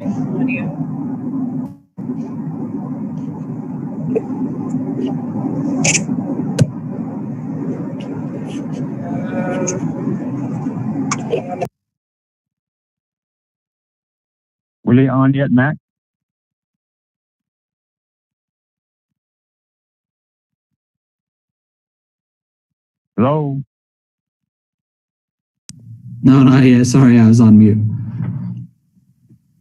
Audio. Were they on yet, Mac? Hello? No, not yet. Sorry, I was on mute.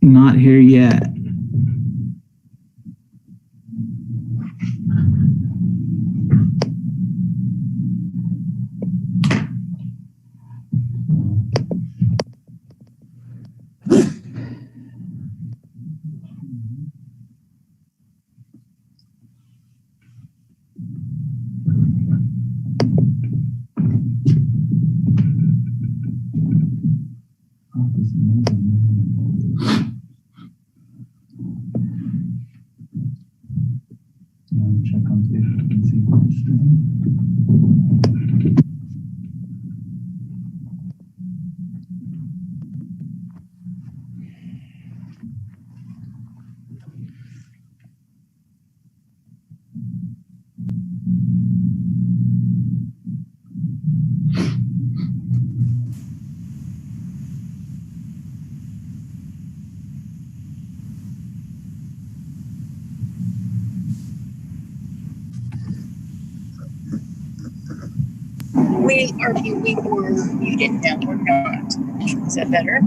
Not here yet. We were muted, now we're not. Is that better?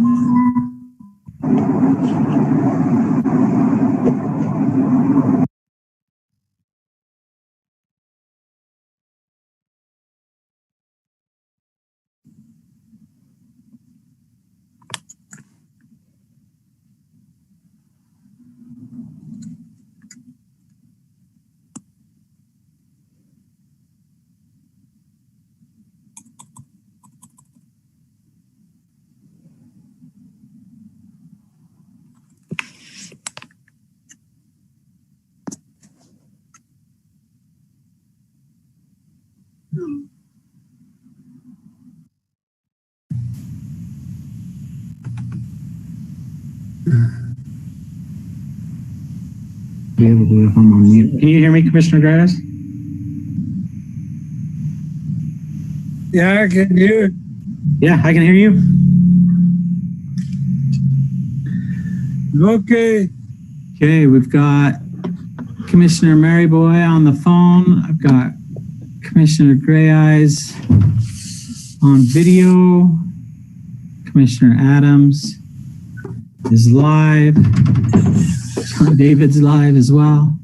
Be able to if I'm on mute. Can you hear me, Commissioner Gratis? Yeah, I can hear. Yeah, I can hear you. Okay. Okay, we've got Commissioner Maryboy on the phone. I've got Commissioner Gray Eyes on video. Commissioner Adams is live. John David's live as well.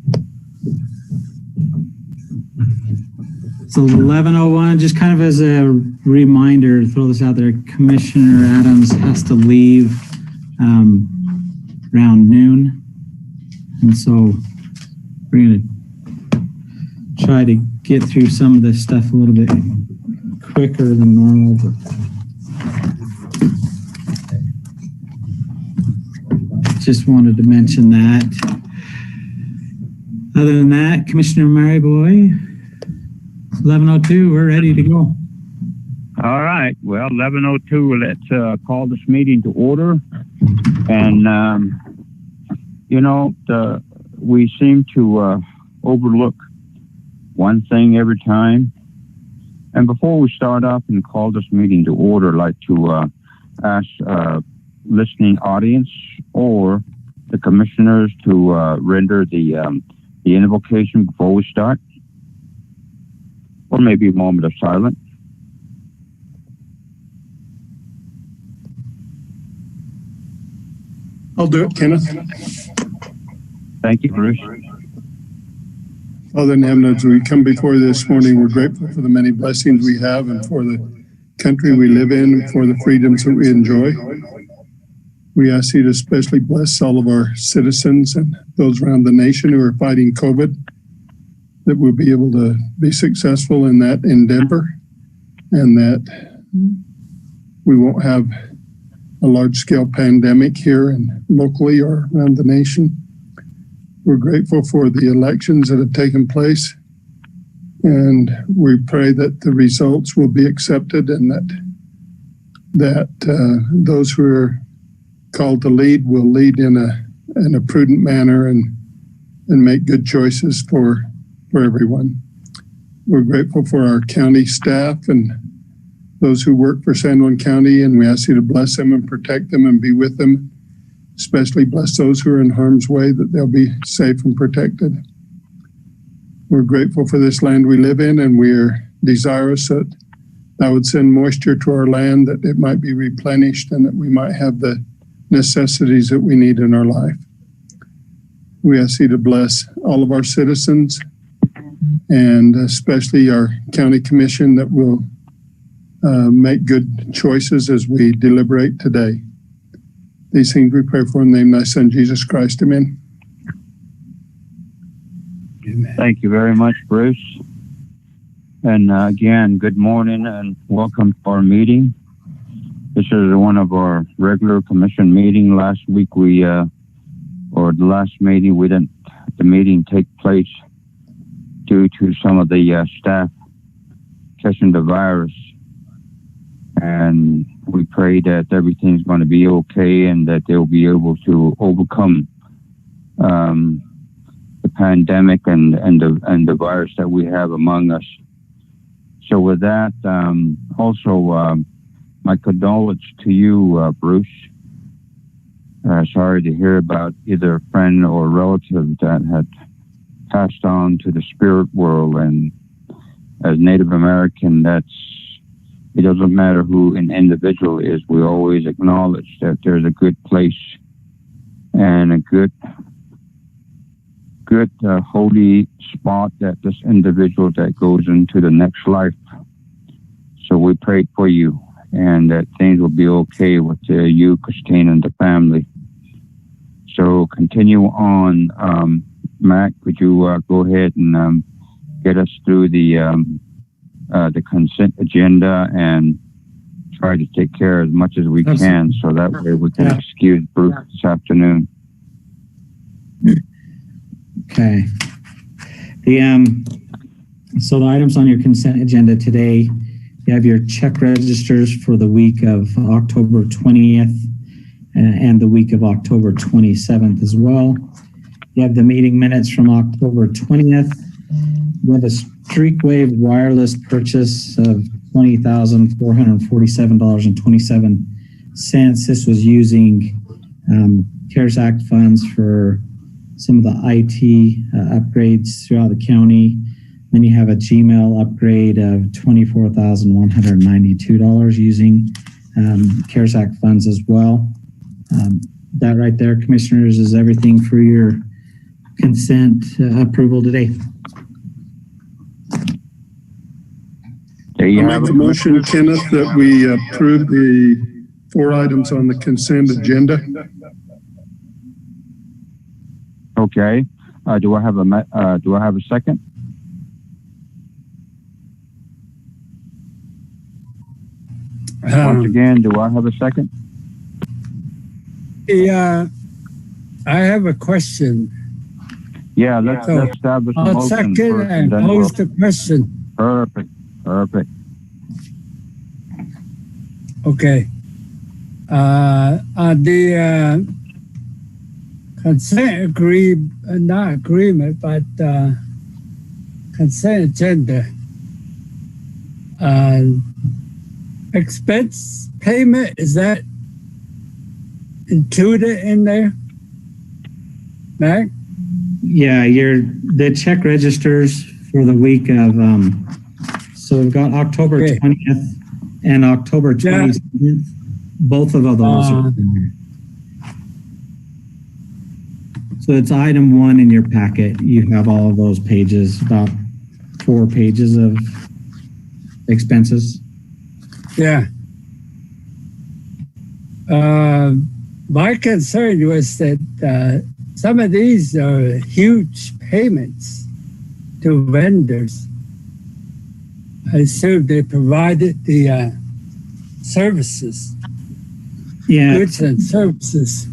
It's 11:01. Just kind of as a reminder, throw this out there. Commissioner Adams has to leave around noon, and so we're going to try to get through some of this stuff a little bit quicker than normal. But just wanted to mention that. Other than that, Commissioner Maryboy, 11:02, we're ready to go. All right. Well, 11:02, let's call this meeting to order. And, we seem to overlook one thing every time. And before we start off and call this meeting to order, I'd like to ask listening audience or the commissioners to render the invocation before we start, or maybe a moment of silence. I'll do it, Kenneth. Thank you, Bruce. Father in heaven, as we come before you this morning, we're grateful for the many blessings we have and for the country we live in, for the freedoms that we enjoy. We ask you to especially bless all of our citizens and those around the nation who are fighting COVID, that we'll be able to be successful in that endeavor, and that we won't have a large-scale pandemic here and locally or around the nation. We're grateful for the elections that have taken place, and we pray that the results will be accepted, and that those who are called to lead will lead in a prudent manner and make good choices for everyone. We're grateful for our county staff and those who work for San Juan County, and we ask you to bless them and protect them and be with them, especially bless those who are in harm's way, that they'll be safe and protected. We're grateful for this land we live in, and we're desirous that Thou would send moisture to our land, that it might be replenished and that we might have the necessities that we need in our life. We ask you to bless all of our citizens and especially our county commission, that will make good choices as we deliberate today. These things we pray for in the name of thy Son, Jesus Christ. Amen. Amen. Thank you very much, Bruce. And again, good morning and welcome to our meeting. This is one of our regular commission meeting. Last week the last meeting, the meeting take place due to some of the staff catching the virus. And we pray that everything's going to be okay and that they'll be able to overcome the pandemic and the virus that we have among us. So with that, also my condolence to you, Bruce. Sorry to hear about either a friend or relative that had passed on to the spirit world. And as Native American, it doesn't matter who an individual is. We always acknowledge that there's a good place and a good holy spot that this individual that goes into the next life. So we pray for you and that things will be okay with you, Christine, and the family. So continue on. Mac, could you go ahead and get us through the consent agenda and try to take care as much as we can, so that way we can excuse Bruce this afternoon. Okay. So the items on your consent agenda today, you have your check registers for the week of October 20th and the week of October 27th as well. You have the meeting minutes from October 20th. You have a Streakwave wireless purchase of $20,447.27. This was using CARES Act funds for some of the IT upgrades throughout the county. Then you have a Gmail upgrade of $24,192 using CARES Act funds as well. That right there, commissioners, is everything for your consent approval today. I make the motion, Kenneth, that we approve the 4 items on the consent agenda. Okay. Do I have a second? Once again, do I have a second? Yeah, I have a question. Yeah, let's establish a motion. I'll second first, and pose the question. Perfect. Okay. On the consent not agreement, but consent agenda, expense payment, is that included in there, Mac? Yeah, the check registers for the week of so we've got October 20th and October 27th. Yeah. Both of those are in there. So it's item 1 in your packet. You have all of those pages, about 4 pages of expenses. Yeah. My concern was that some of these are huge payments to vendors. I assume they provided the services, goods and services.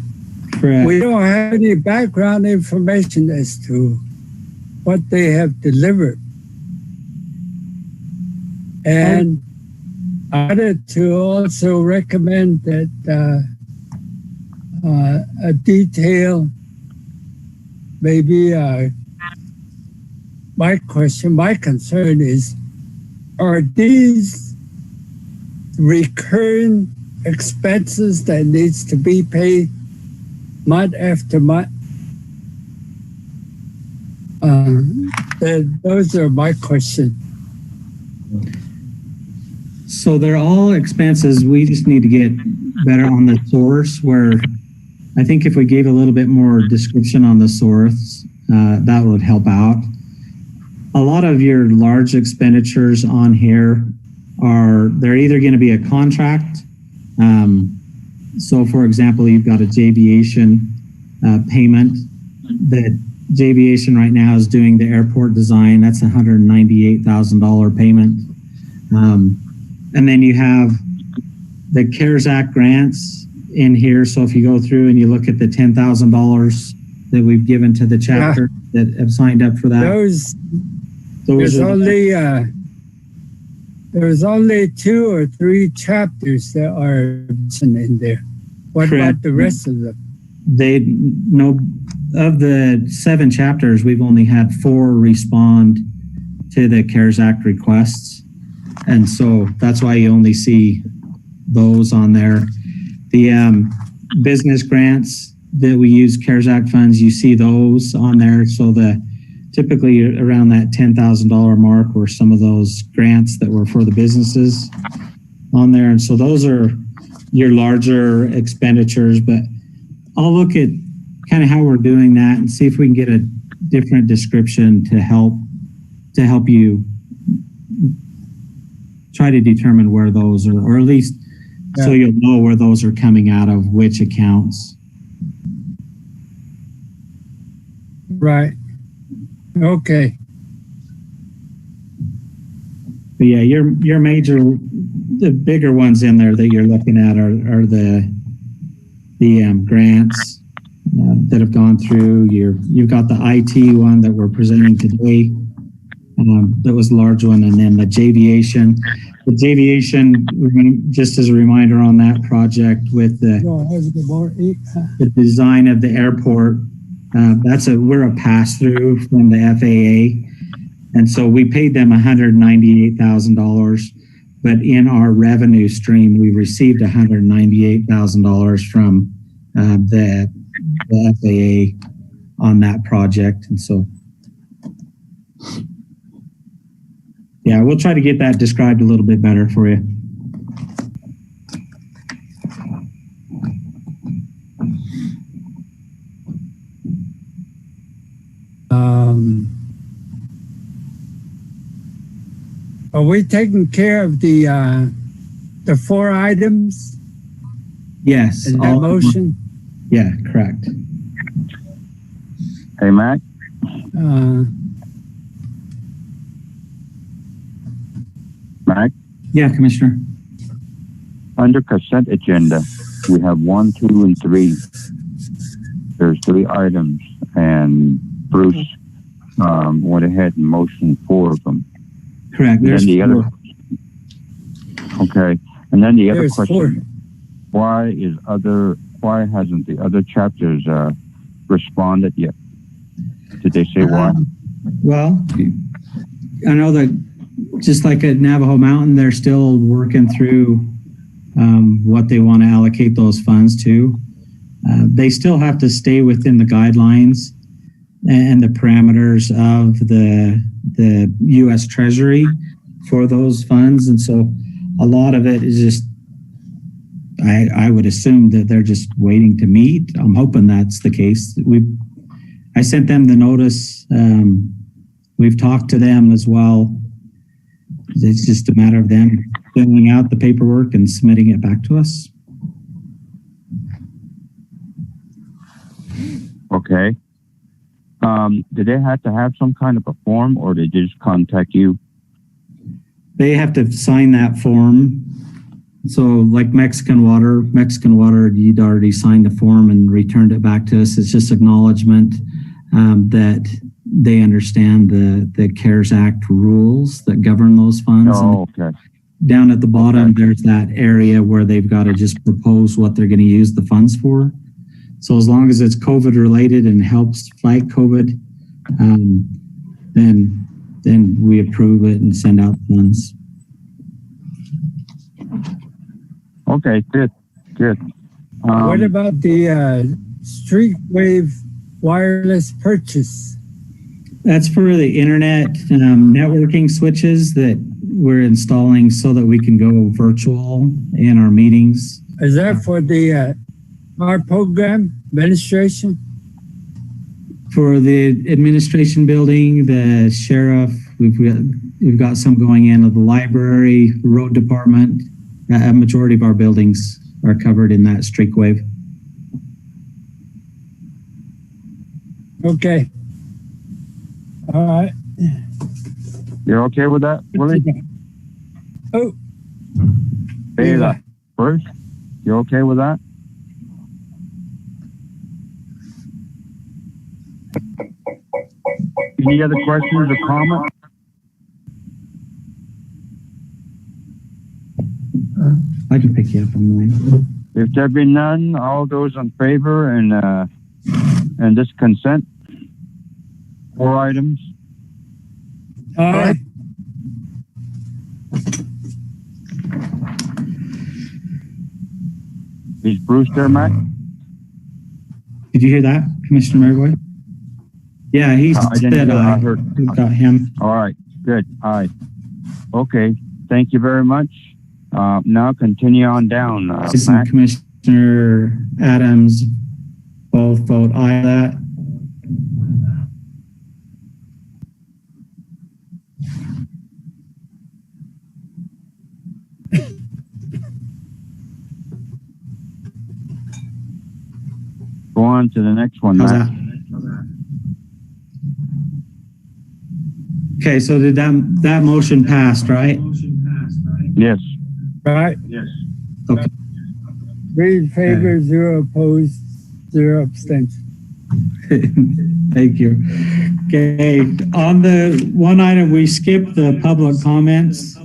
Correct. We don't have any background information as to what they have delivered. And I wanted to also recommend that a detail. Maybe my concern is, are these recurring expenses that needs to be paid month after month? Those are my questions. So they're all expenses. We just need to get better on the source, where I think if we gave a little bit more description on the source, that would help out. A lot of your large expenditures on here they're either going to be a contract. So for example, you've got a Javiation payment that Javiation right now is doing the airport design. That's $198,000 payment. And then you have the CARES Act grants in here. So if you go through and you look at the $10,000 that we've given to the chapter that have signed up for that. There's only 2 or 3 chapters that are in there. What Correct. about the rest of them? Of the 7 chapters, we've only had 4 respond to the CARES Act requests. And so that's why you only see those on there. The business grants that we use CARES Act funds, you see those on there. So typically around that $10,000 mark were some of those grants that were for the businesses on there. And so those are your larger expenditures, but I'll look at kind of how we're doing that and see if we can get a different description to help you try to determine where those are, or at least so you'll know where those are coming out of which accounts. Right. Okay. But yeah, your major, the bigger ones in there that you're looking at are the grants that have gone through. You've got the IT one that we're presenting today. That was a large one, and then the Javiation. The Javiation, just as a reminder on that project with the design of the airport. We're a pass-through from the FAA. And so we paid them $198,000, but in our revenue stream, we received $198,000 from the FAA on that project. And so, yeah, we'll try to get that described a little bit better for you. Are we taking care of the 4 items? Yes. In that motion? Yeah, correct. Hey, Mac. Mac? Yeah, Commissioner. Under consent agenda, we have 1, 2, and 3. There's 3 items, and Bruce went ahead and motioned 4 of them. Correct. There's the 4. Okay, and then the other question: 4. Why hasn't the other chapters responded yet? Did they say why? Well, I know that just like at Navajo Mountain, they're still working through what they want to allocate those funds to. They still have to stay within the guidelines and the parameters of the U.S. Treasury for those funds. And so a lot of it is just, I would assume that they're just waiting to meet. I'm hoping that's the case. I sent them the notice. We've talked to them as well. It's just a matter of them filling out the paperwork and submitting it back to us. Okay. Did they have to have some kind of a form, or did they just contact you? They have to sign that form. So like Mexican Water, you'd already signed the form and returned it back to us. It's just acknowledgement that they understand the CARES Act rules that govern those funds. Oh, okay. Down at the bottom, there's that area where they've got to just propose what they're going to use the funds for. So as long as it's COVID related and helps fight COVID, then we approve it and send out funds. Okay, good. What about the street wave wireless purchase? That's for the internet networking switches that we're installing so that we can go virtual in our meetings. Is that for the our program administration? For the administration building, the sheriff, we've got some going in of the library, road department. A majority of our buildings are covered in that street wave. Okay. All right. You're okay with that, Willie? Oh. Beta. Bruce, you okay with that? Any other questions or comments? I can pick you up on mine. If there be none, all those in favor and this consent, 4 items. All right. Is Bruce there, Matt? Did you hear that, Commissioner Merriboy? Yeah, he said I heard. We've got him. All right, good. Aye. Okay, thank you very much. Now continue on down. Matt. Commissioner Adams both vote aye that. Go on to the next one, How's Matt. that? Okay, so did that motion passed, right? Yes. Right. Yes. Okay. 3 in favor, 0 opposed, 0 abstention. Thank you. Okay, on the one item, we skipped the public comments.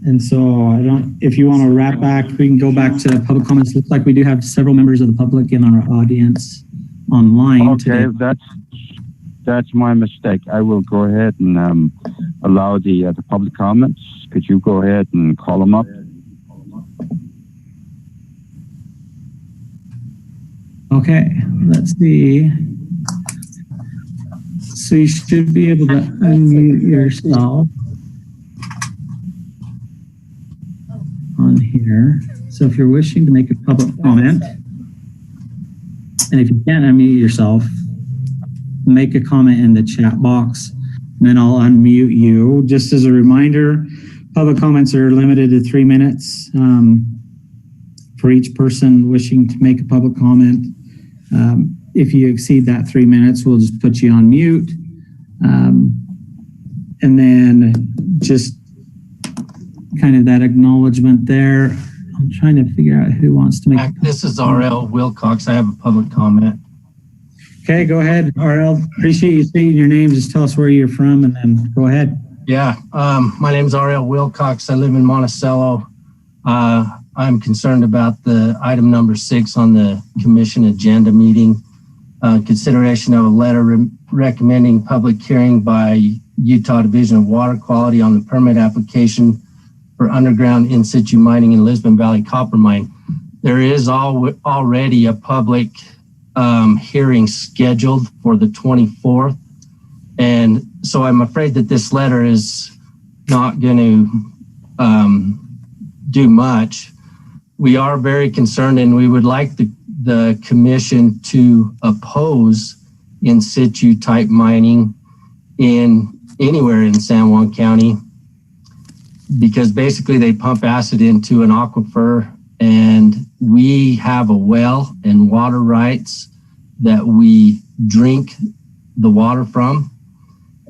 And so if you want to wrap back, we can go back to public comments. Looks like we do have several members of the public in our audience online Okay, today. that's my mistake. I will go ahead and allow the public comments. Could you go ahead and call them up? Okay, let's see. So you should be able to unmute yourself on here. So if you're wishing to make a public comment, and if you can't unmute yourself, make a comment in the chat box, and then I'll unmute you. Just as a reminder, public comments are limited to 3 minutes for each person wishing to make a public comment. If you exceed that 3 minutes, we'll just put you on mute. And then just kind of that acknowledgement there. I'm trying to figure out who wants to make. This is RL Wilcox. I have a public comment. Okay, go ahead, RL. Appreciate you stating your name. Just tell us where you're from and then go ahead. Yeah, my name is RL Wilcox. I live in Monticello. I'm concerned about the item number 6 on the commission agenda meeting. Consideration of a letter recommending public hearing by Utah Division of Water Quality on the permit application for underground in situ mining in Lisbon Valley Copper Mine. There is already a public hearing scheduled for the 24th. And so I'm afraid that this letter is not going to do much. We are very concerned, and we would like the commission to oppose in situ type mining anywhere in San Juan County, because basically they pump acid into an aquifer, and we have a well and water rights that we drink the water from.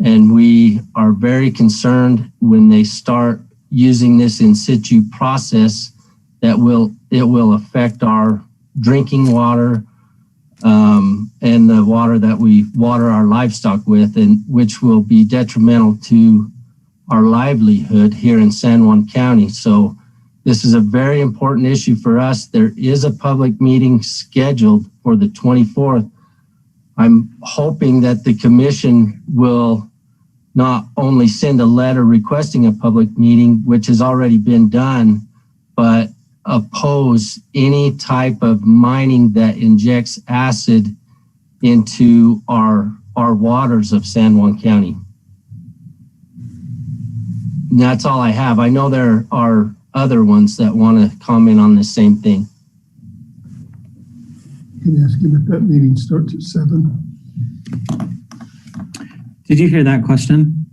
And we are very concerned when they start using this in situ process that it will affect our drinking water and the water that we water our livestock with, and which will be detrimental to our livelihood here in San Juan County. So this is a very important issue for us. There is a public meeting scheduled for the 24th, I'm hoping that the commission will not only send a letter requesting a public meeting, which has already been done, but oppose any type of mining that injects acid into our waters of San Juan County. And that's all I have. I know there are other ones that want to comment on the same thing. Can you ask him if that meeting starts at 7? Did you hear that question?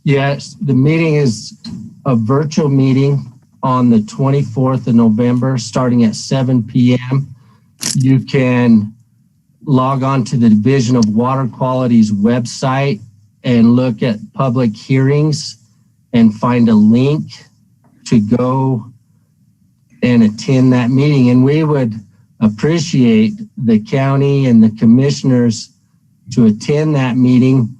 Yes, the meeting is a virtual meeting on the 24th of November, starting at 7 p.m. You can log on to the Division of Water Quality's website and look at public hearings and find a link to go and attend that meeting. And we would appreciate the county and the commissioners to attend that meeting,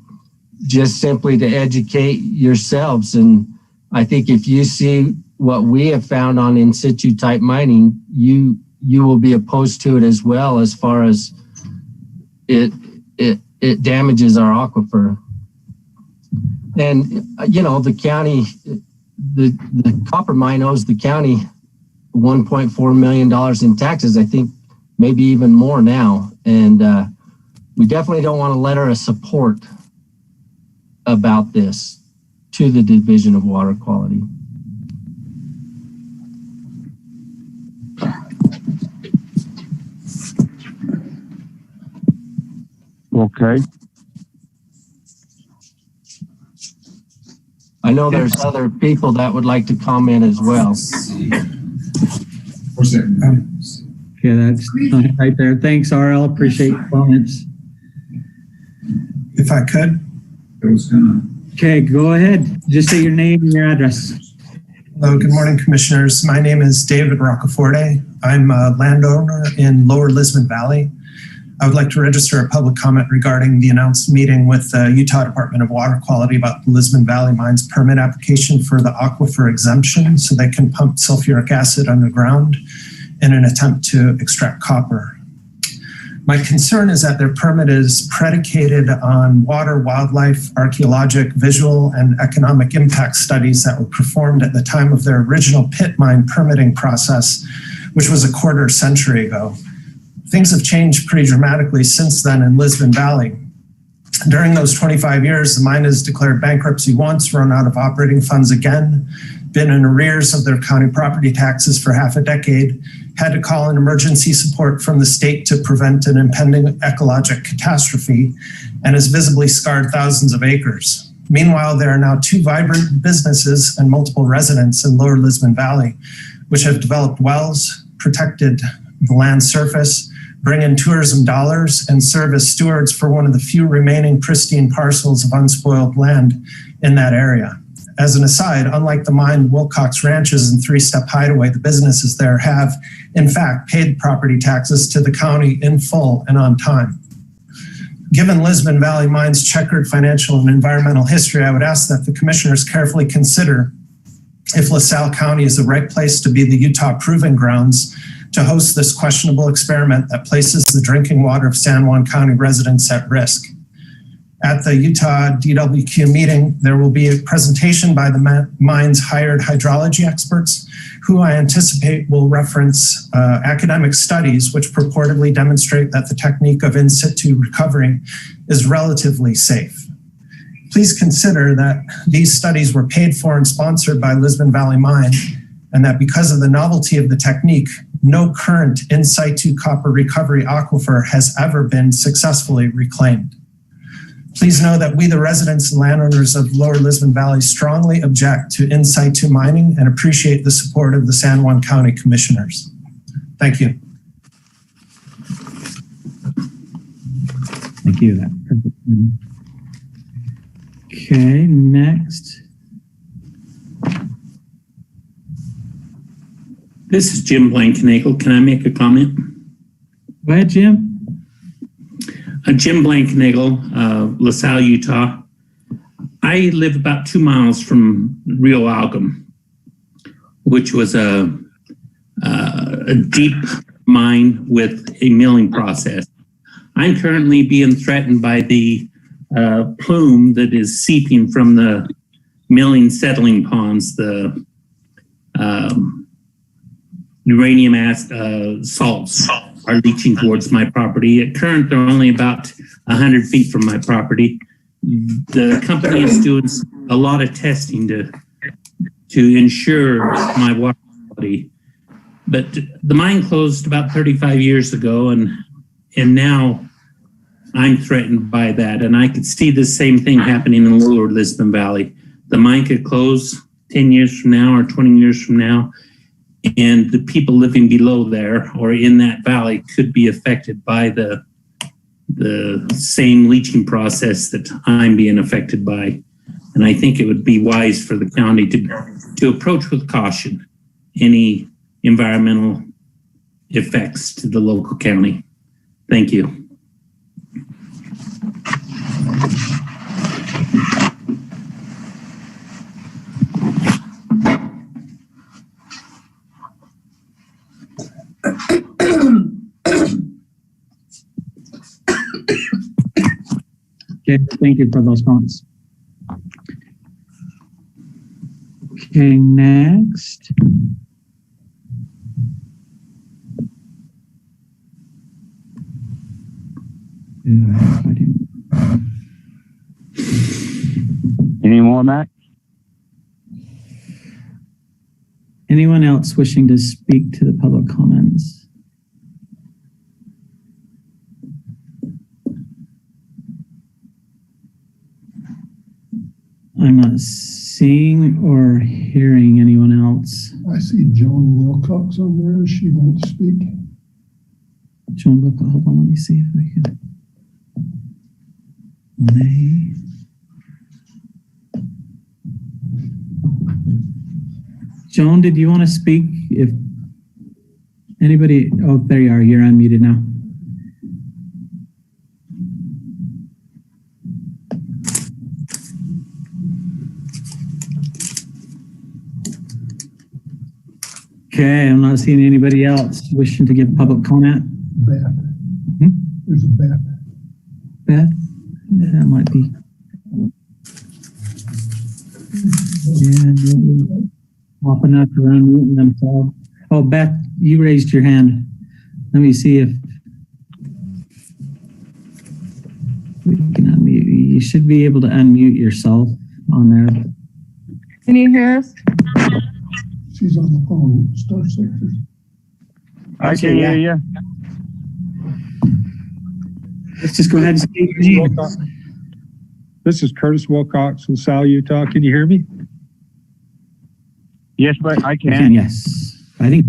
just simply to educate yourselves. And I think if you see what we have found on in situ type mining, you will be opposed to it as well, as far as it damages our aquifer. And the county, the copper mine owes the county $1.4 million in taxes. I think maybe even more now. And we definitely don't want a letter of support about this to the Division of Water Quality. Okay. I know there's other people that would like to comment as well. Yeah, that's right there. Thanks, RL. Appreciate your comments. If I could. Okay, go ahead. Just say your name and your address. Hello, good morning, commissioners. My name is David Roccaforte. I'm a landowner in Lower Lisbon Valley. I would like to register a public comment regarding the announced meeting with the Utah Department of Water Quality about the Lisbon Valley Mines permit application for the aquifer exemption so they can pump sulfuric acid underground in an attempt to extract copper. My concern is that their permit is predicated on water, wildlife, archaeologic, visual, and economic impact studies that were performed at the time of their original pit mine permitting process, which was a quarter century ago. Things have changed pretty dramatically since then in Lisbon Valley. During those 25 years, the mine has declared bankruptcy once, run out of operating funds again, been in arrears of their county property taxes for half a decade, had to call in emergency support from the state to prevent an impending ecologic catastrophe, and has visibly scarred thousands of acres. Meanwhile, there are now 2 vibrant businesses and multiple residents in Lower Lisbon Valley, which have developed wells, protected the land surface, bring in tourism dollars, and serve as stewards for one of the few remaining pristine parcels of unspoiled land in that area. As an aside, unlike the mine Wilcox ranches and 3-Step Hideaway, the businesses there have, in fact, paid property taxes to the county in full and on time. Given Lisbon Valley Mine's checkered financial and environmental history, I would ask that the commissioners carefully consider if LaSalle County is the right place to be the Utah proving grounds to host this questionable experiment that places the drinking water of San Juan County residents at risk. At the Utah DWQ meeting, there will be a presentation by the mine's hired hydrology experts, who I anticipate will reference academic studies which purportedly demonstrate that the technique of in situ recovery is relatively safe. Please consider that these studies were paid for and sponsored by Lisbon Valley Mine, and that because of the novelty of the technique, no current in situ copper recovery aquifer has ever been successfully reclaimed. Please know that we, the residents and landowners of Lower Lisbon Valley, strongly object to in situ mining and appreciate the support of the San Juan County Commissioners. Thank you. Thank you. Okay, next. This is Jim Blankenagel. Can I make a comment? Go ahead, Jim. Jim Blankenagel, LaSalle, Utah. I live about 2 miles from Rio Algum, which was a deep mine with a milling process. I'm currently being threatened by the plume that is seeping from the milling settling ponds, the uranium salts are leaching towards my property. At current, they're only about 100 feet from my property. The company is doing a lot of testing to ensure my water quality. But the mine closed about 35 years ago, and now I'm threatened by that. And I could see the same thing happening in Lower Lisbon Valley. The mine could close 10 years from now or 20 years from now, and the people living below there or in that valley could be affected by the same leaching process that I'm being affected by. And I think it would be wise for the county to approach with caution any environmental effects to the local county. Thank you. Okay, thank you for those comments. Okay, next. Any more, Matt? Anyone else wishing to speak to the public comments? I'm not seeing or hearing anyone else. I see Joan Wilcox on there. She won't speak. Joan Wilcox, hold on, let me see if I can. May. Joan, did you want to speak? If anybody, oh, there you are. You're unmuted now. Okay, I'm not seeing anybody else wishing to give public comment. Beth. There's a Beth. Beth? Yeah, that might be. Yeah, popping up or unmuting themselves. Oh, Beth, you raised your hand. Let me see if we can unmute you. You should be able to unmute yourself on there. Can you hear us? She's on the phone, star 6. I can hear you. Let's just go ahead and speak. This is Curtis Wilcox from Sal, Utah. Can you hear me? Yes, but I can. Yes. I think.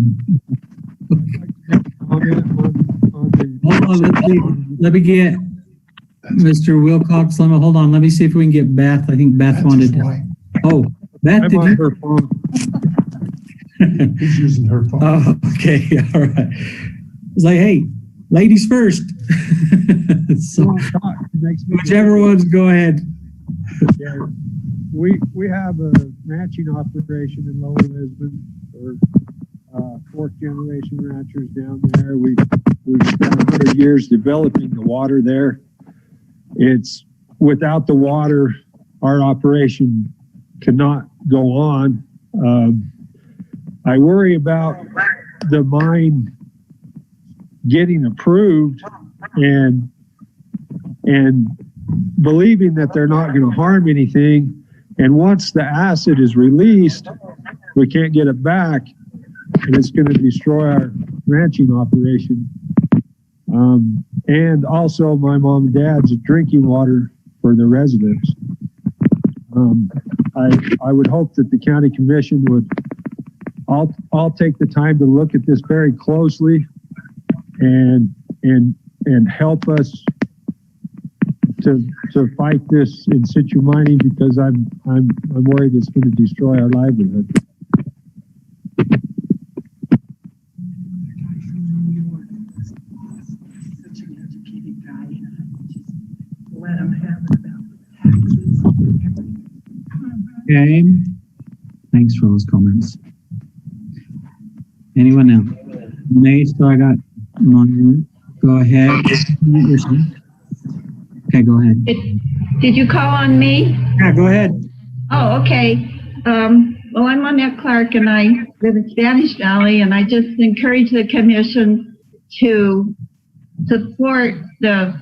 Hold on, let me get Mr. Wilcox. Hold on. Let me see if we can get Beth. I think Beth wanted to. Oh, Beth, did you? Her phone. He's using her phone. Oh, okay. All right. It's like, hey, ladies first. So, whichever ones, go ahead. Yeah. We have a ranching operation in Lower Lisbon for fourth generation ranchers down there. We've spent 100 years developing the water there. It's without the water, our operation cannot go on. I worry about the mine getting approved and believing that they're not going to harm anything. And once the acid is released, we can't get it back, and it's going to destroy our ranching operation. And also my mom and dad's drinking water for the residents. I would hope that the county commission would I'll take the time to look at this very closely and help us to fight this in situ mining, because I'm worried it's going to destroy our livelihood. Such an educated guy. Let him have it about Okay. Thanks for those comments. Anyone else? Nate, so I got Go ahead. Okay, go ahead. Did you call on me? Yeah, go ahead. Oh, okay. Well, I'm Monette Clark, and I live in Spanish Valley, and I just encourage the commission to support the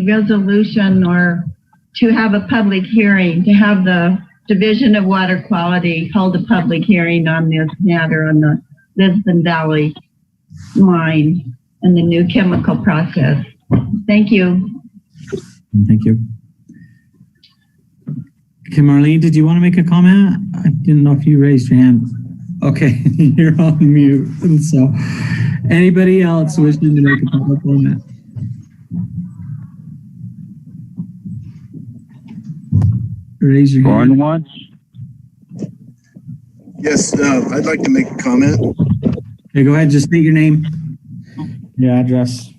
resolution, or to have a public hearing, to have the Division of Water Quality hold a public hearing on this matter on the Lisbon Valley line and the new chemical process. Thank you. Thank you. Okay, Marlene, did you want to make a comment? I didn't know if you raised your hand. Okay, you're on mute. So, anybody else wishing to make a public comment? Raise your hand. Once. Yes, I'd like to make a comment. Okay, go ahead. Just state your name, your address.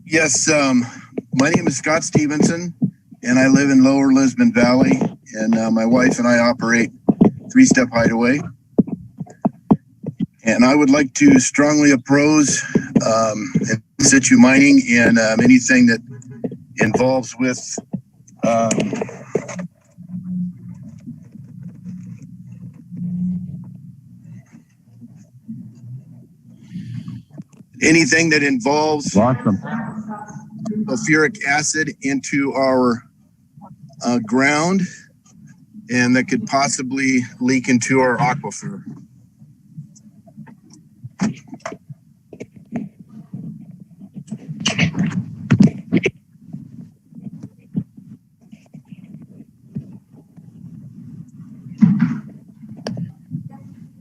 Yes, my name is Scott Stevenson, and I live in Lower Lisbon Valley, and my wife and I operate Three Step Hideaway. And I would like to strongly oppose in situ mining and anything that involves with anything that involves sulfuric acid into our ground, and that could possibly leak into our aquifer.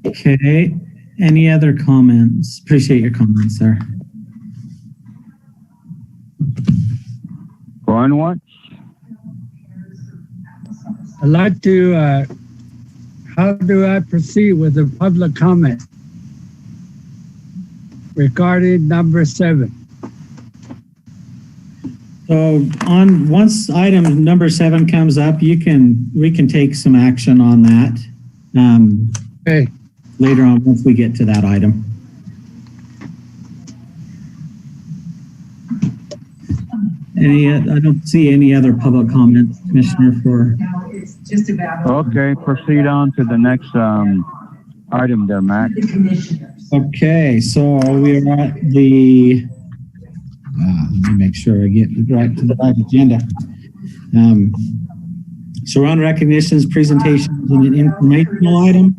Okay. Any other comments? Appreciate your comments, sir. Going once. I'd like to, how do I proceed with the public comment regarding number 7? So once item number 7 comes up, we can take some action on that. Okay. Later on, once we get to that item. I don't see any other public comments, Commissioner, for. It's just about. Okay, proceed on to the next item there, Mac. Okay, so we are at the, let me make sure I get right to the right agenda. So we're on recognitions, presentations, and an informational item.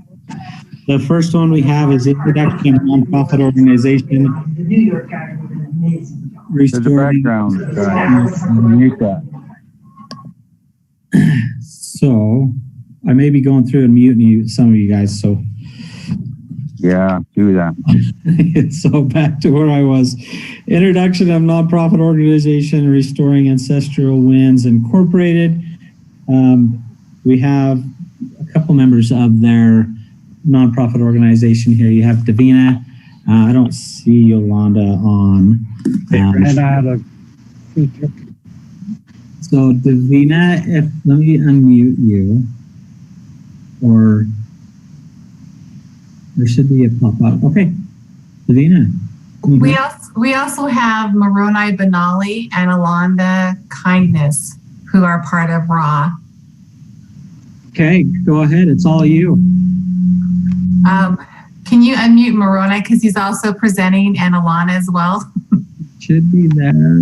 The first one we have is introduction of nonprofit organization. The New York guy did an amazing job. There's a background. Mute that. So I may be going through and muting some of you guys. So yeah, do that. So back to where I was. Introduction of nonprofit organization Restoring Ancestral Winds Incorporated. We have a couple members of their nonprofit organization here. You have Davina. I don't see Yolanda on. Ran out of feature. So Davina, let me unmute you, or there should be a pop-up. Okay, Davina. We also have Moroni Benali and Alonda Kindness, who are part of RAW. Okay, go ahead. It's all you. Can you unmute Moroni, because he's also presenting, and Alana as well? Should be there.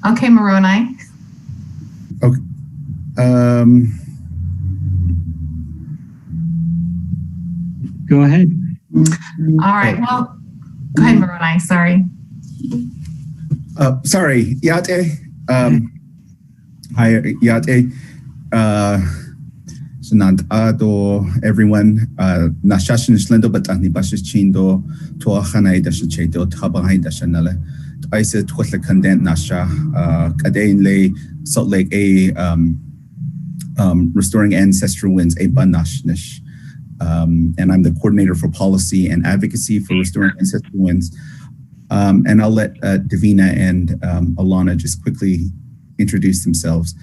Okay, Moroni. Okay. Go ahead. All right. Well, go ahead, Moroni. Sorry. Sorry, Yate. Hi, Yate. Sanantado, everyone. Nashashin Slendo, but Anni Bashis Chindo, Tuahanai Dashacheto, Tabahai Dashanale. I said, what the condemned Nasha, Kadain Lay, Salt Lake, a Restoring Ancestral Winds, a Banashnish. And I'm the coordinator for policy and advocacy for Restoring Ancestral Winds. And I'll let Davina and Alana just quickly introduce themselves.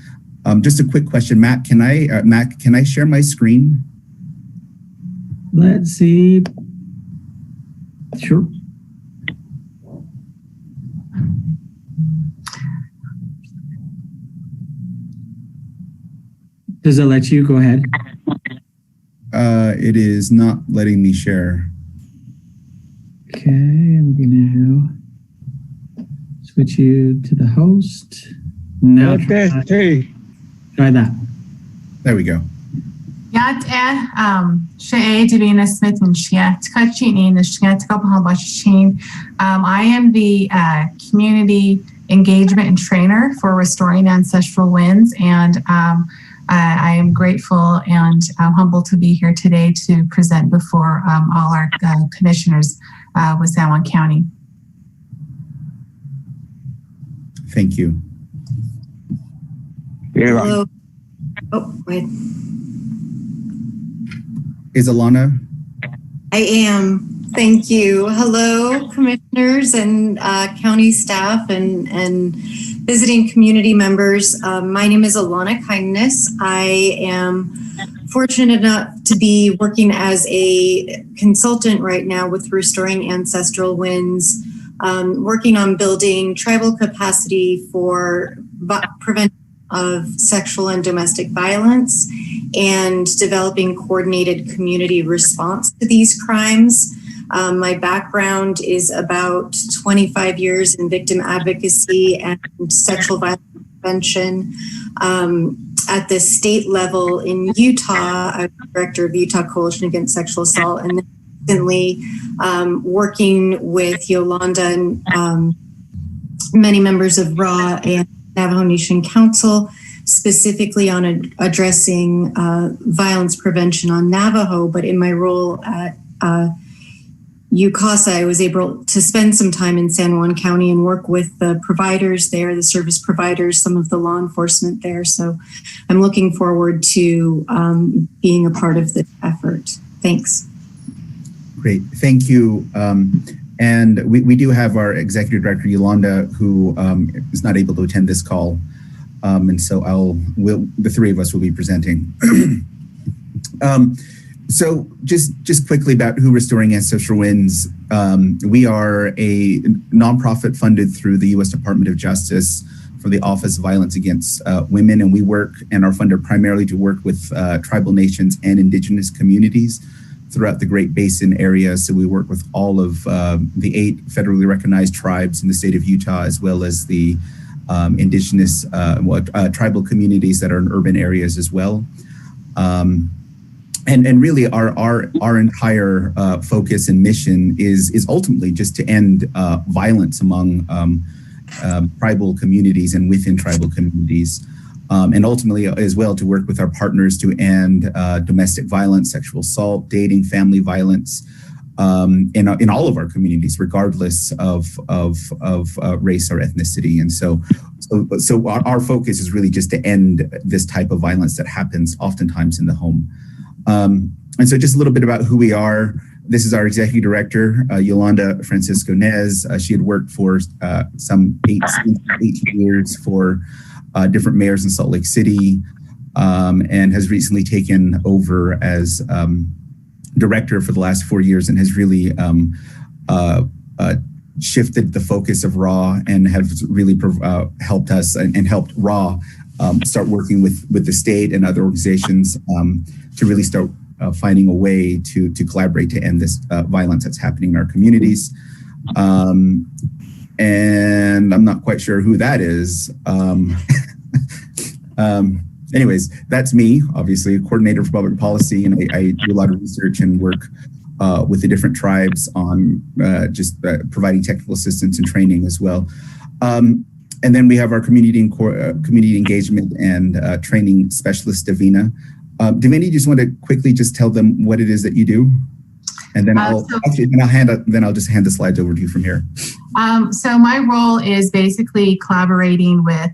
Just a quick question, Matt, can I share my screen? Let's see. Sure. Does it let you? Go ahead. It is not letting me share. Okay, I'm going to switch you to the host. Now try that. There we go. Yat Shea Davina Smith and Shiat Kachini, the Shiat Kapahambashin. I am the community engagement and trainer for Restoring Ancestral Winds, and I am grateful and humbled to be here today to present before all our commissioners with San Juan County. Thank you. Hello. Oh, wait. Is Alana? I am. Thank you. Hello, commissioners and county staff and visiting community members. My name is Alana Kindness. I am fortunate enough to be working as a consultant right now with Restoring Ancestral Winds, working on building tribal capacity for prevention of sexual and domestic violence and developing coordinated community response to these crimes. My background is about 25 years in victim advocacy and sexual violence prevention. At the state level in Utah, I'm director of the Utah Coalition Against Sexual Assault, and then recently working with Yolanda and many members of RAW and Navajo Nation Council, specifically on addressing violence prevention on Navajo. But in my role at UCASA, I was able to spend some time in San Juan County and work with the providers there, the service providers, some of the law enforcement there. So I'm looking forward to being a part of this effort. Thanks. Great, thank you. And we do have our executive director, Yolanda, who is not able to attend this call. And so the three of us will be presenting. So just quickly about who Restoring Ancestral Winds. We are a nonprofit funded through the U.S. Department of Justice for the Office of Violence Against Women. And we work and are funded primarily to work with tribal nations and indigenous communities throughout the Great Basin area. So we work with all of the 8 federally recognized tribes in the state of Utah, as well as the indigenous tribal communities that are in urban areas as well. And really our entire focus and mission is ultimately just to end violence among tribal communities and within tribal communities. And ultimately as well to work with our partners to end domestic violence, sexual assault, dating, family violence in all of our communities, regardless of race or ethnicity. And so our focus is really just to end this type of violence that happens oftentimes in the home. And so just a little bit about who we are. This is our executive director, Yolanda Francisco Nez. She had worked for some 18 years for different mayors in Salt Lake City, and has recently taken over as director for the last 4 years, and has really shifted the focus of RAW and has really helped us and helped RAW start working with the state and other organizations to really start finding a way to collaborate to end this violence that's happening in our communities. And I'm not quite sure who that is. Anyways, that's me, obviously, a coordinator for public policy, and I do a lot of research and work with the different tribes on providing technical assistance and training as well. And then we have our community engagement and training specialist, Davina. Davina, you just want to quickly just tell them what it is that you do? And then I'll just hand the slides over to you from here. So my role is basically collaborating with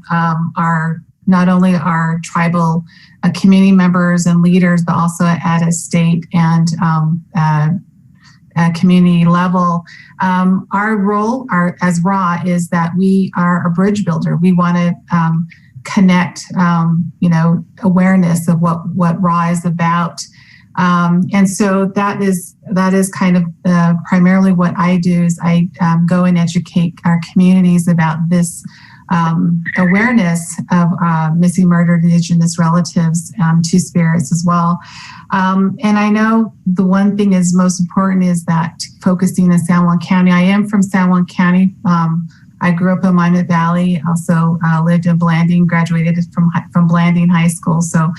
not only our tribal community members and leaders, but also at a state and community level. Our role as RAW is that we are a bridge builder. We want to connect, awareness of what RAW is about. And so that is kind of primarily what I do is I go and educate our communities about this awareness of missing, murdered Indigenous relatives, Two Spirits as well. And I know the one thing is most important is that focusing in San Juan County. I am from San Juan County. I grew up in Willamette Valley, also lived in Blanding, graduated from Blanding High School. So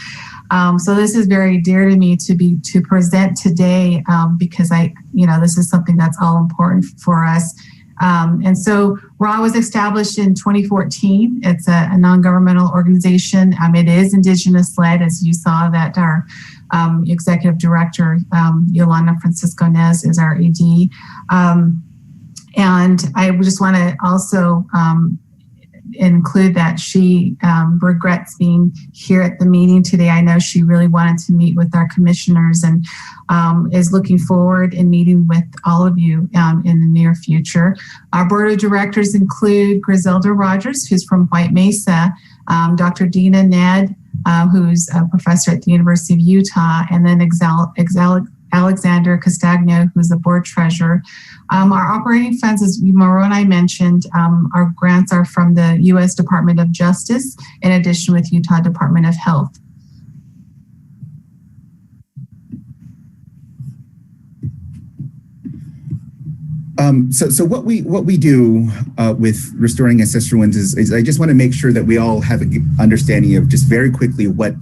this is very dear to me to present today because this is something that's all important for us. And so RAW was established in 2014. It's a non-governmental organization. It is Indigenous led, as you saw that our executive director, Yolanda Francisco Nez, is our AD. And I just want to also include that she regrets being here at the meeting today. I know she really wanted to meet with our commissioners and is looking forward in meeting with all of you in the near future. Our board of directors include Griselda Rogers, who's from White Mesa, Dr. Dina Ned, who's a professor at the University of Utah, and then Alexander Castagno, who's the board treasurer. Our operating funds, as Mauro and I mentioned, our grants are from the U.S. Department of Justice, in addition with Utah Department of Health. So what we do with Restoring Ancestral Winds is I just want to make sure that we all have an understanding of just very quickly what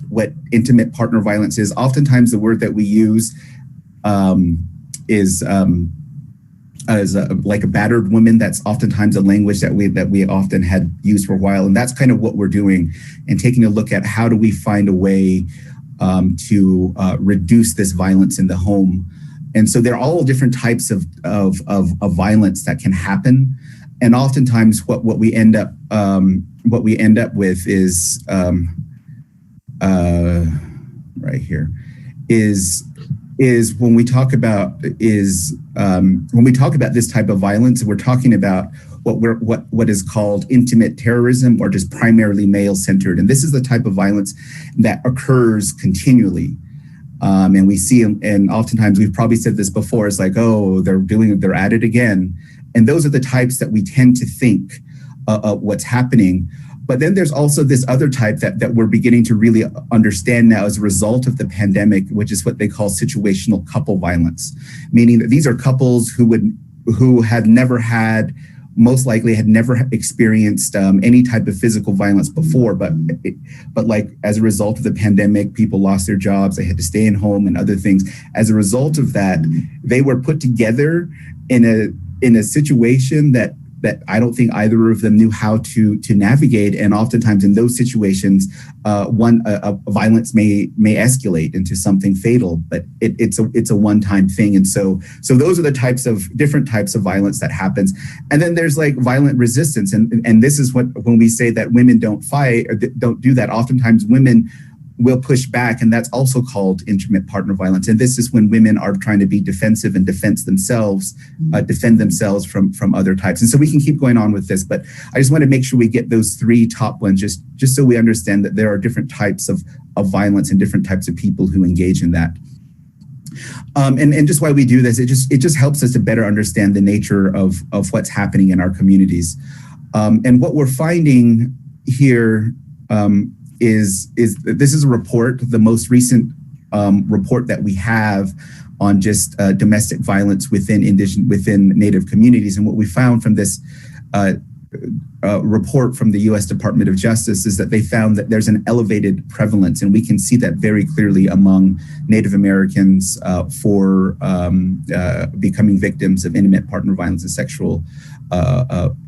intimate partner violence is. Oftentimes the word that we use is like a battered woman. That's oftentimes a language that we often had used for a while, and that's kind of what we're doing and taking a look at how do we find a way to reduce this violence in the home. And so there are all different types of violence that can happen, and oftentimes what we end up with is right here is when we talk about this type of violence, we're talking about what is called intimate terrorism, or just primarily male centered, and this is the type of violence that occurs continually. And we see, and oftentimes we've probably said this before, it's like, oh, they're at it again. And those are the types that we tend to think of what's happening. But then there's also this other type that we're beginning to really understand now as a result of the pandemic, which is what they call situational couple violence, meaning that these are couples who had never had, most likely had never experienced any type of physical violence before, but like as a result of the pandemic, people lost their jobs, they had to stay in home and other things. As a result of that, they were put together in a situation that I don't think either of them knew how to navigate. And oftentimes in those situations, violence may escalate into something fatal, but it's a one-time thing. And so those are the different types of violence that happens. And then there's like violent resistance. And this is when we say that women don't fight or don't do that, oftentimes women will push back, and that's also called intimate partner violence. And this is when women are trying to be defensive and defend themselves from other types. And so we can keep going on with this, but I just want to make sure we get those three top ones, just so we understand that there are different types of violence and different types of people who engage in that. And just why we do this, it just helps us to better understand the nature of what's happening in our communities. And what we're finding here is this is a report, the most recent report that we have on just domestic violence within Native communities. And what we found from this report from the U.S. Department of Justice is that they found that there's an elevated prevalence, and we can see that very clearly among Native Americans for becoming victims of intimate partner violence and sexual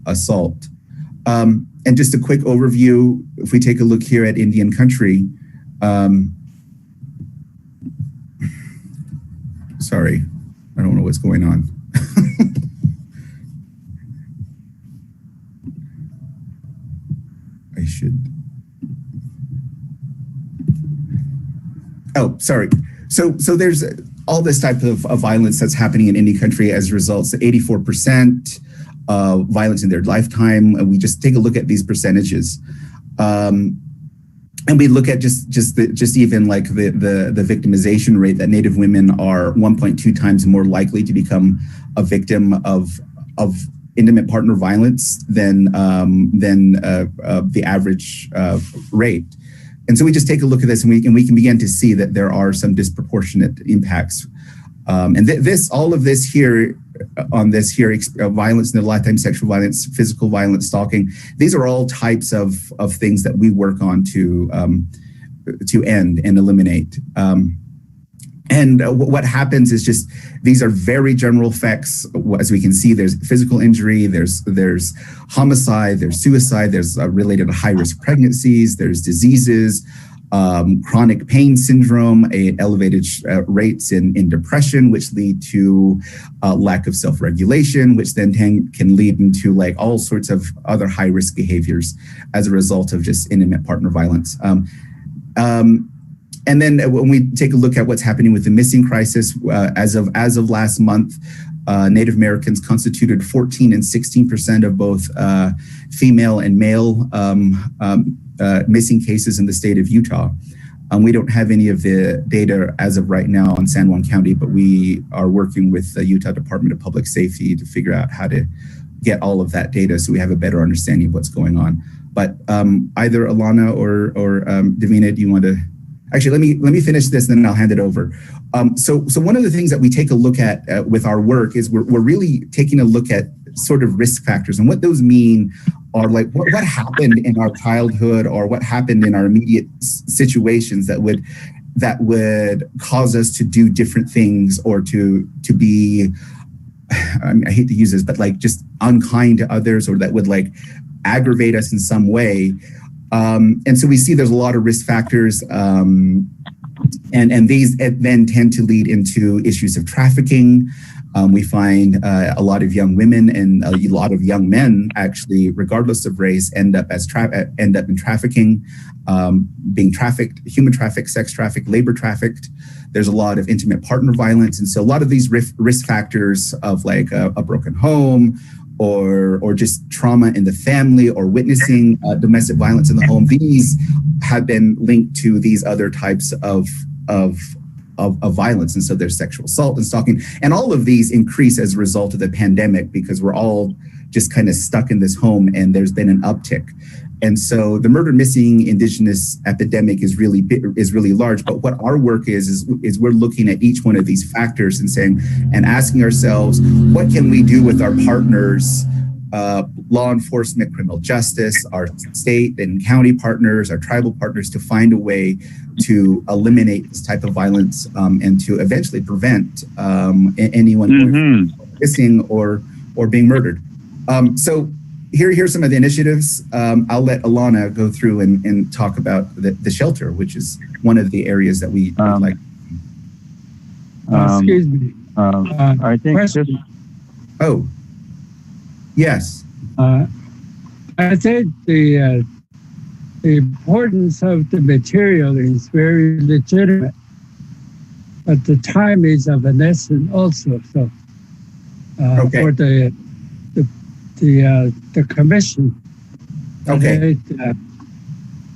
assault. And just a quick overview, if we take a look here at Indian country, sorry, I don't know what's going on. I should. Oh, sorry. So there's all this type of violence that's happening in Indian country as a result. So 84% violence in their lifetime. And we just take a look at these percentages. And we look at just even like the victimization rate, that Native women are 1.2 times more likely to become a victim of intimate partner violence than the average rate. And so we just take a look at this, and we can begin to see that there are some disproportionate impacts. And all of this here, violence in the lifetime, sexual violence, physical violence, stalking, these are all types of things that we work on to end and eliminate. And what happens is just, these are very general effects. As we can see, there's physical injury, there's homicide, there's suicide, there's related to high-risk pregnancies, there's diseases, chronic pain syndrome, elevated rates in depression, which lead to lack of self-regulation, which then can lead into like all sorts of other high-risk behaviors as a result of just intimate partner violence. And then when we take a look at what's happening with the missing crisis, as of last month, Native Americans constituted 14 and 16% of both female and male missing cases in the state of Utah. We don't have any of the data as of right now on San Juan County, but we are working with the Utah Department of Public Safety to figure out how to get all of that data so we have a better understanding of what's going on. But either Alana or Davina, do you want to? Actually, let me finish this, and then I'll hand it over. So one of the things that we take a look at with our work is we're really taking a look at sort of risk factors, and what those mean are like what happened in our childhood or what happened in our immediate situations that would cause us to do different things or to be, I mean, I hate to use this, but like just unkind to others, or that would like aggravate us in some way. And so we see there's a lot of risk factors, and these then tend to lead into issues of trafficking. We find a lot of young women and a lot of young men, actually, regardless of race, end up in trafficking, being trafficked, human trafficked, sex trafficked, labor trafficked. There's a lot of intimate partner violence, and so a lot of these risk factors of like a broken home, or just trauma in the family, or witnessing domestic violence in the home, these have been linked to these other types of violence. And so there's sexual assault and stalking, and all of these increase as a result of the pandemic because we're all just kind of stuck in this home, and there's been an uptick. And so the murder missing Indigenous epidemic is really large. But what our work is we're looking at each one of these factors and saying, and asking ourselves, what can we do with our partners, law enforcement, criminal justice, our state and county partners, our tribal partners, to find a way to eliminate this type of violence and to eventually prevent anyone missing or being murdered. So here's some of the initiatives. I'll let Alana go through and talk about the shelter, which is one of the areas that we like. Excuse me. I think question. Oh, yes. I think the importance of the material is very legitimate, but the time is of an essence also. So okay. For the commission. Okay.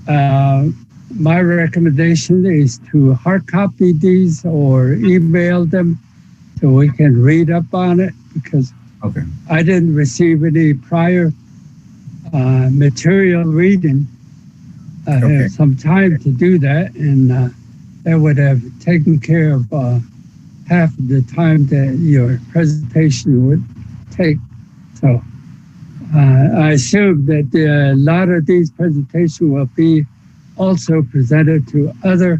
My recommendation is to hard copy these or email them so we can read up on it, because I didn't receive any prior material reading. I have some time to do that, and that would have taken care of half of the time that your presentation would take. So I assume that a lot of these presentations will be also presented to other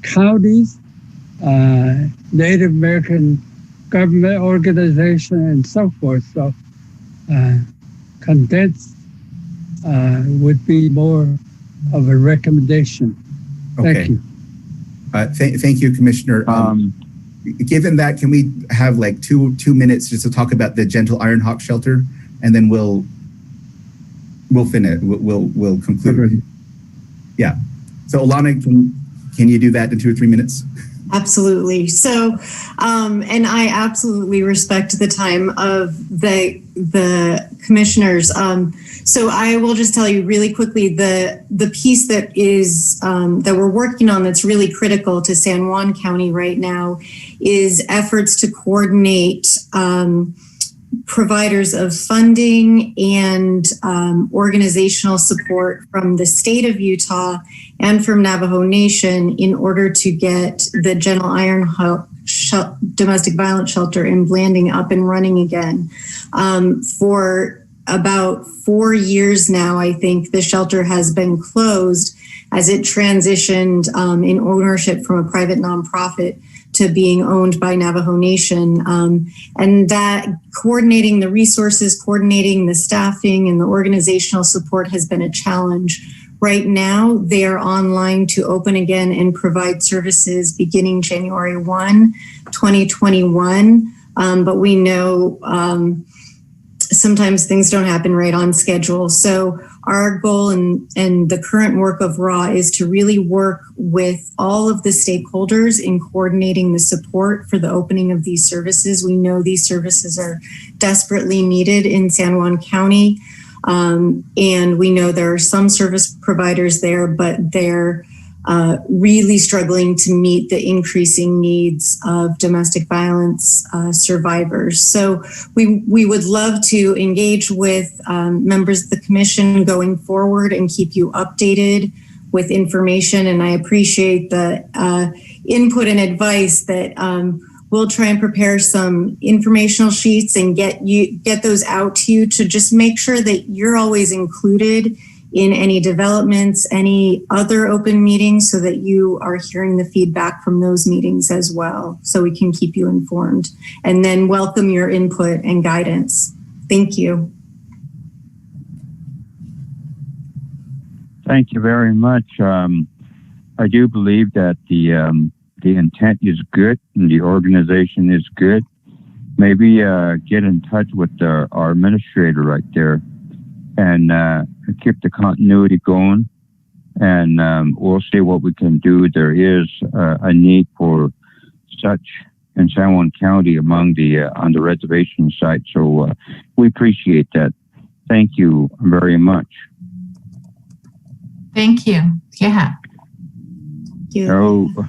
counties, Native American government organization, and so forth. So condensed would be more of a recommendation. Thank you. Thank you, Commissioner. Given that, can we have like two minutes just to talk about the Gentle Iron Hawk shelter, and then we'll finish. We'll conclude. Yeah. So Alana, can you do that in 2 or 3 minutes? Absolutely. So, and I absolutely respect the time of the the commissioners. So I will just tell you really quickly, the piece that is that we're working on that's really critical to San Juan County right now is efforts to coordinate providers of funding and organizational support from the state of Utah and from Navajo Nation in order to get the Gentle Iron domestic violence shelter in Blanding up and running again. For about 4 years now, I think the shelter has been closed as it transitioned in ownership from a private nonprofit to being owned by Navajo Nation. And that coordinating the resources, coordinating the staffing and the organizational support has been a challenge. Right now, they are online to open again and provide services beginning January 1, 2021. But we know sometimes things don't happen right on schedule. So our goal and the current work of RAW is to really work with all of the stakeholders in coordinating the support for the opening of these services. We know these services are desperately needed in San Juan County. And we know there are some service providers there, but they're really struggling to meet the increasing needs of domestic violence survivors. So we would love to engage with members of the commission going forward and keep you updated with information. And I appreciate the input and advice that we'll try and prepare some informational sheets and get those out to you to just make sure that you're always included in any developments, any other open meetings, so that you are hearing the feedback from those meetings as well, so we can keep you informed and then welcome your input and guidance. Thank you. Thank you very much. I do believe that the intent is good and the organization is good. Maybe get in touch with our administrator right there and keep the continuity going, and we'll see what we can do. There is a need for such in San Juan County among the on the reservation site, so we appreciate that. Thank you very much. Thank you. Yeah. Thank you.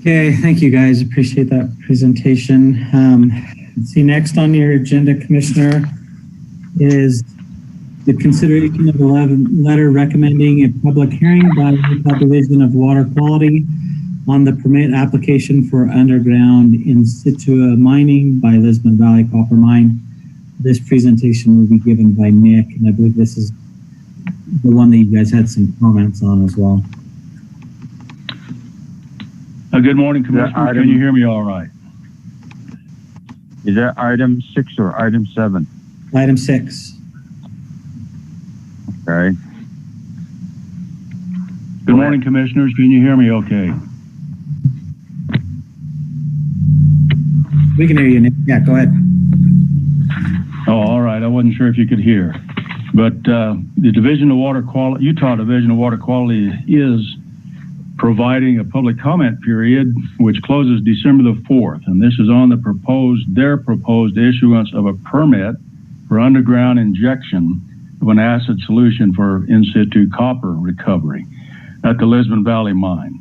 Okay, thank you guys. Appreciate that presentation. Let's see, next on your agenda, Commissioner, is the consideration of the letter recommending a public hearing by the Utah Division of Water Quality on the permit application for underground in situ mining by Lisbon Valley Copper Mine. This presentation will be given by Nick, and I believe this is the one that you guys had some comments on as well. Good morning, Commissioner. Can you hear me all right? Is that item 6 or item 7? Item 6. Okay. Good morning, Commissioners. Can you hear me okay? We can hear you, Nick. Yeah, go ahead. Oh, all right. I wasn't sure if you could hear. But the Division of Water Quality, Utah Division of Water Quality is providing a public comment period which closes December the 4th, and this is on their proposed issuance of a permit for underground injection of an acid solution for in situ copper recovery at the Lisbon Valley mine.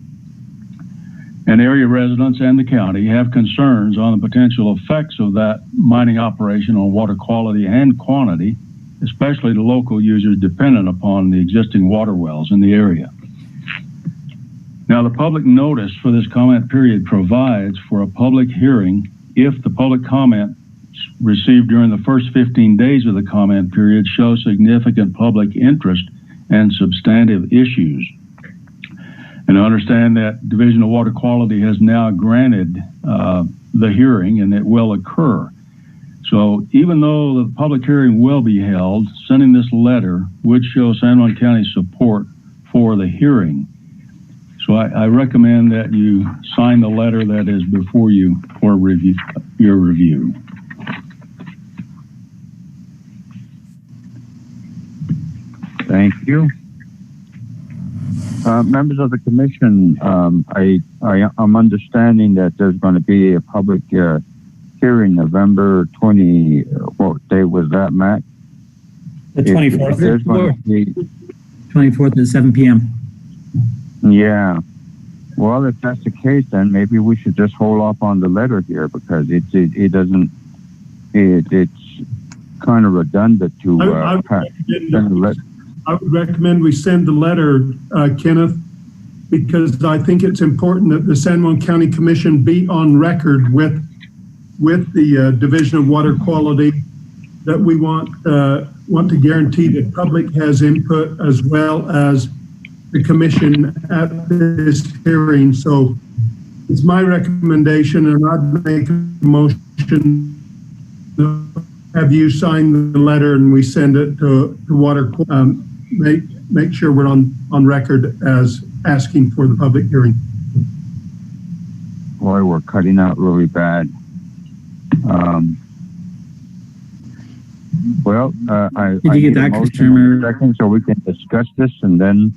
And area residents and the county have concerns on the potential effects of that mining operation on water quality and quantity, especially the local users dependent upon the existing water wells in the area. Now, the public notice for this comment period provides for a public hearing if the public comment received during the first 15 days of the comment period show significant public interest and substantive issues. And I understand that Division of Water Quality has now granted the hearing, and it will occur. So even though the public hearing will be held, sending this letter would show San Juan County support for the hearing. So I recommend that you sign the letter that is before you for your review. Thank you. Members of the commission, I'm understanding that there's going to be a public hearing November 20. What day was that, Matt? The 24th. There's going to be 24th at 7 p.m. Yeah. Well, if that's the case, then maybe we should just hold off on the letter here because it's kind of redundant to I would recommend we send the letter, Kenneth, because I think it's important that the San Juan County Commission be on record with the Division of Water Quality that we want to guarantee that public has input as well as the commission at this hearing. So it's my recommendation, and I'd make a motion to have you sign the letter and we send it to Water. Make sure we're on record as asking for the public hearing. Boy, we're cutting out really bad. Well, I Did you get that, Commissioner? Second, so we can discuss this and then.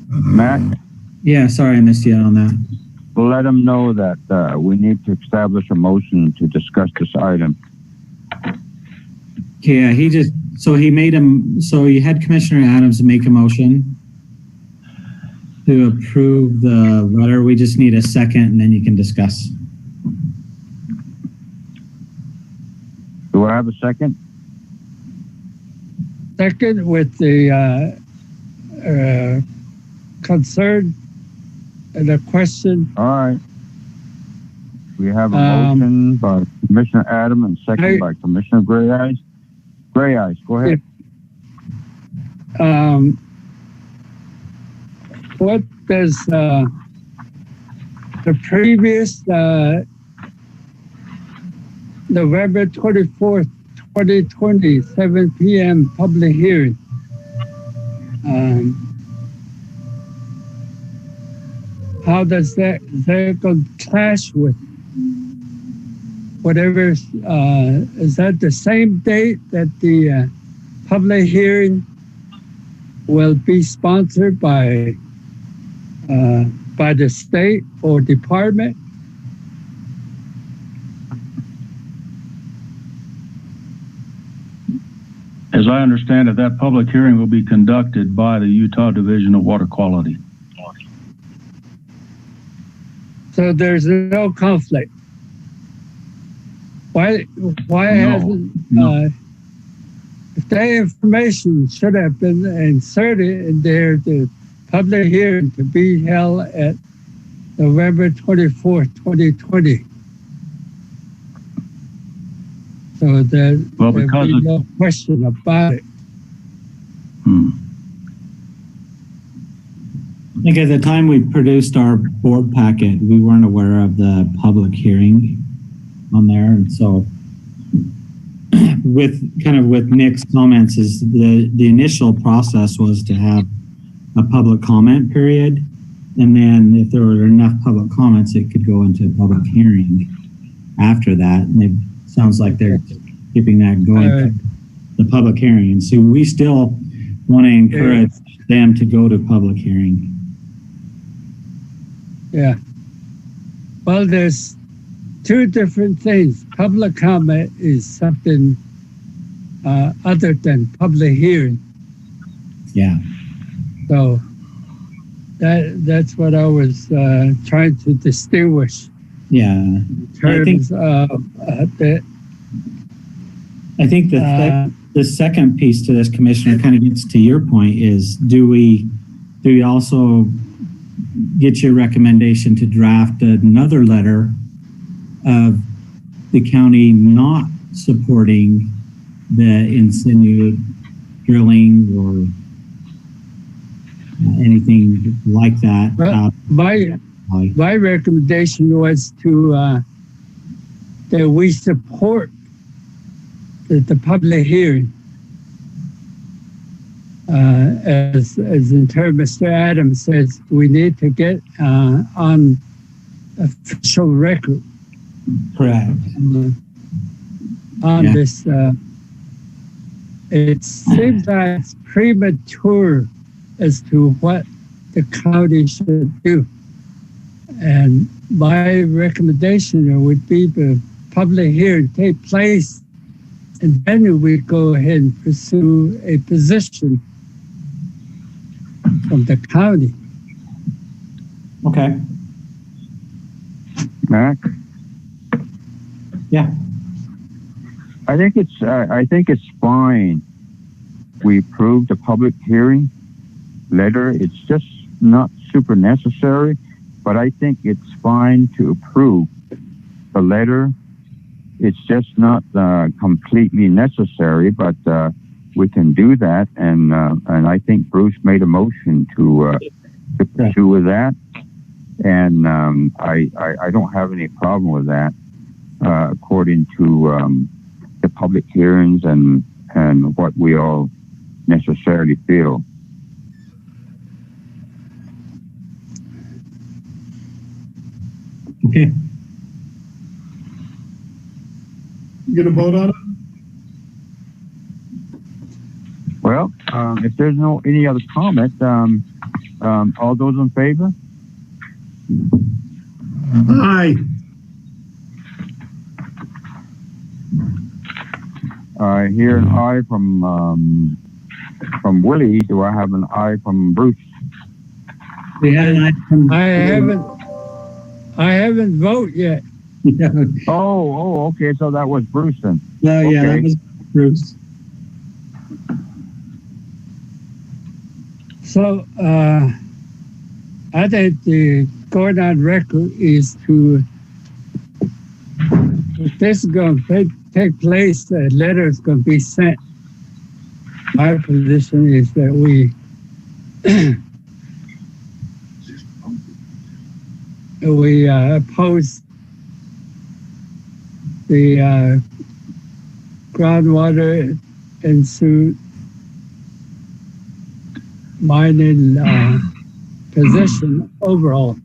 Matt? Yeah, sorry I missed you on that. Let them know that we need to establish a motion to discuss this item. Okay, he had Commissioner Adams make a motion to approve the letter. We just need a second and then you can discuss. Do I have a second? Second with the concern and a question. All right. We have a motion by Commissioner Adam and second by Commissioner Gray Eyes. Gray Eyes, go ahead. What does the previous November 24th, 2020, 7 p.m. public hearing? How does that go clash with whatever? Is that the same date that the public hearing will be sponsored by the state or department? As I understand it, that public hearing will be conducted by the Utah Division of Water Quality. So there's no conflict. Why hasn't if that information should have been inserted in there, the public hearing to be held at November 24th, 2020. So there'll be no question about it. I think at the time we produced our board packet, we weren't aware of the public hearing on there. And so with Nick's comments is the initial process was to have a public comment period. And then if there were enough public comments, it could go into a public hearing after that. And it sounds like they're keeping that going, the public hearing. And so we still want to encourage them to go to public hearing. Yeah. Well, there's two different things. Public comment is something other than public hearing. Yeah. So that's what I was trying to distinguish. Yeah. In terms of that. I think the second piece to this, Commissioner, kind of gets to your point is do we also get your recommendation to draft another letter of the county not supporting the insinuate drilling or anything like that? Well, my recommendation was to that we support the public hearing. As in turn, Mr. Adams says, we need to get on official record. Correct. On this it seems like it's premature as to what the county should do. And my recommendation would be the public hearing take place, and then we go ahead and pursue a position from the county. Okay. Mac? Yeah. I think it's fine. We approved the public hearing letter. It's just not super necessary, but I think it's fine to approve the letter. It's just not completely necessary, but we can do that. And I think Bruce made a motion to pursue with that, and I don't have any problem with that, according to the public hearings and what we all necessarily feel. Okay. You gonna vote on it? Well, if there's any other comment, all those in favor? Aye. I hear an aye from Willie. Do I have an aye from Bruce? We had an aye from. I haven't voted yet. Yeah. Oh, okay. So that was Bruce then. No, yeah, Okay. that was Bruce. So I think the going on record is to, if this is going to take place, the letter is going to be sent. My position is that we oppose the groundwater and suit mining position overall.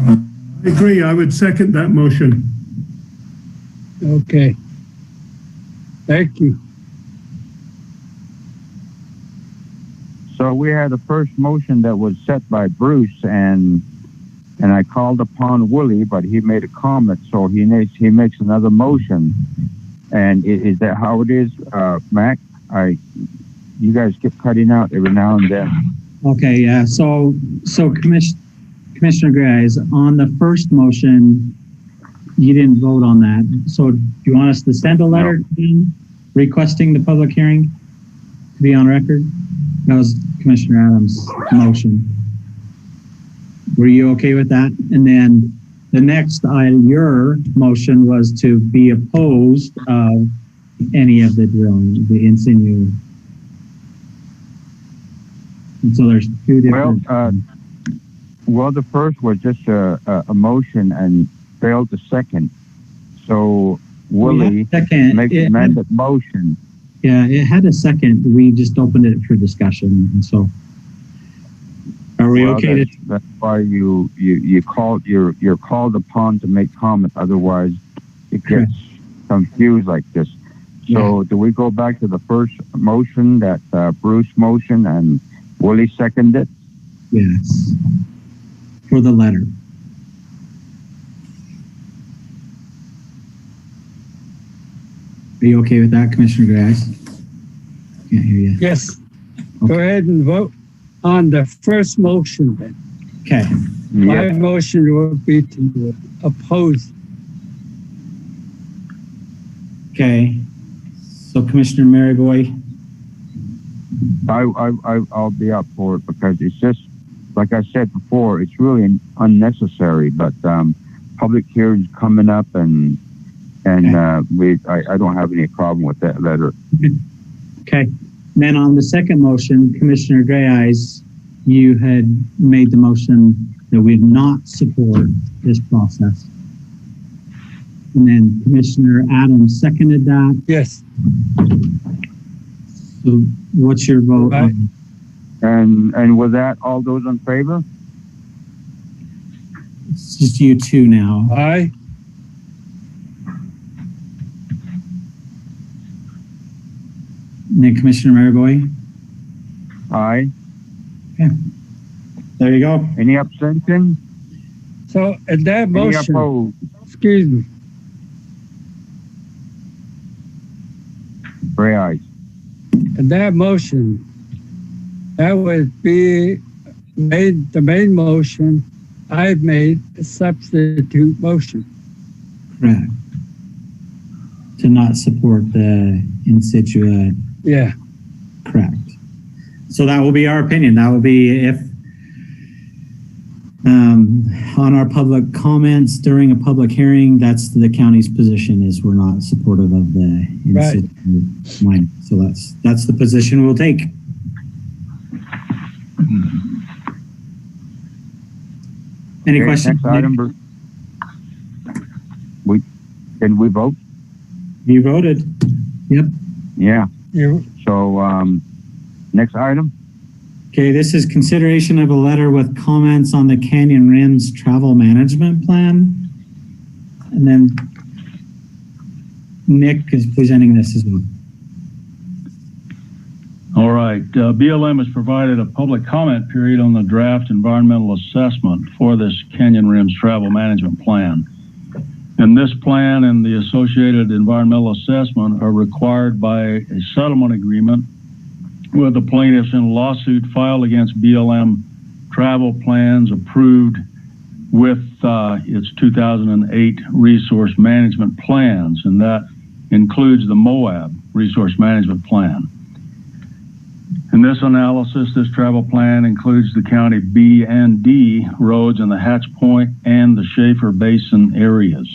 I agree. I would second that motion. Okay. Thank you. So we had a first motion that was set by Bruce, and I called upon Willie, but he made a comment, so he makes another motion. And is that how it is, Mac? You guys keep cutting out every now and then. Okay, yeah. So Commissioner Gray, on the first motion, you didn't vote on that. So do you want us to send a letter requesting the public hearing to be on record? That was Commissioner Adams' motion. Were you okay with that? And then the next item, your motion was to be opposed of any of the drilling, the insinuate. And so there's two different. Well, the first was just a motion and failed the second. So Willie makes an amended motion. Yeah, it had a second. We just opened it for discussion, and so are we okay? That's why you're called upon to make comment. Otherwise, it gets confused like this. So do we go back to the first motion that Bruce motioned and Willie seconded? Yes. For the letter. Are you okay with that, Commissioner Grice? Can't hear you. Yes. Okay. Go ahead and vote on the first motion then. Okay. My motion would be to oppose. Okay. So Commissioner Maryboy. I'll be up for it because it's just, like I said before, it's really unnecessary, but public hearings coming up and I don't have any problem with that letter. Okay. Then on the second motion, Commissioner Gray Eyes, you had made the motion that we not support this process. And then Commissioner Adams seconded that. Yes. So what's your vote? Right. And with that, all those in favor? It's just you two now. Aye. And then Commissioner Mariboy? Aye. Yeah. There you go. Any abstention? So at that Any motion, opposed? excuse me, Gray eyes. at that motion, that would be made, the main motion, I've made a substitute motion. Correct. To not support the in situ. Yeah. Correct. So that will be our opinion. That will be if on our public comments during a public hearing, that's the county's position is we're not supportive of the in situ mining. So that's the position we'll take. Any questions? Next item. Can we vote? You voted. Yep. Yeah. Yeah. So next item. Okay, this is consideration of a letter with comments on the Canyon Rims travel management plan. And then Nick is presenting this as well. All right. BLM has provided a public comment period on the draft environmental assessment for this Canyon Rims travel management plan. And this plan and the associated environmental assessment are required by a settlement agreement with the plaintiffs in a lawsuit filed against BLM travel plans approved with its 2008 resource management plans, and that includes the Moab resource management plan. In this analysis, this travel plan includes the County B and D roads in the Hatch Point and the Schaefer Basin areas.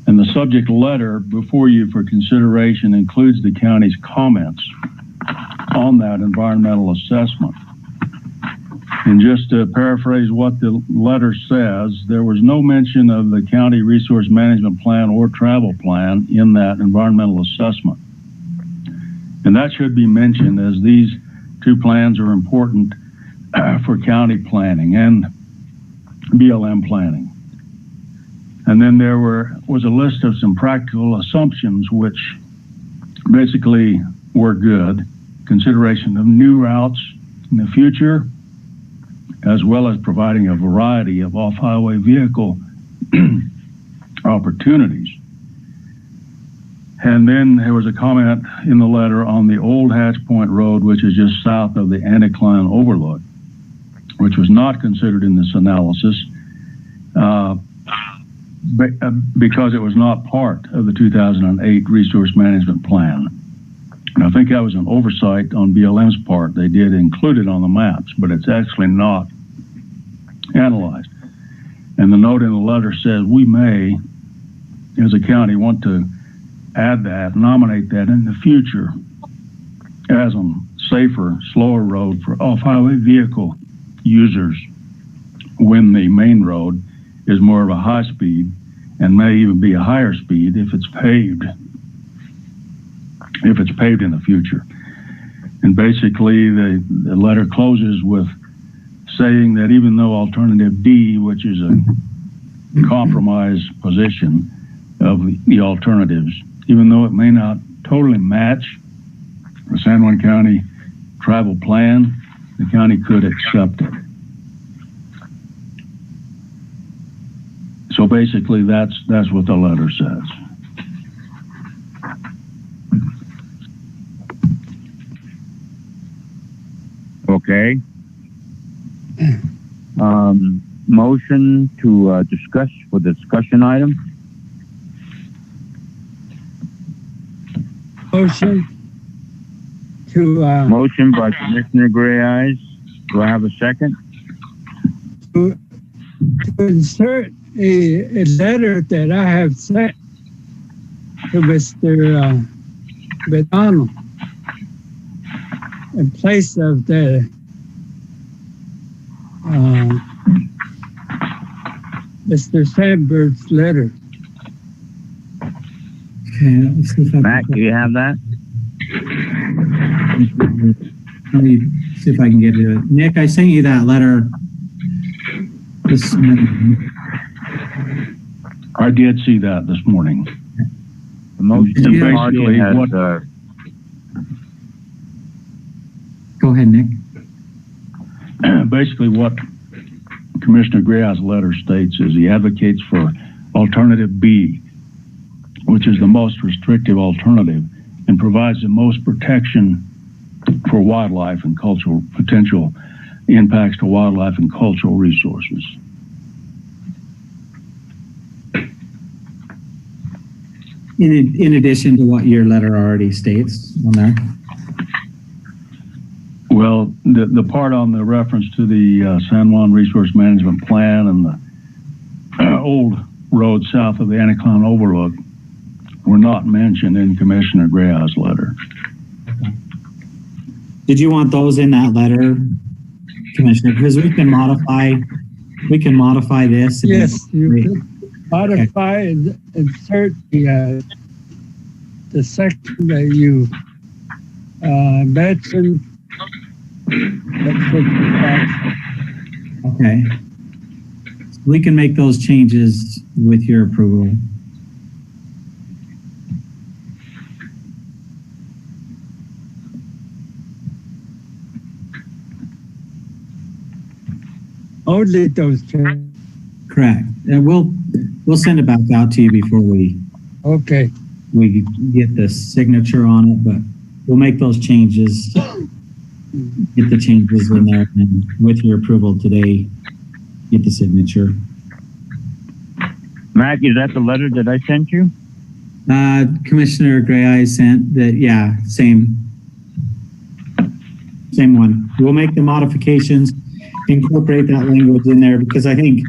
And the subject letter before you for consideration includes the county's comments on that environmental assessment. And just to paraphrase what the letter says, there was no mention of the county resource management plan or travel plan in that environmental assessment. And that should be mentioned as these two plans are important for county planning and BLM planning. And then there was a list of some practical assumptions which basically were good. Consideration of new routes in the future, as well as providing a variety of off-highway vehicle opportunities. And then there was a comment in the letter on the old Hatch Point Road, which is just south of the Anticline Overlook, which was not considered in this analysis because it was not part of the 2008 resource management plan. And I think that was an oversight on BLM's part. They did include it on the maps, but it's actually not analyzed. And the note in the letter says we may, as a county, want to add that, nominate that in the future as a safer, slower road for off-highway vehicle users when the main road is more of a high speed and may even be a higher speed if it's paved in the future. And basically the letter closes with saying that even though alternative D, which is a compromise position of the alternatives, even though it may not totally match the San Juan County travel plan, the county could accept it. So basically that's what the letter says. Okay. Motion to discuss for the discussion item. Motion to motion by Commissioner Gray Eyes. Do I have a second? To insert a letter that I have sent to Mr. McDonald in place of the Mr. Sandberg's letter. Okay, let's see if I Matt, do you have that? Let me see if I can get to it. Nick, I sent you that letter. I did see that this morning. The motion basically has, Go ahead, Nick. Basically, what Commissioner Gray's letter states is he advocates for alternative B, which is the most restrictive alternative and provides the most protection for wildlife and cultural potential impacts to wildlife and cultural resources. In addition to what your letter already states on there. Well, the part on the reference to the San Juan Resource Management Plan and the old road south of the Anaclon Overlook were not mentioned in Commissioner Gray's letter. Did you want those in that letter, Commissioner? Because we can modify this. Yes, you could modify and insert the section that you mentioned. Okay. We can make those changes with your approval. Only those changes. Correct. And we'll send it back out to you before we get the signature on it, but we'll make those changes. Get the changes in there, and with your approval today, get the signature. Mac, is that the letter that I sent you? Commissioner Gray, sent that. Yeah, same one. We'll make the modifications, incorporate that language in there, because I think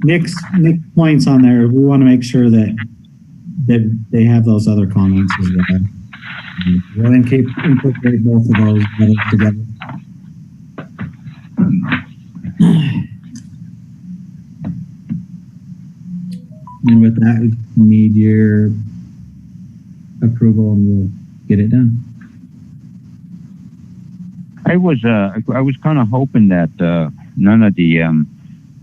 Nick's points on there, we want to make sure that they have those other comments as well. We'll incorporate both of those together. And with that, we need your approval and we'll get it done. I was kind of hoping that none of the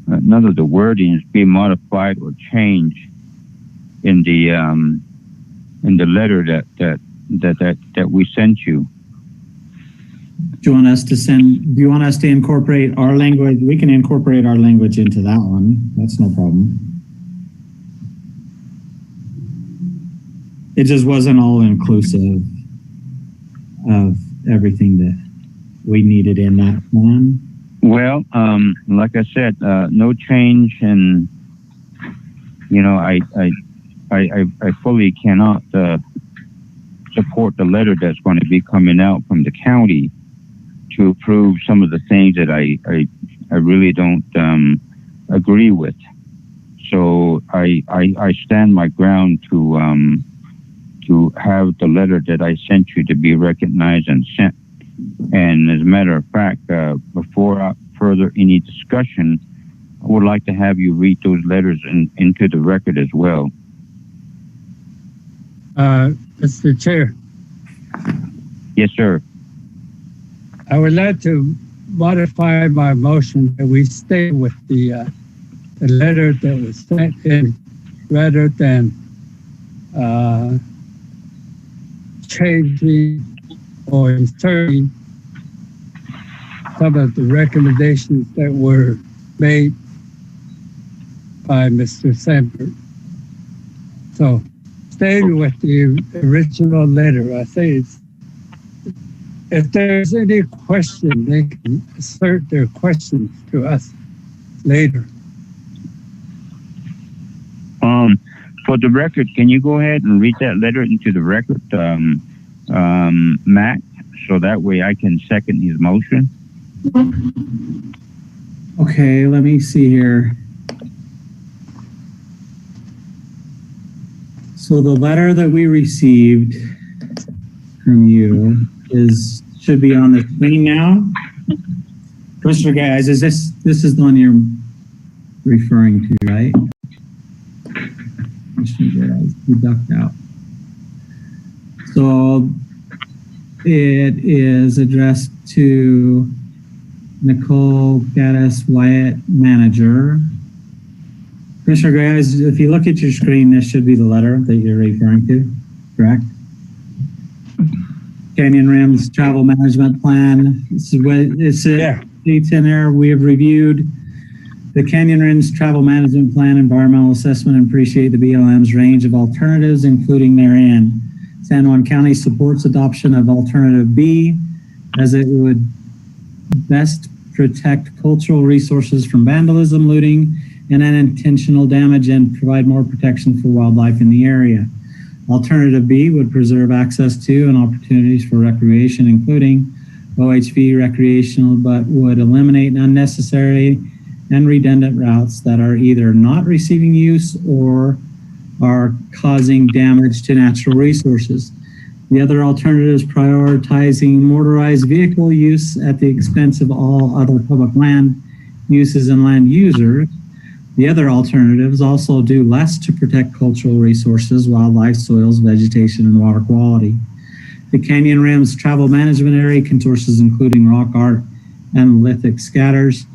wordings be modified or changed in the letter that we sent you. Do you want us to incorporate our language? We can incorporate our language into that one. That's no problem. It just wasn't all inclusive of everything that we needed in that plan. Well, like I said, no change, and I fully cannot support the letter that's going to be coming out from the county to approve some of the things that I really don't agree with. So I stand my ground to have the letter that I sent you to be recognized and sent. And as a matter of fact, before further any discussion, I would like to have you read those letters into the record as well. Mr. Chair. Yes, sir. I would like to modify my motion that we stay with the letter that was sent in rather than changing or inserting some of the recommendations that were made by Mr. Sandberg. So staying with the original letter, I say if there's any question, they can assert their questions to us later. For the record, can you go ahead and read that letter into the record, Matt, so that way I can second his motion? Okay, let me see here. So the letter that we received from you should be on the screen now. Commissioner Guys, this is the one you're referring to, right? Commissioner Guys, you ducked out. So it is addressed to Nicole Gaddis Wyatt, manager. Commissioner Guys, if you look at your screen, this should be the letter that you're referring to, correct? Canyon Rims Travel Management Plan. This is what it states in there. We have reviewed the Canyon Rims Travel Management Plan, environmental assessment, and appreciate the BLM's range of alternatives, including therein. San Juan County supports adoption of alternative B, as it would best protect cultural resources from vandalism, looting, and unintentional damage, and provide more protection for wildlife in the area. Alternative B would preserve access to and opportunities for recreation, including OHV recreational, but would eliminate unnecessary and redundant routes that are either not receiving use or are causing damage to natural resources. The other alternative is prioritizing motorized vehicle use at the expense of all other public land uses and land users. The other alternatives also do less to protect cultural resources, wildlife, soils, vegetation, and water quality. The Canyon Rims Travel Management Area contours including rock art and lithic scatters.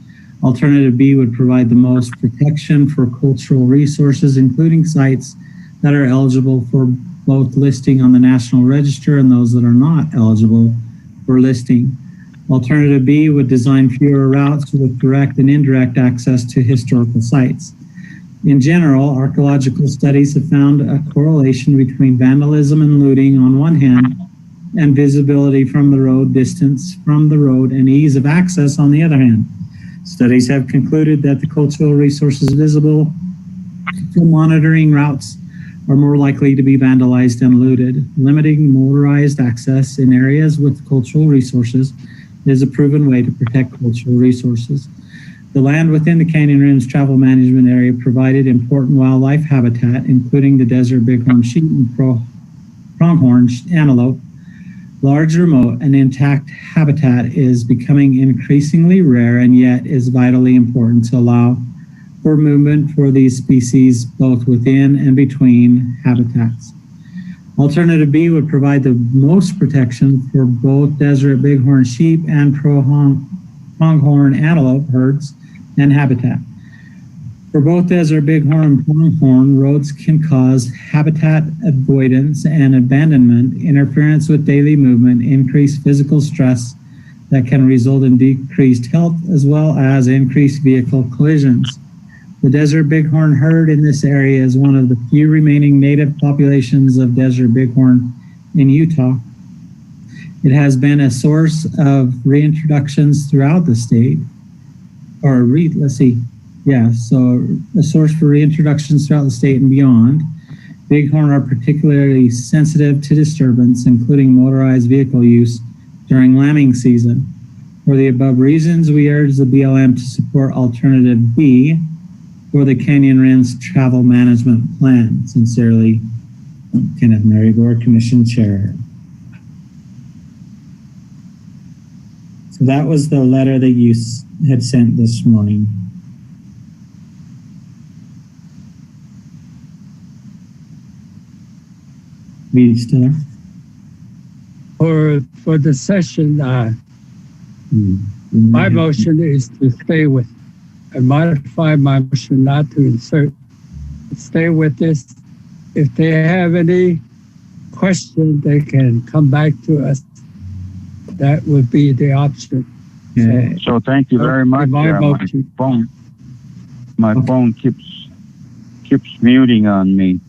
Alternative B would provide the most protection for cultural resources, including sites that are eligible for both listing on the National Register and those that are not eligible for listing. Alternative B would design fewer routes with direct and indirect access to historical sites. In general, archaeological studies have found a correlation between vandalism and looting on one hand and visibility from the road, distance from the road, and ease of access on the other hand. Studies have concluded that the cultural resources visible to monitoring routes are more likely to be vandalized and looted. Limiting motorized access in areas with cultural resources is a proven way to protect cultural resources. The land within the Canyon Rims Travel Management Area provided important wildlife habitat, including the desert bighorn sheep and pronghorn antelope. Large, remote, and intact habitat is becoming increasingly rare and yet is vitally important to allow for movement for these species both within and between habitats. Alternative B would provide the most protection for both desert bighorn sheep and pronghorn antelope herds and habitat. For both desert bighorn and pronghorn, roads can cause habitat avoidance and abandonment, interference with daily movement, increased physical stress that can result in decreased health, as well as increased vehicle collisions. The desert bighorn herd in this area is one of the few remaining native populations of desert bighorn in Utah. It has been a source of reintroductions throughout the state, so a source for reintroductions throughout the state and beyond. Bighorn are particularly sensitive to disturbance, including motorized vehicle use during lambing season. For the above reasons, we urge the BLM to support alternative B for the Canyon Rims Travel Management Plan. Sincerely, Kenneth Marigore, Commission Chair. So that was the letter that you had sent this morning. Still there? For the session, my motion is to stay with, and modify my motion not to insert. Stay with this. If they have any question, they can come back to us. That would be the option. Yeah. So thank you very much. My phone keeps muting on me.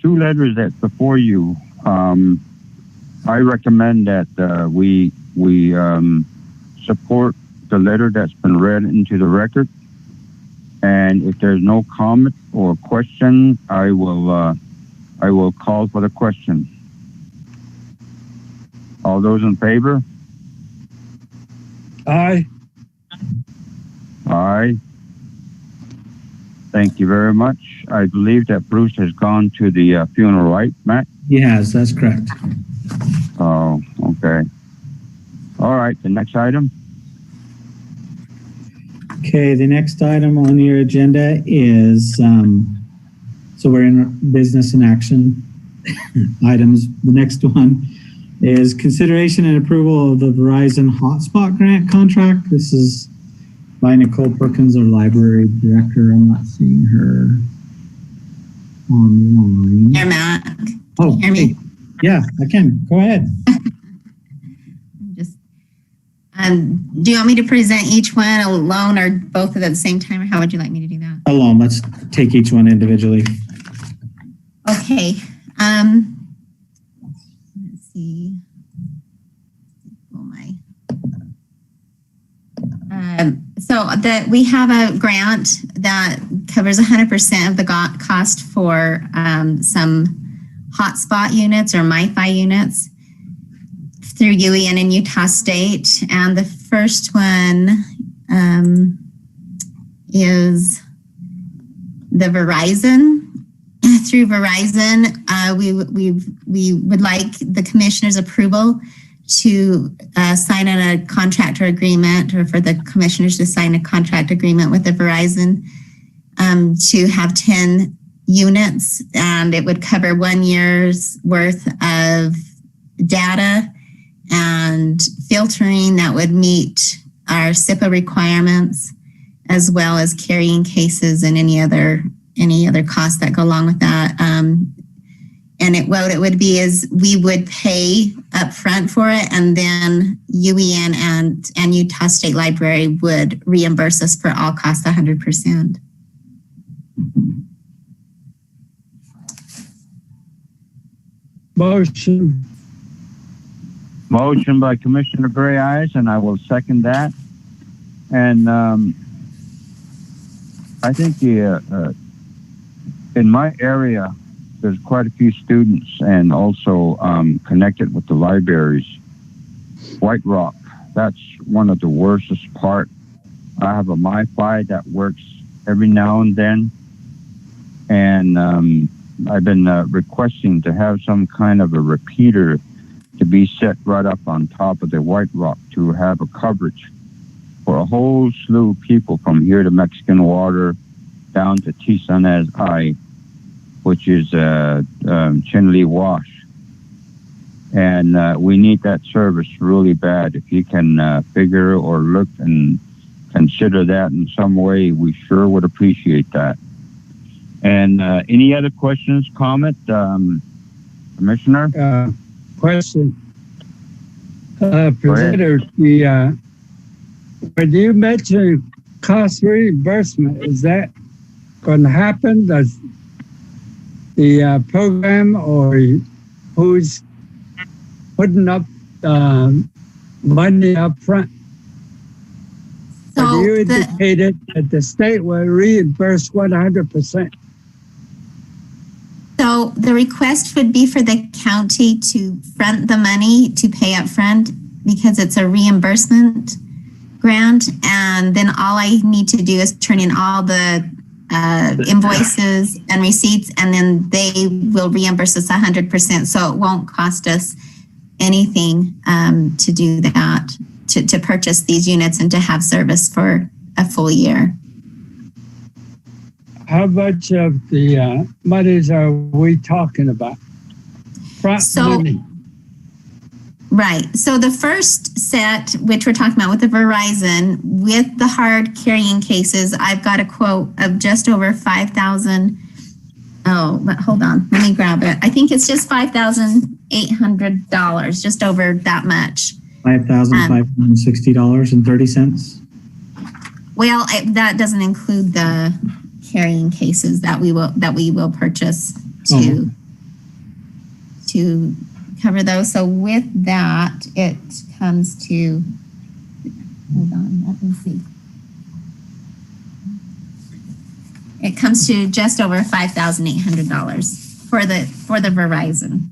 Two letters that's before you. I recommend that we support the letter that's been read into the record. And if there's no comment or question, I will call for the question. All those in favor? Aye. Aye. Thank you very much. I believe that Bruce has gone to the funeral, right, Matt? He has, that's correct. Oh, okay. All right, the next item. Okay, the next item on your agenda is, so we're in business and action items. The next one is consideration and approval of the Verizon Hotspot Grant contract. This is by Nicole Perkins, our library director. I'm not seeing her online. Here, Matt. Oh, hear me? Yeah, I can. Go ahead. Do you want me to present each one alone or both of them at the same time, or how would you like me to do that? Alone. Let's take each one individually. Okay. Let's see. We have a grant that covers 100% of the cost for some hotspot units or MiFi units through UEN in Utah State. And the first one is the Verizon. Through Verizon, we would like the commissioner's approval to sign on a contractor agreement, or for the commissioners to sign a contract agreement with the Verizon to have 10 units, and it would cover 1 year's worth of data and filtering that would meet our SIPA requirements, as well as carrying cases and any other costs that go along with that. And what it would be is we would pay up front for it, and then UEN and Utah State Library would reimburse us for all costs 100%. Motion by Commissioner Gray Eyes, and I will second that. And I think in my area, there's quite a few students and also connected with the libraries. White Rock, that's one of the worstest part. I have a MiFi that works every now and then. And I've been requesting to have some kind of a repeater to be set right up on top of the White Rock to have a coverage for a whole slew of people from here to Mexican Water down to Tijuana I, which is Chinle Wash. And we need that service really bad. If you can figure or look and consider that in some way, we sure would appreciate that. And any other questions, comment, Commissioner? Question. Presenter, when you mentioned cost reimbursement, is that going to happen? Does the program, or who's putting up money up front? So you indicated that the state will reimburse 100%. So the request would be for the county to front the money to pay up front, because it's a reimbursement grant. And then all I need to do is turn in all the invoices and receipts, and then they will reimburse us 100%. So it won't cost us anything to do that, to purchase these units and to have service for a full year. How much of the monies are we talking about? Money. Right. So the first set, which we're talking about with the Verizon, with the hard carrying cases, I've got a quote of just over $5,000. Oh, but hold on. Let me grab it. I think it's just $5,800, just over that much. $5,560.30. Well, that doesn't include the carrying cases that we will purchase to cover those. So with that, it comes to, hold on, let me see. It comes to just over $5,800 for the Verizon.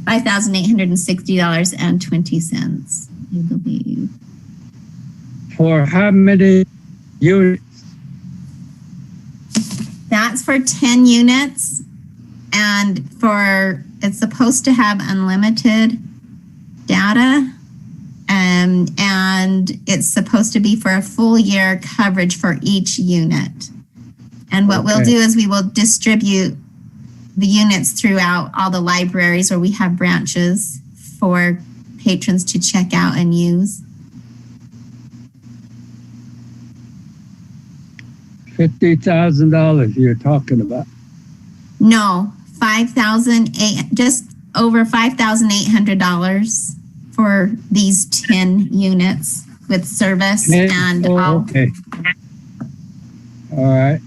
$5,860.20, I believe. For how many units? That's for 10 units, and it's supposed to have unlimited data, and it's supposed to be for a full year coverage for each unit. And what we'll do is we will distribute the units throughout all the libraries where we have branches for patrons to check out and use. $50,000 you're talking about? No, 5,008. Just over $5,800 for these 10 units with service and okay. All right.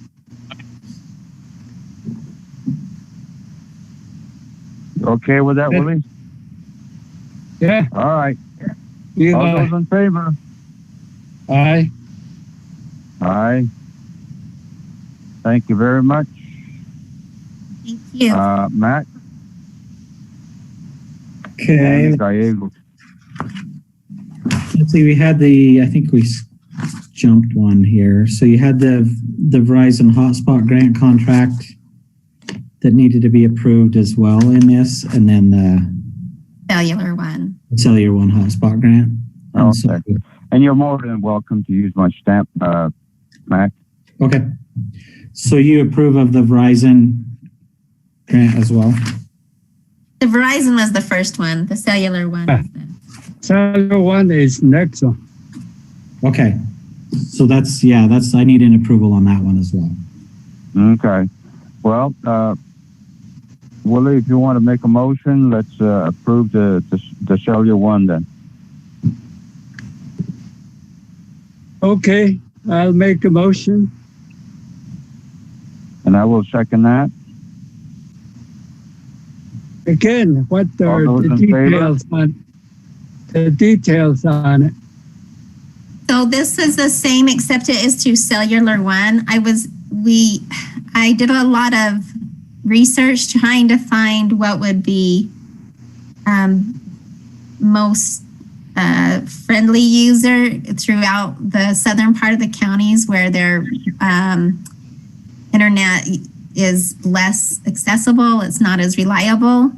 Okay with that, Willie? Yeah. All right. Yeah. All those in favor? Aye. Aye. Thank you very much. Thank you. Matt? Okay. Gallego. Let's see, we had I think we jumped one here. So you had the Verizon hotspot grant contract that needed to be approved as well in this, and then the cellular one hotspot grant. Okay. And you're more than welcome to use my stamp, Matt. Okay. So you approve of the Verizon grant as well? The Verizon was the first one. The cellular one. Cellular one is next one. Okay. So that's I need an approval on that one as well. Okay. Well, Willie, if you want to make a motion, let's approve the cellular one then. Okay, I'll make a motion. And I will second that. Again, what are All those the in favor? details on it? So this is the same, except it is through cellular one. I did a lot of research trying to find what would be most friendly user throughout the southern part of the counties where their internet is less accessible, it's not as reliable.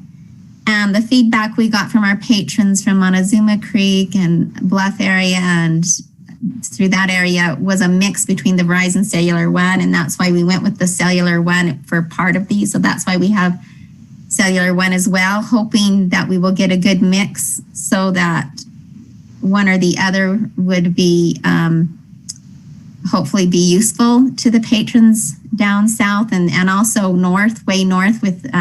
And the feedback we got from our patrons from Montezuma Creek and Bluff area and through that area was a mix between the Verizon Cellular One, and that's why we went with the Cellular One for part of these. So that's why we have Cellular One as well, hoping that we will get a good mix so that one or the other would be hopefully be useful to the patrons down south and also way north with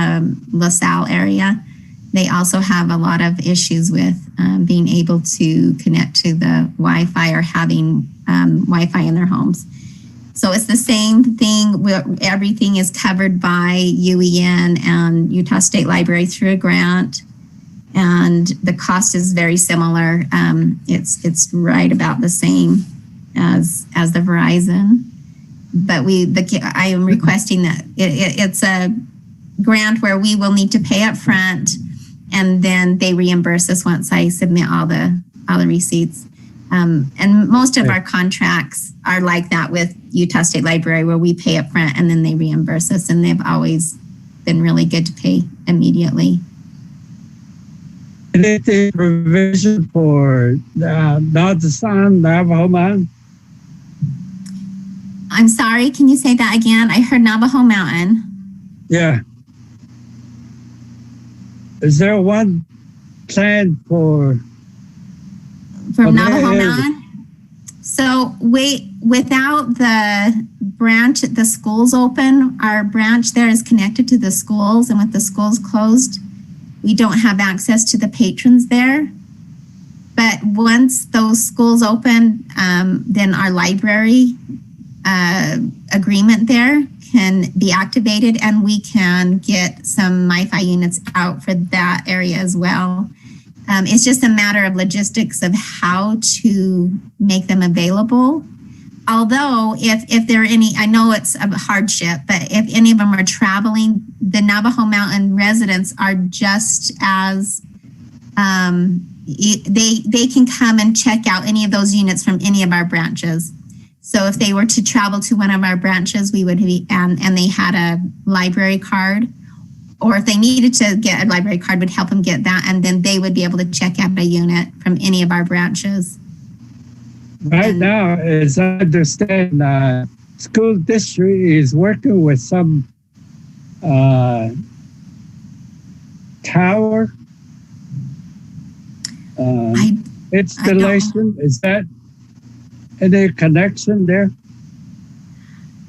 LaSalle area. They also have a lot of issues with being able to connect to the Wi-Fi or having Wi-Fi in their homes. So it's the same thing. Everything is covered by UEN and Utah State Library through a grant. And the cost is very similar. It's right about the same as the Verizon. But I am requesting that it's a grant where we will need to pay up front, and then they reimburse us once I submit all the receipts. And most of our contracts are like that with Utah State Library, where we pay up front and then they reimburse us, and they've always been really good to pay immediately. Anything provision for Navajo Navajo Man? I'm sorry, can you say that again? I heard Navajo Mountain. Yeah. Is there one plan for Navajo Mountain? So without the branch, the schools open, our branch there is connected to the schools, and with the schools closed, we don't have access to the patrons there. But once those schools open, then our library agreement there can be activated, and we can get some MiFi units out for that area as well. It's just a matter of logistics of how to make them available. Although if there are any, I know it's a hardship, but if any of them are traveling, the Navajo Mountain residents are just as, they can come and check out any of those units from any of our branches. So if they were to travel to one of our branches, we would be, and they had a library card, or if they needed to get a library card, would help them get that, and then they would be able to check out a unit from any of our branches. Right now, as I understand, school district is working with some tower installation. Is that any connection there?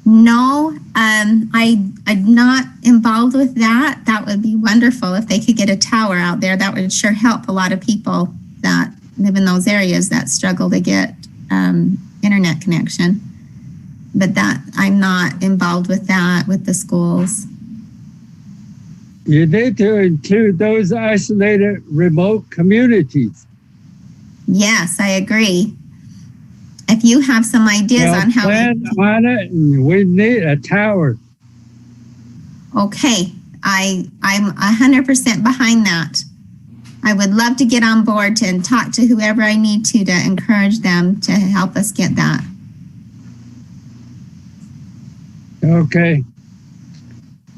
No, I'm not involved with that. That would be wonderful if they could get a tower out there. That would sure help a lot of people that live in those areas that struggle to get internet connection. But that I'm not involved with that with the schools. You need to include those isolated remote communities. Yes, I agree. If you have some ideas on how plan on it, and we need a tower. Okay, I'm 100% behind that. I would love to get on board and talk to whoever I need to encourage them to help us get that. Okay.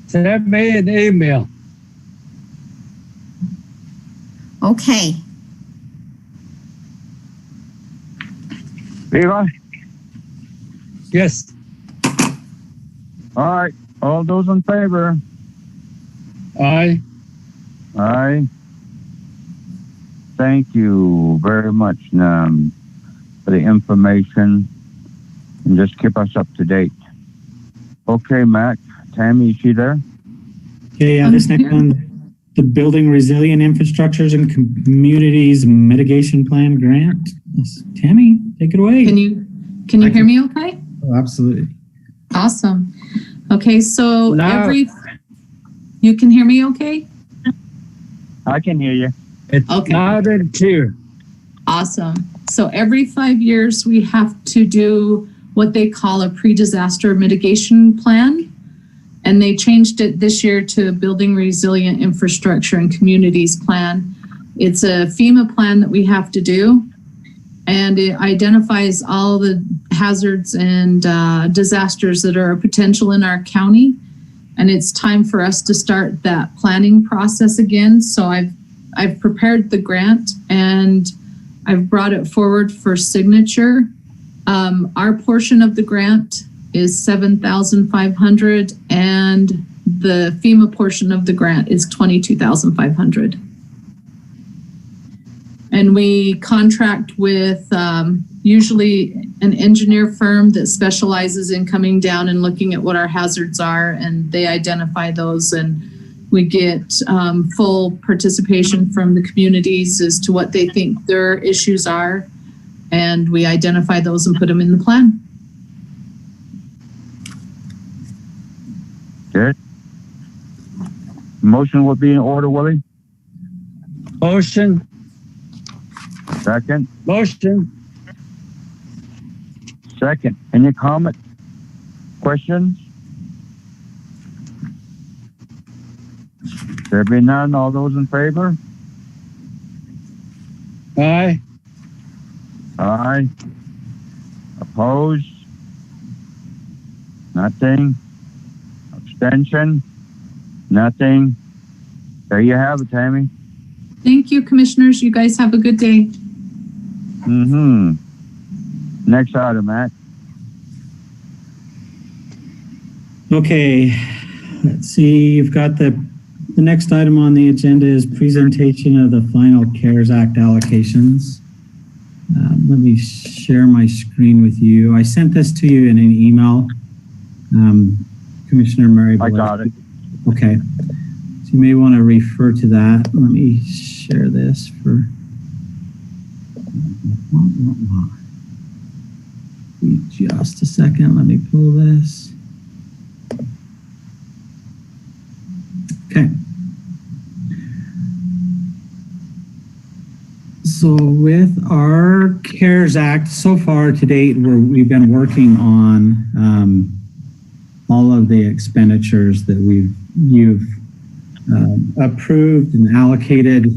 Send me an email. Okay. Levi? Yes. All right. All those in favor? Aye. Aye. Thank you very much for the information and just keep us up to date. Okay, Mac. Tammy, is she there? Okay, this next one, the Building Resilient Infrastructures and Communities Mitigation Plan Grant. Yes, Tammy, take it away. Can you hear me okay? Oh, absolutely. Awesome. Okay, so Loud. you can hear me okay? I can hear you. It's okay. Loud and clear. Awesome. So every 5 years, we have to do what they call a pre-disaster mitigation plan. And they changed it this year to Building Resilient Infrastructure and Communities Plan. It's a FEMA plan that we have to do. And it identifies all the hazards and disasters that are potential in our county. And it's time for us to start that planning process again. So I've prepared the grant and I've brought it forward for signature. Our portion of the grant is $7,500 and the FEMA portion of the grant is $22,500. And we contract with usually an engineer firm that specializes in coming down and looking at what our hazards are, and they identify those, and we get full participation from the communities as to what they think their issues are, and we identify those and put them in the plan. Good. Motion will be in order, Willie. Motion. Second. Motion. Second. Any comment? Questions? There be none. All those in favor? Aye. Aye. Opposed? Nothing. Abstention? Nothing. There you have it, Tammy. Thank you, commissioners. You guys have a good day. Next item, Matt. Okay, let's see. You've got the next item on the agenda is presentation of the final CARES Act allocations. Let me share my screen with you. I sent this to you in an email. Commissioner Murray. I got it. Okay. So you may want to refer to that. Let me share this for just a second. Let me pull this. Okay. So with our CARES Act, so far to date, we've been working on all of the expenditures that you've approved and allocated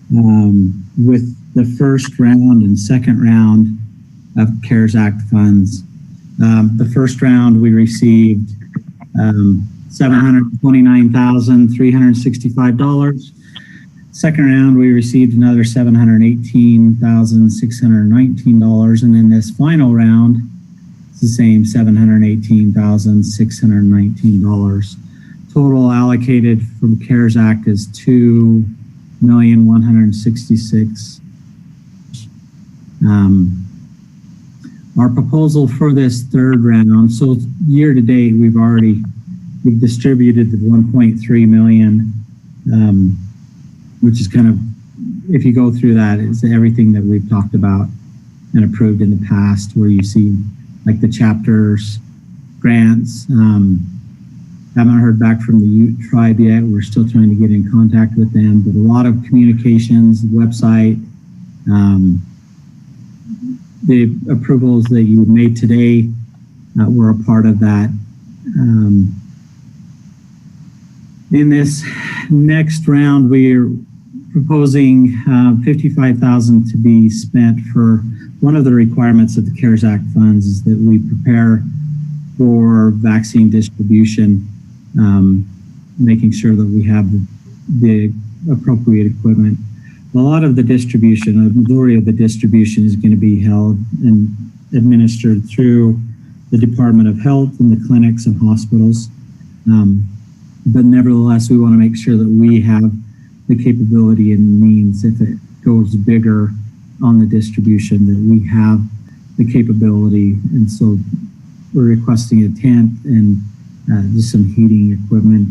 with the first round and second round of CARES Act funds. The first round we received $729,365. Second round we received another $718,619, and then this final round it's the same $718,619. Total allocated from CARES Act is $2,166,000. our proposal for this third round, so year to date, we've distributed the 1.3 million, which is kind of, if you go through that, it's everything that we've talked about and approved in the past, where you see like the chapters, grants. Haven't heard back from the Ute tribe yet. We're still trying to get in contact with them, but a lot of communications, website, the approvals that you made today were a part of that. In this next round, we're proposing $55,000 to be spent for one of the requirements of the CARES Act funds is that we prepare for vaccine distribution, making sure that we have the appropriate equipment. A lot of the distribution, a majority of the distribution is going to be held and administered through the Department of Health and the clinics and hospitals. But nevertheless, we want to make sure that we have the capability and means, if it goes bigger on the distribution, that we have the capability. And so we're requesting a tent and just some heating equipment,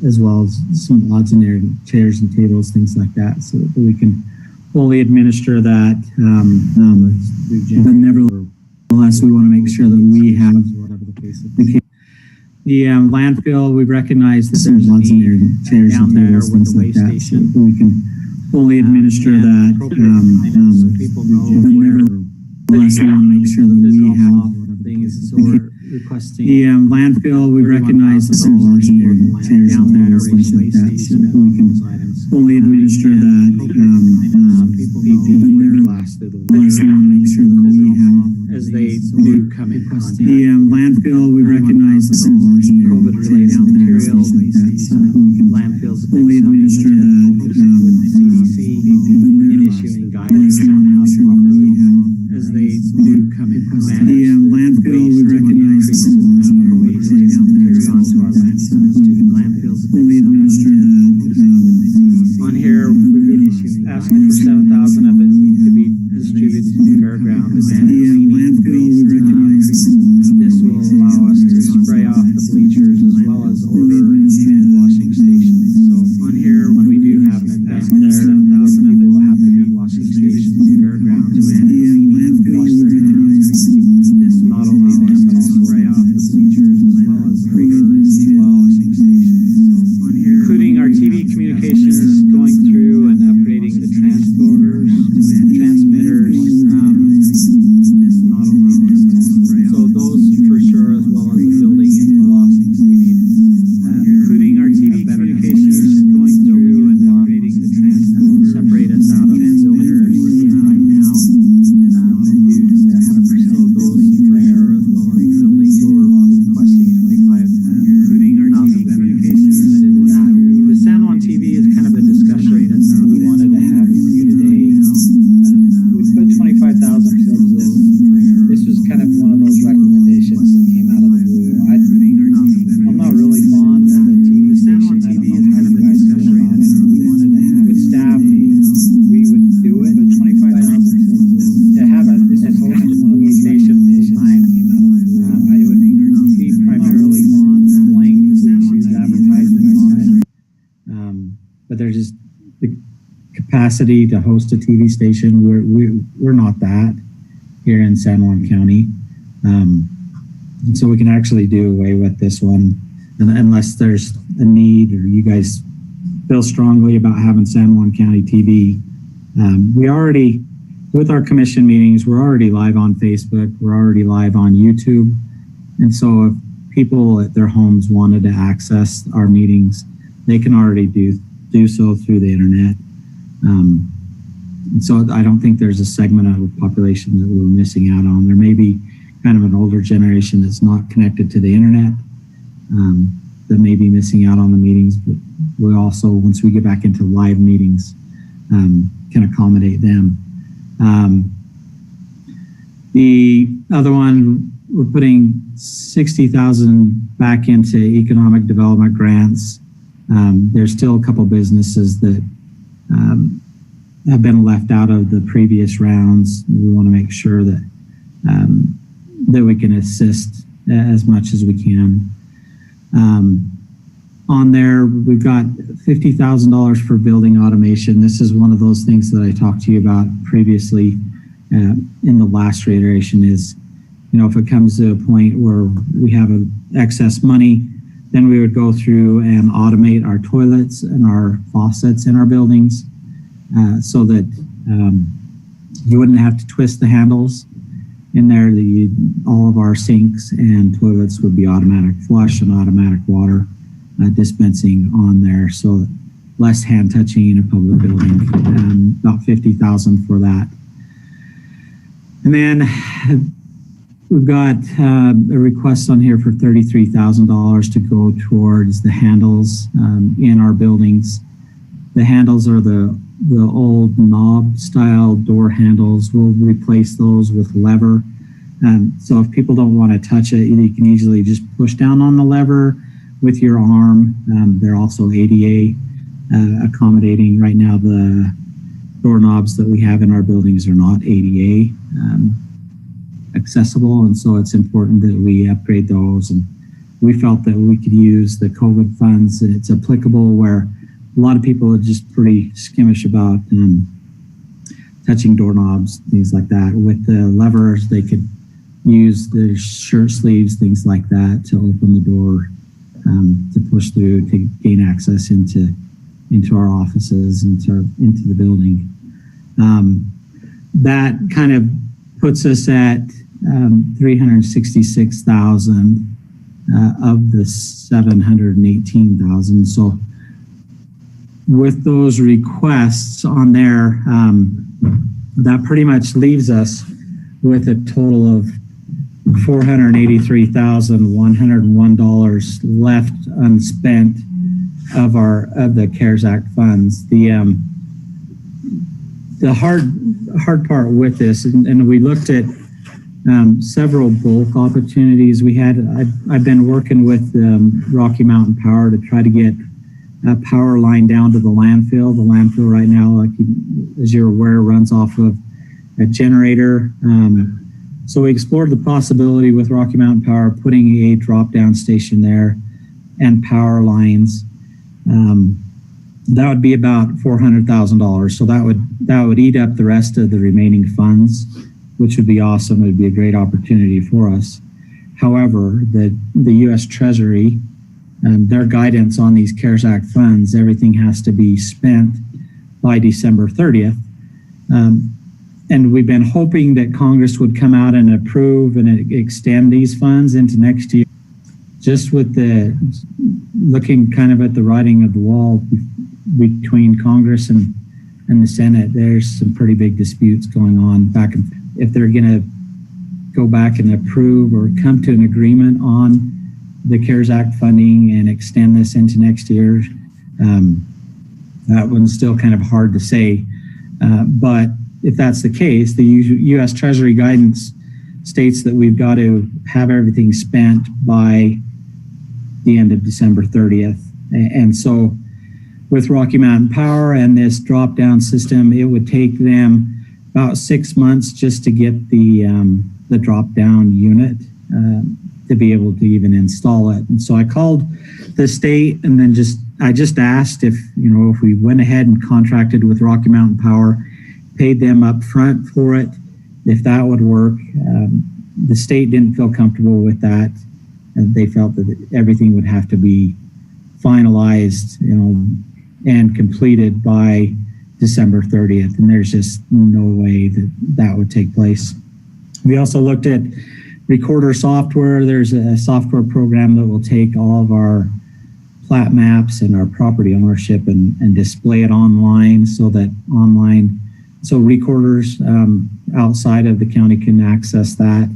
as well as some odds and ends, chairs and tables, things like that, so that we can fully administer that. But nevertheless, we want to make sure that we have the landfill. We recognize that there's odds and ends, chairs and tables, things like that, so that we can fully administer that. But nevertheless, we want to make sure that we have requesting the landfill. We recognize the chairs and tables, things like that, so that we can fully administer that. Make sure that we have, as they do come in contact. The landfill. We recognize the COVID-related materials, like that, so that we can fully administer that. CDC in issuing guidance on how to properly, as they do come in contact. The landfill. We recognize the COVID-related materials to our landfills. Fully administer that. On here, we've been asking for 7,000 of it to be distributed to the fairground. This will allow us to spray off the bleachers as well as order hand washing stations. So on here, when we do have an event there, 7,000 of it will have the hand washing stations, fairgrounds, and wash their hands. This not only them, but also spray off the bleachers as well as order hand washing stations. So on here, including our TV communications, going through and upgrading the transmitters. So those for sure, as well as the building and crossings we need, including our TV communications, going through and upgrading the transmitters, separate us out of the builders right now. So those for sure, as well as the building and requesting 25, including our TV communications. The San Juan TV is kind of a discussion that we wanted to have with you today. We put 25,000 for the building. This was kind of one of those recommendations that came out of the blue. I'm not really fond of the TV station. I don't know how you guys feel about it. We wanted to have with staff, we would do it. 25,000 to have it. This is hosted one of those stations full time. I would be primarily fond of blank stations, advertisements on it. But there's just the capacity to host a TV station. We're not that here in San Juan County. And so we can actually do away with this one, unless there's a need or you guys feel strongly about having San Juan County TV. We already, with our commission meetings, we're already live on Facebook. We're already live on YouTube. And so if people at their homes wanted to access our meetings, they can already do so through the internet. And so I don't think there's a segment of the population that we're missing out on. There may be kind of an older generation that's not connected to the internet that may be missing out on the meetings, but we also, once we get back into live meetings, can accommodate them. The other one, we're putting 60,000 back into economic development grants. There's still a couple businesses that have been left out of the previous rounds. We want to make sure that that we can assist as much as we can. On there, we've got $50,000 for building automation. This is one of those things that I talked to you about previously in the last reiteration is, if it comes to a point where we have excess money, then we would go through and automate our toilets and our faucets in our buildings so that you wouldn't have to twist the handles in there. All of our sinks and toilets would be automatic flush and automatic water dispensing on there, so less hand touching in a public building. About $50,000 for that. And then we've got a request on here for $33,000 to go towards the handles in our buildings. The handles are the old knob style door handles. We'll replace those with lever. So if people don't want to touch it, you can easily just push down on the lever with your arm. They're also ADA accommodating. Right now, the doorknobs that we have in our buildings are not ADA accessible, and so it's important that we upgrade those. And we felt that we could use the COVID funds, and it's applicable where a lot of people are just pretty skittish about touching doorknobs, things like that. With the levers, they could use the shirt sleeves, things like that, to open the door, to push through, to gain access into our offices, into the building. That kind of puts us at $366,000 of the $718,000. So with those requests on there, that pretty much leaves us with a total of $483,101 left unspent of the CARES Act funds. The hard part with this, and we looked at several bulk opportunities. I've been working with Rocky Mountain Power to try to get a power line down to the landfill. The landfill right now, as you're aware, runs off of a generator. So we explored the possibility with Rocky Mountain Power putting a drop-down station there and power lines. That would be about $400,000. So that would eat up the rest of the remaining funds, which would be awesome. It would be a great opportunity for us. However, the U.S. Treasury, their guidance on these CARES Act funds, everything has to be spent by December 30th. And we've been hoping that Congress would come out and approve and extend these funds into next year. Just with looking kind of at the writing of the wall between Congress and the Senate, there's some pretty big disputes going on back and if they're going to go back and approve or come to an agreement on the CARES Act funding and extend this into next year. That one's still kind of hard to say. But if that's the case, the U.S. Treasury guidance states that we've got to have everything spent by the end of December 30th. And so with Rocky Mountain Power and this drop-down system, it would take them about 6 months just to get the drop-down unit to be able to even install it. And so I called the state and then I just asked if we went ahead and contracted with Rocky Mountain Power, paid them up front for it, if that would work. The state didn't feel comfortable with that. And they felt that everything would have to be finalized, and completed by December 30th. And there's just no way that would take place. We also looked at recorder software. There's a software program that will take all of our plat maps and our property ownership and display it online so recorders outside of the county can access that.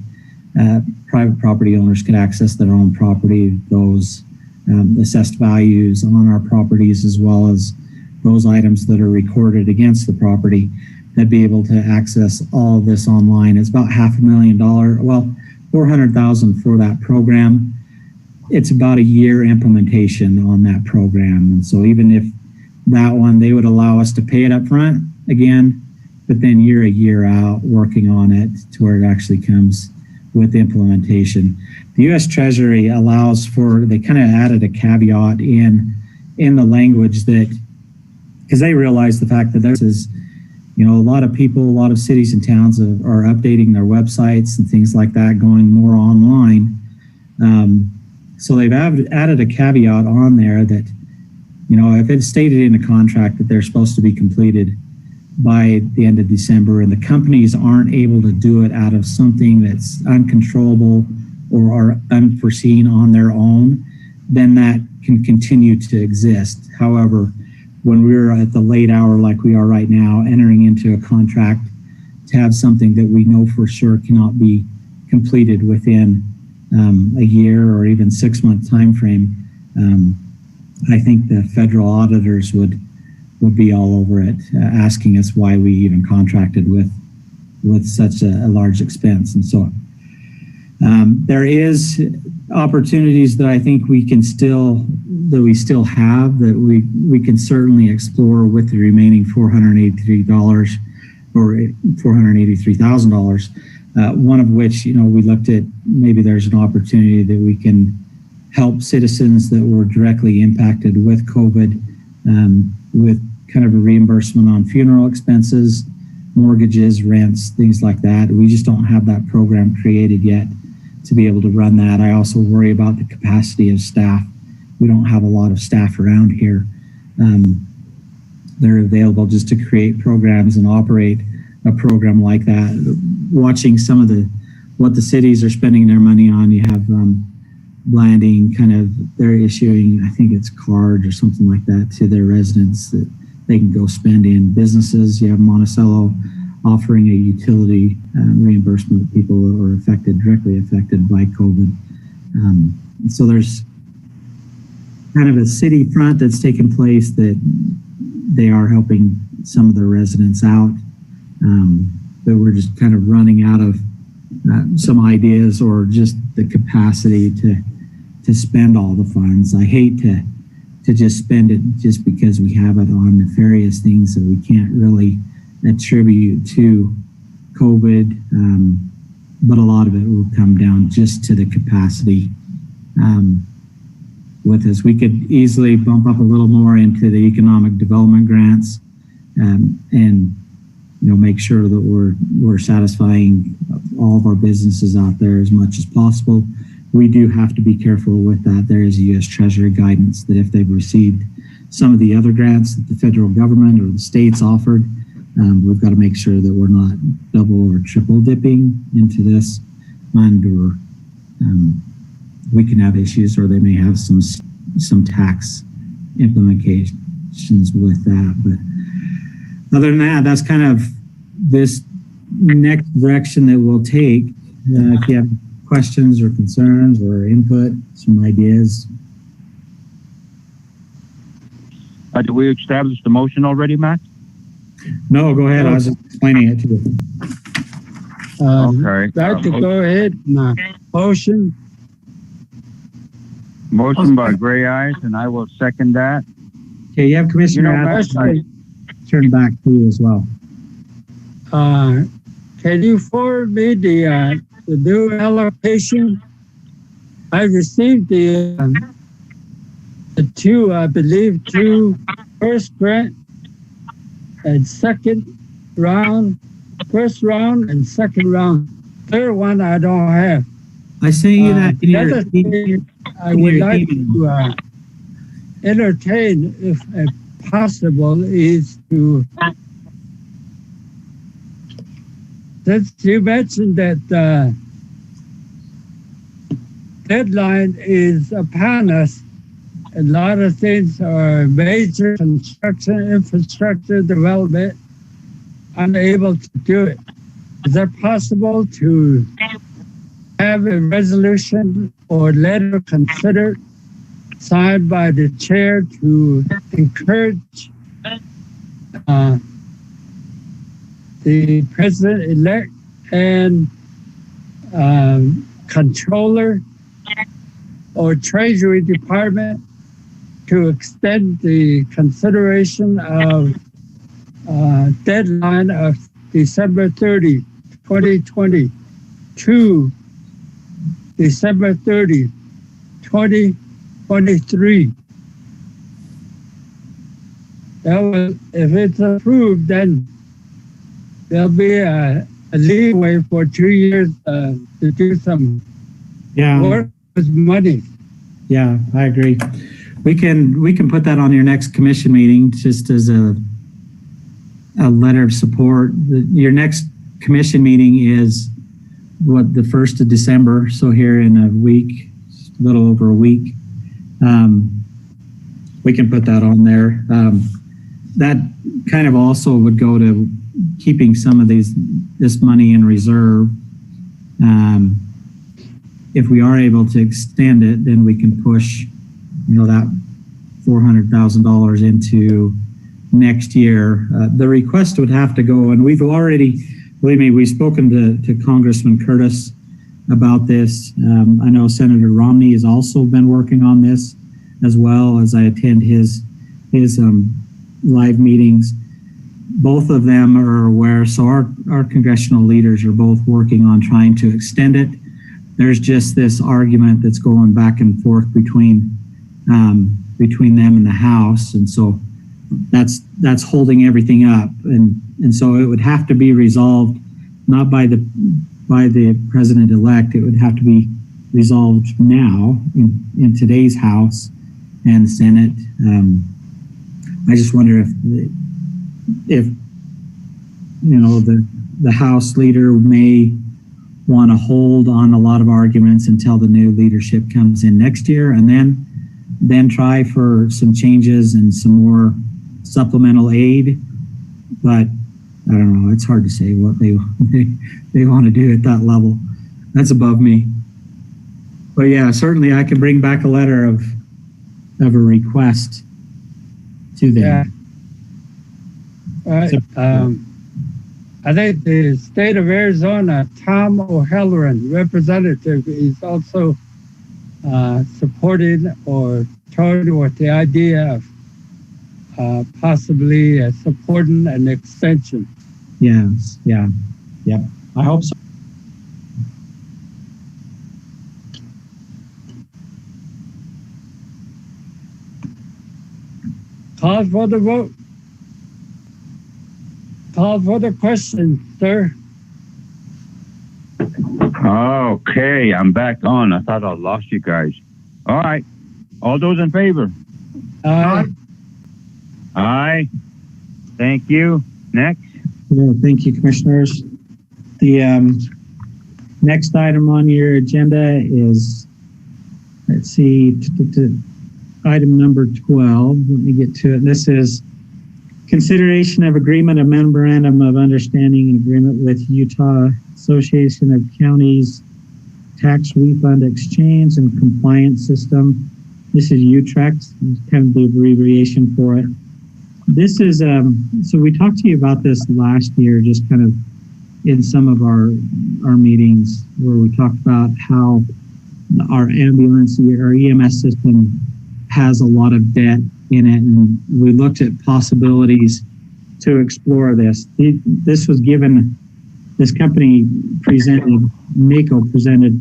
Private property owners can access their own property, those assessed values on our properties, as well as those items that are recorded against the property. They'd be able to access all of this online. It's about $500,000, $400,000 for that program. It's about a year implementation on that program. And so even if that one, they would allow us to pay it up front again, but then you're a year out working on it to where it actually comes with implementation. The U.S. Treasury allows for, they kind of added a caveat in the language that, because they realize the fact that this is, you know, a lot of people, a lot of cities and towns are updating their websites and things like that, going more online. So they've added a caveat on there that, you know, if it's stated in a contract that they're supposed to be completed by the end of December and the companies aren't able to do it out of something that's uncontrollable or are unforeseen on their own, then that can continue to exist. However, when we're at the late hour like we are right now, entering into a contract to have something that we know for sure cannot be completed within a year or even 6-month time frame, I think the federal auditors would be all over it, asking us why we even contracted with such a large expense. And so there is opportunities that I think we still have that we can certainly explore with the remaining $483 or $483,000. One of which, you know, we looked at, maybe there's an opportunity that we can help citizens that were directly impacted with COVID, with kind of a reimbursement on funeral expenses, mortgages, rents, things like that. We just don't have that program created yet to be able to run that. I also worry about the capacity of staff. We don't have a lot of staff around here. They're available just to create programs and operate a program like that. Watching some of what the cities are spending their money on, you have Blanding kind of, they're issuing, I think it's cards or something like that to their residents that they can go spend in businesses. You have Monticello offering a utility reimbursement to people who are directly affected by COVID. So there's kind of a city front that's taken place that they are helping some of their residents out. But we're just kind of running out of some ideas or just the capacity to spend all the funds. I hate to just spend it just because we have it on nefarious things that we can't really attribute to COVID, but a lot of it will come down just to the capacity with us. We could easily bump up a little more into the economic development grants and you know, make sure that we're satisfying all of our businesses out there as much as possible. We do have to be careful with that. There is a U.S. Treasury guidance that if they've received some of the other grants that the federal government or the states offered, we've got to make sure that we're not double or triple dipping into this fund, or we can have issues, or they may have some tax implications with that. But other than that, that's kind of this next direction that we'll take. If you have questions or concerns or input, some ideas. Did we establish the motion already, Matt? No, go ahead. I was just explaining it to you. Okay. Like to go ahead. Motion. Motion by Gray Eyes, and I will second that. Okay, you have Commissioner Adams. Turn back to you as well. Can you forward me the new allocation? I received the two, I believe, two first grant and second round, first round and second round. Third one I don't have. I sent you that in your I would like to entertain, if possible, is to, since you mentioned that deadline is upon us, a lot of things are major construction, infrastructure development, unable to do it. Is it possible to have a resolution or letter considered, signed by the chair, to encourage the president-elect and controller or Treasury Department to extend the consideration of deadline of December 30, 2020 to December 30, 2023. That will, if it's approved, then there'll be a leeway for 2 years to do some work with money. Yeah, I agree. We can put that on your next commission meeting just as a letter of support. Your next commission meeting is what, the 1st of December. So here in a week, a little over a week, we can put that on there. That kind of also would go to keeping some of this money in reserve. If we are able to extend it, then we can push, that $400,000 into next year. The request would have to go, and we've already, believe me, we've spoken to Congressman Curtis about this. I know Senator Romney has also been working on this, as well as I attend his live meetings. Both of them are aware, so our congressional leaders are both working on trying to extend it. There's just this argument that's going back and forth between them and the House, and so that's holding everything up, and so it would have to be resolved not by the president-elect. It would have to be resolved now in today's House and Senate. I just wonder if the House leader may want to hold on a lot of arguments until the new leadership comes in next year, and then try for some changes and some more supplemental aid. But I don't know, it's hard to say what they want to do at that level. That's above me. But yeah, certainly I can bring back a letter of a request to them. Yeah. I think the state of Arizona, Tom O'Halloran, representative, is also supporting or toying with the idea of possibly supporting an extension. Yes, yeah. I hope so. Call for the vote. Call for the question, sir. Okay, I'm back on. I thought I lost you guys. All right. All those in favor? Aye. Aye. Thank you. Next. Yeah, thank you, commissioners. The next item on your agenda is, let's see, item number 12. Let me get to it. This is consideration of agreement, a memorandum of understanding and agreement with Utah Association of Counties Tax Refund Exchange and Compliance System. This is UTREX, kind of the abbreviation for it. This is, so we talked to you about this last year, just kind of in some of our meetings where we talked about how our ambulance, our EMS system has a lot of debt in it, and we looked at possibilities to explore this. This was given, this company presented, MACO presented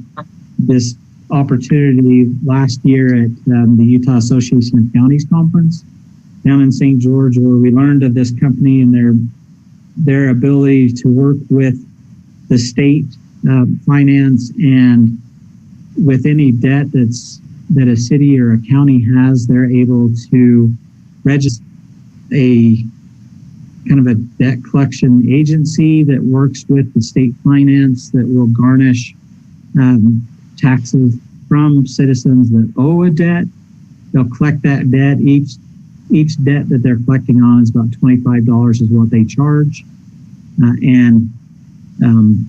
this opportunity last year at the Utah Association of Counties Conference down in St. George, where we learned of this company and their ability to work with the state finance, and with any debt that a city or a county has, they're able to register a kind of a debt collection agency that works with the state finance that will garnish taxes from citizens that owe a debt. They'll collect that debt. Each debt that they're collecting on is about $25 is what they charge. And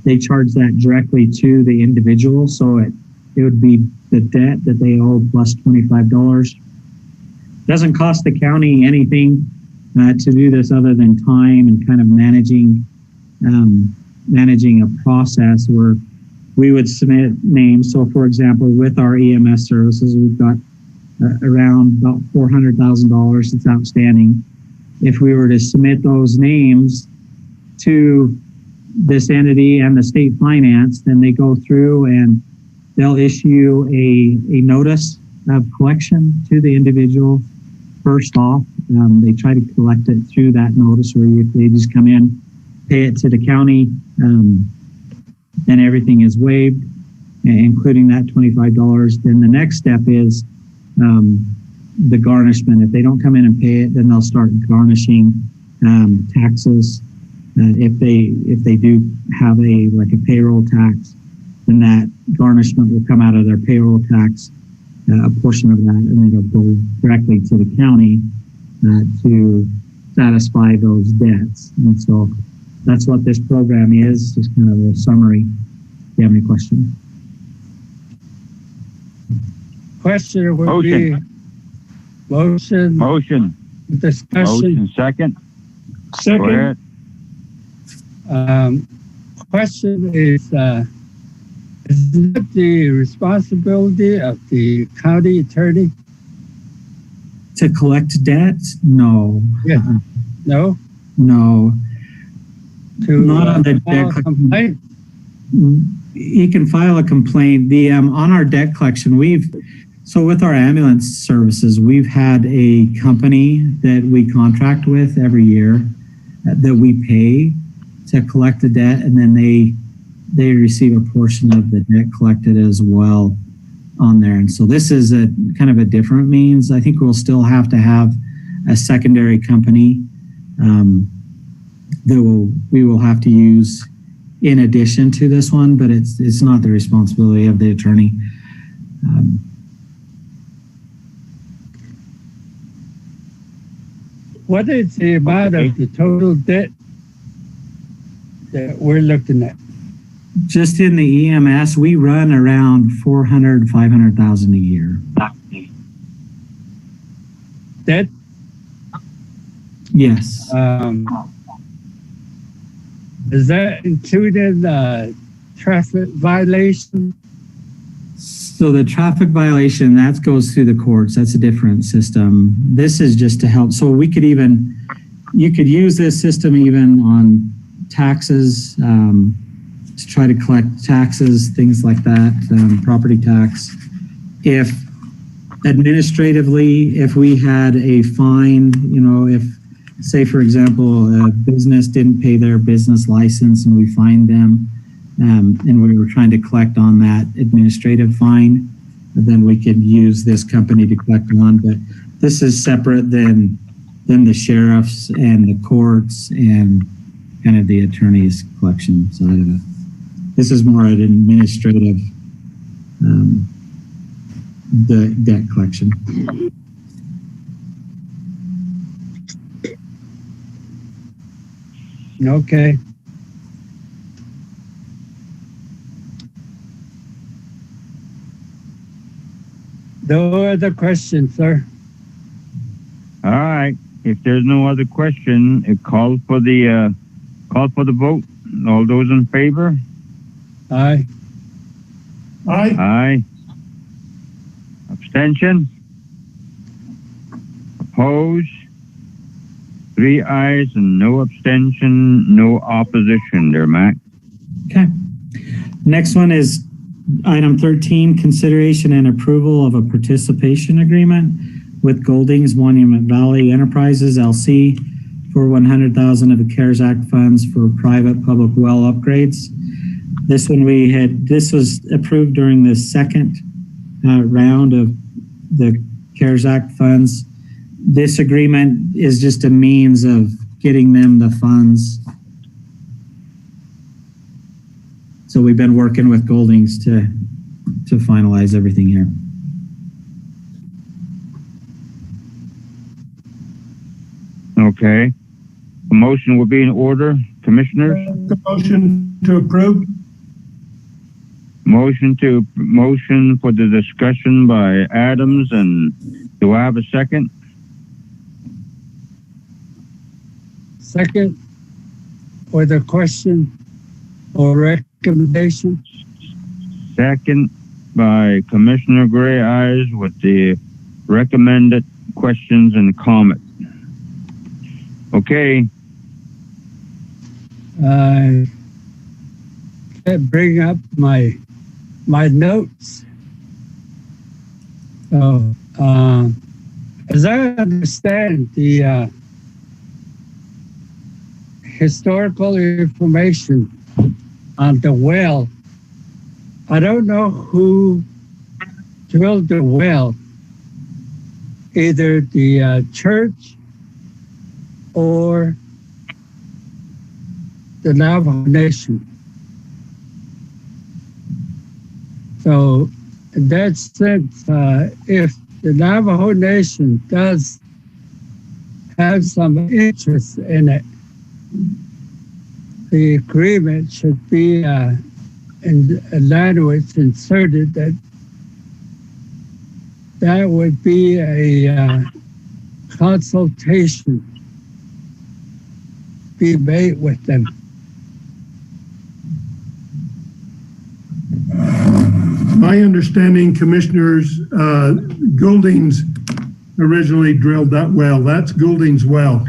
they charge that directly to the individual. So it would be the debt that they owe plus $25. Doesn't cost the county anything to do this other than time and kind of managing a process where we would submit names. So for example, with our EMS services, we've got around about $400,000 that's outstanding. If we were to submit those names to this entity and the state finance, then they go through and they'll issue a notice of collection to the individual. First off, they try to collect it through that notice, or if they just come in, pay it to the county, then everything is waived, including that $25. Then the next step is the garnishment. If they don't come in and pay it, then they'll start garnishing taxes. If they do have a payroll tax, then that garnishment will come out of their payroll tax, a portion of that, and it'll go directly to the county to satisfy those debts. And so that's what this program is, just kind of a summary. If you have any questions? Question would be motion. Discussion. Motion second. Second. Go ahead. Question is it the responsibility of the county attorney to collect debt? No. Yeah. No? No. To not on the file debt a complaint? He can file a complaint. The on our debt collection, so with our ambulance services, we've had a company that we contract with every year that we pay to collect the debt, and then they receive a portion of the debt collected as well on there. And so this is a kind of a different means. I think we'll still have to have a secondary company that we will have to use in addition to this one, but it's not the responsibility of the attorney. What is the amount of the total debt that we're looking at? Just in the EMS, we run around 400, 500,000 a year. Debt? Yes. Is that included traffic violation? So the traffic violation, that goes through the courts. That's a different system. This is just to help. So you could use this system even on taxes, to try to collect taxes, things like that, property tax. If administratively, if we had a fine, if, say, for example, a business didn't pay their business license and we fined them, and we were trying to collect on that administrative fine, then we could use this company to collect on. But this is separate than the sheriff's and the courts and kind of the attorney's collection side of it. This is more an administrative the debt collection. Okay. No other questions, sir. All right. If there's no other question, it calls for the vote. All those in favor? Aye. Aye. Aye. Abstention? Oppose? 3 ayes and no abstention, no opposition there, Mac. Okay. Next one is item 13, consideration and approval of a participation agreement with Goldings Monument Valley Enterprises, LC, for $100,000 of the CARES Act funds for private public well upgrades. This one this was approved during the second round of the CARES Act funds. This agreement is just a means of getting them the funds. So we've been working with Goldings to finalize everything here. Okay. A motion will be in order. Commissioners? The motion to approve. Motion for the discussion by Adams, and do I have a second? Second, for the question or recommendation? Second by Commissioner Gray Eyes with the recommended questions and comments. Okay. bring up my notes. So, as I understand the historical information on the well, I don't know who drilled the well, either the church or the Navajo Nation. So in that sense, if the Navajo Nation does have some interest in it, the agreement should be in a language inserted that would be a consultation be made with them. My understanding, Commissioners, Goulding's originally drilled that well. That's Goulding's well.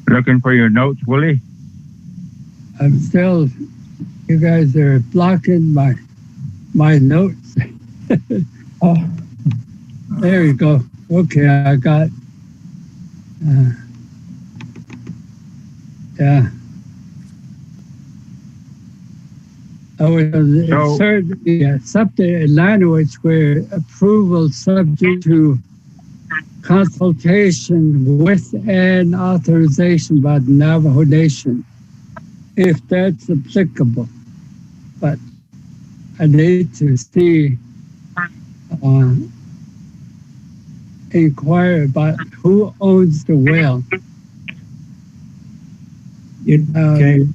Looking for your notes, Willie? I'm still, you guys are blocking my notes. Oh, there you go. Okay, I got, yeah. I was inserting something in language where approval subject to consultation with and authorization by the Navajo Nation, if that's applicable. But I need to see, inquire about who owns the well. Okay,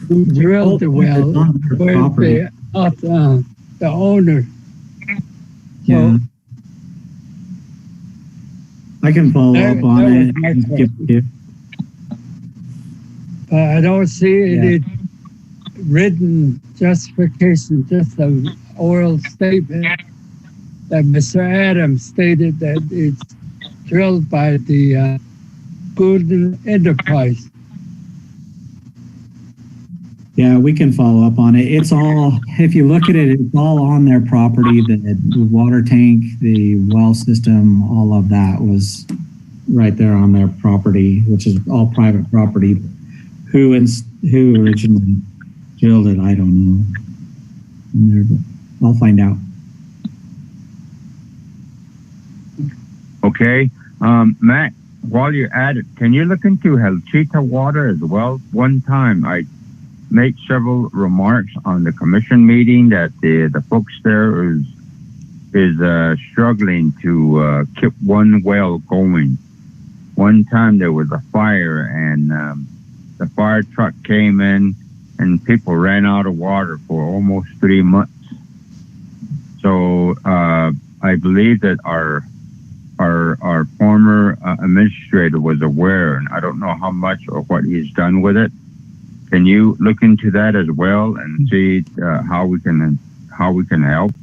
Who drilled the well? Where's the owner? Yeah. I can follow up on it and give you. I don't see any written justification, just an oral statement that Mr. Adams stated that it's drilled by the Golden Enterprise. Yeah, we can follow up on it. It's all, if you look at it, it's all on their property. The water tank, the well system, all of that was right there on their property, which is all private property. Who originally drilled it, I don't know. But I'll find out. Okay. Matt, while you're at it, can you look into Helchita water as well? One time I make several remarks on the commission meeting that the folks there is struggling to keep one well going. One time there was a fire and the fire truck came in and people ran out of water for almost 3 months. So I believe that our former administrator was aware, and I don't know how much or what he's done with it. Can you look into that as well and see how we can help?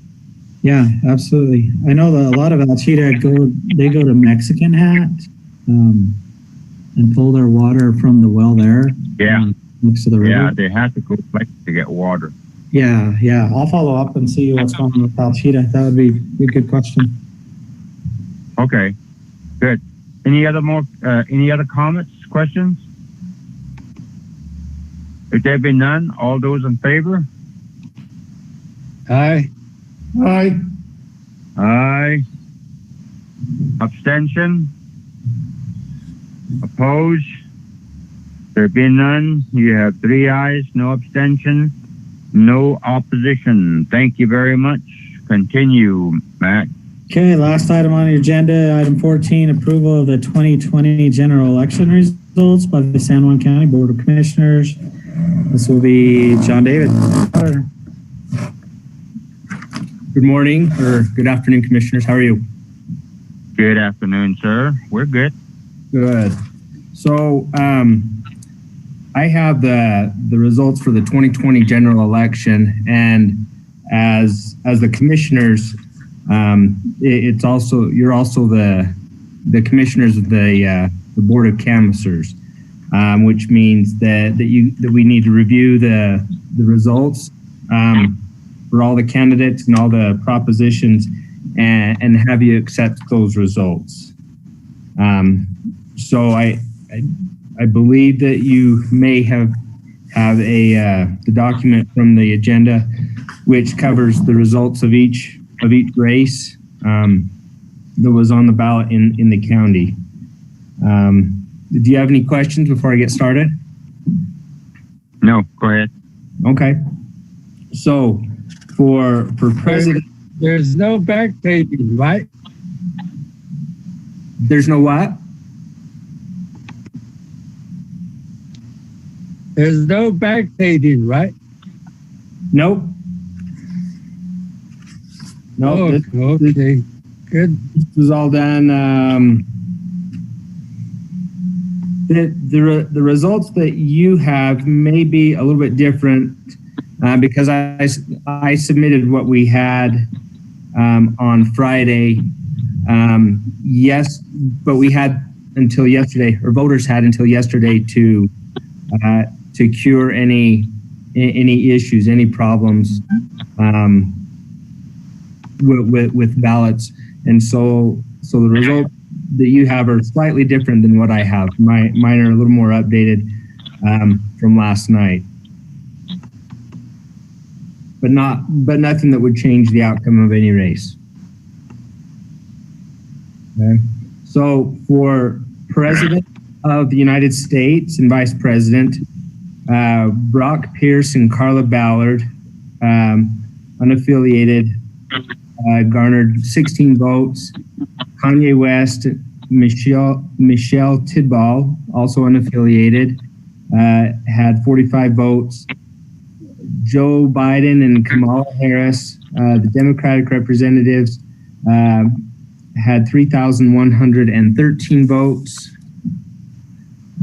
Yeah, absolutely. I know that a lot of Alchita go to Mexican Hat and pull their water from the well there. Yeah, next to the river. Yeah, they have to go back to get water. Yeah. I'll follow up and see what's going on with Alchita. That would be a good question. Okay, good. Any other comments, questions? If there be none, all those in favor? Aye. Aye. Aye. Abstention? Opposed? There be none. You have 3 ayes, no abstention, no opposition. Thank you very much. Continue, Matt. Okay, last item on the agenda, item 14, approval of the 2020 general election results by the San Juan County Board of Commissioners. This will be John David. Good morning or good afternoon, Commissioners. How are you? Good afternoon, sir. We're good. Good. So I have the results for the 2020 general election, and as the commissioners, it's also, you're also the commissioners of the Board of Canvassers, which means that we need to review the results for all the candidates and all the propositions and have you accept those results. So I believe that you may have the document from the agenda, which covers the results of each race that was on the ballot in the county. Do you have any questions before I get started? No, go ahead. Okay. So for president, there's no backdating, right? There's no what? There's no backdating, right? Nope. Nope. Oh, okay. Good. This was all done. The results that you have may be a little bit different because I submitted what we had on Friday. Yes, but we had until yesterday, or voters had until yesterday to cure any issues, any problems with ballots, and so the results that you have are slightly different than what I have. Mine are a little more updated from last night, but nothing that would change the outcome of any race. Okay. So for President of the United States and Vice President, Brock Pierce and Carla Ballard, unaffiliated, garnered 16 votes. Kanye West, Michelle Tidball, also unaffiliated, had 45 votes. Joe Biden and Kamala Harris, the Democratic representatives, had 3,113 votes.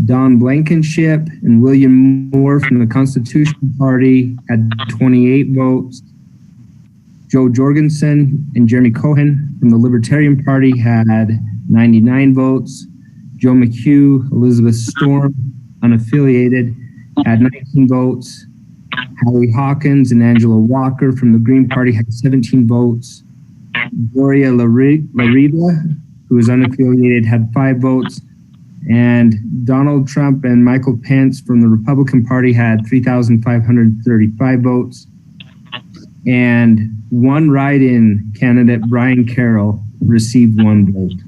Don Blankenship and William Moore from the Constitution Party had 28 votes. Joe Jorgensen and Jeremy Cohen from the Libertarian Party had 99 votes. Joe McHugh, Elizabeth Storm, unaffiliated, had 19 votes. Howie Hawkins and Angela Walker from the Green Party had 17 votes. Gloria Lariba, who is unaffiliated, had 5 votes. And Donald Trump and Michael Pence from the Republican Party had 3,535 votes. And one write-in candidate, Brian Carroll, received 1 vote.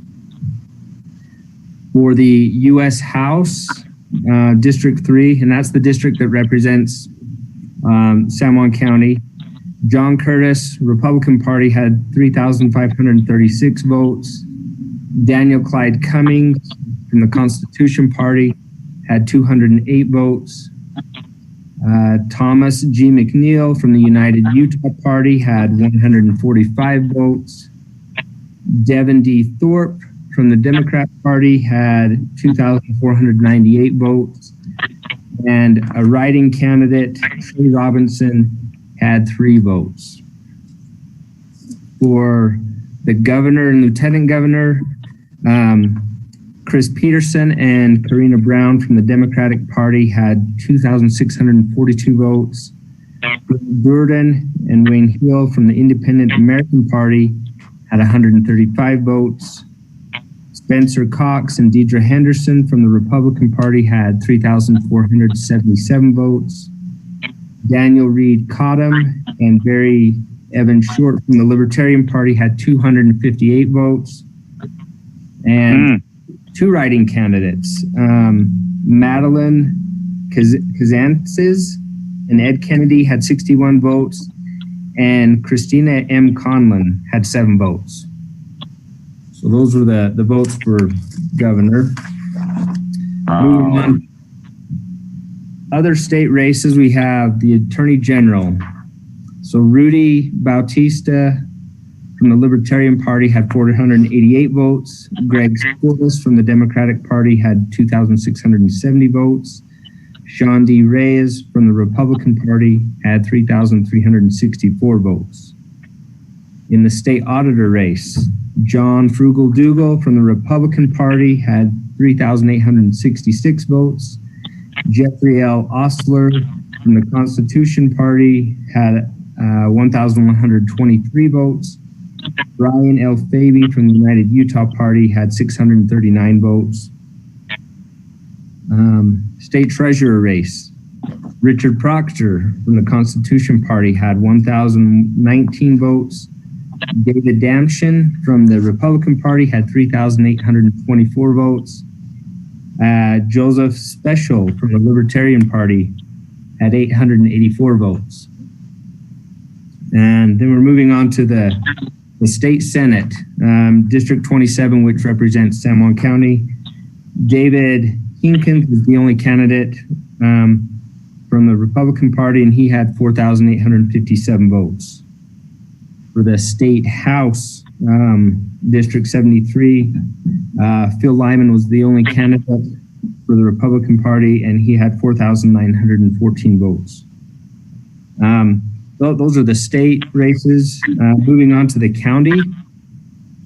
For the U.S. House, District 3, and that's the district that represents San Juan County, John Curtis, Republican Party, had 3,536 votes. Daniel Clyde Cummings from the Constitution Party had 208 votes. Thomas G. McNeil from the United Utah Party had 145 votes. Devin D. Thorpe from the Democrat Party had 2,498 votes. And a write-in candidate, Trey Robinson, had 3 votes. For the governor and lieutenant governor, Chris Peterson and Karina Brown from the Democratic Party had 2,642 votes. Durden and Wayne Hill from the Independent American Party had 135 votes. Spencer Cox and Deidre Henderson from the Republican Party had 3,477 votes. Daniel Reed Cottom and Barry Evan Short from the Libertarian Party had 258 votes. And 2 write-in candidates, Madeline Kazantzis and Ed Kennedy had 61 votes, and Christina M. Conlon had 7 votes. So those were the votes for governor. Moving on. Other state races, we have the Attorney General. So Rudy Bautista from the Libertarian Party had 488 votes. Greg Sportis from the Democratic Party had 2,670 votes. Sean D. Reyes from the Republican Party had 3,364 votes. In the state auditor race, John Frugal Dougal from the Republican Party had 3,866 votes. Jeffrey L. Ostler from the Constitution Party had 1,123 votes. Brian L. Faby from the United Utah Party had 639 votes. State treasurer race. Richard Proctor from the Constitution Party had 1,019 votes. David Damshin from the Republican Party had 3,824 votes. Joseph Special from the Libertarian Party had 884 votes. And then we're moving on to the state senate, District 27, which represents San Juan County. David Hinkins was the only candidate from the Republican Party, and he had 4,857 votes. For the state house, District 73, Phil Lyman was the only candidate for the Republican Party, and he had 4,914 votes. Those are the state races. Moving on to the county,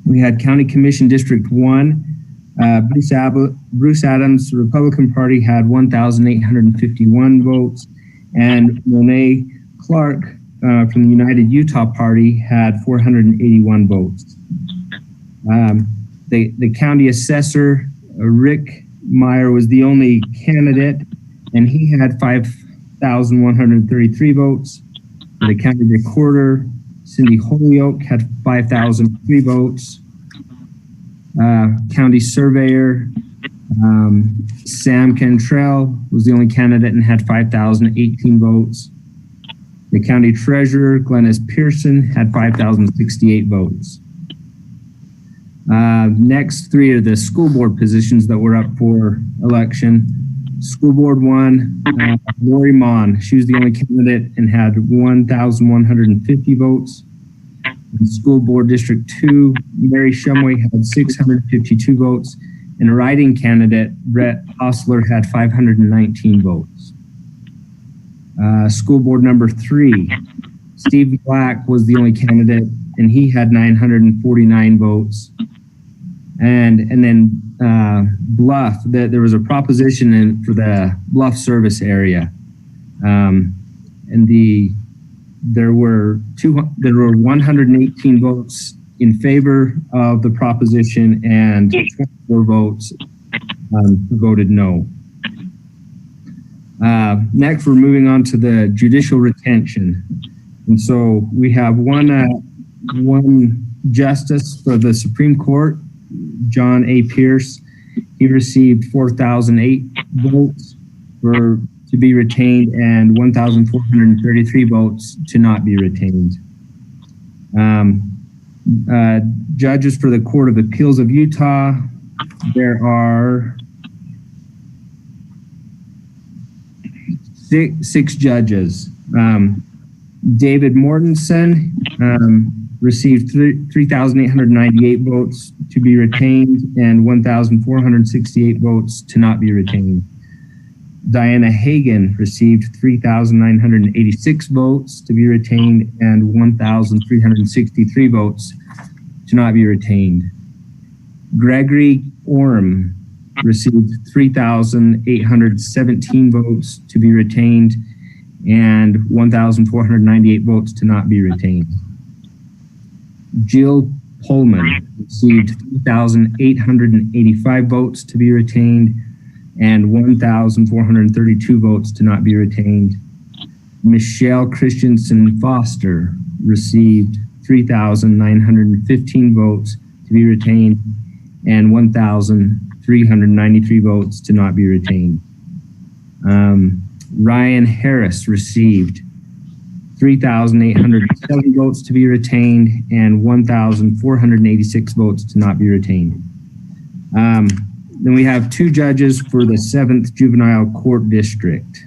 we had County Commission District 1. Bruce Adams, the Republican Party, had 1,851 votes, and Monet Clark from the United Utah Party had 481 votes. The county assessor, Rick Meyer, was the only candidate, and he had 5,133 votes. The county recorder, Cindy Holyoke, had 5,003 votes. County surveyor, Sam Cantrell was the only candidate and had 5,018 votes. The county treasurer, Glennis Pearson, had 5,068 votes. Next three are the school board positions that were up for election. School board 1, Lori Mon, she was the only candidate and had 1,150 votes. In School Board District 2, Mary Shumway had 652 votes, and a writing candidate, Brett Hostler, had 519 votes. School Board number 3, Steve Black was the only candidate, and he had 949 votes. And then Bluff, there was a proposition for the Bluff service area, and there were 118 votes in favor of the proposition and 24 votes voted no. Next, we're moving on to the judicial retention. And so we have one justice for the Supreme Court, John A. Pierce. He received 4,008 votes to be retained and 1,433 votes to not be retained. Judges for the Court of Appeals of Utah, there are six judges. David Mortensen received 3,898 votes to be retained and 1,468 votes to not be retained. Diana Hagan received 3,986 votes to be retained and 1,363 votes to not be retained. Gregory Orm received 3,817 votes to be retained and 1,498 votes to not be retained. Jill Pullman received 3,885 votes to be retained and 1,432 votes to not be retained. Michelle Christensen Foster received 3,915 votes to be retained and 1,393 votes to not be retained. Ryan Harris received 3,807 votes to be retained and 1,486 votes to not be retained. Then we have two judges for the 7th Juvenile Court District.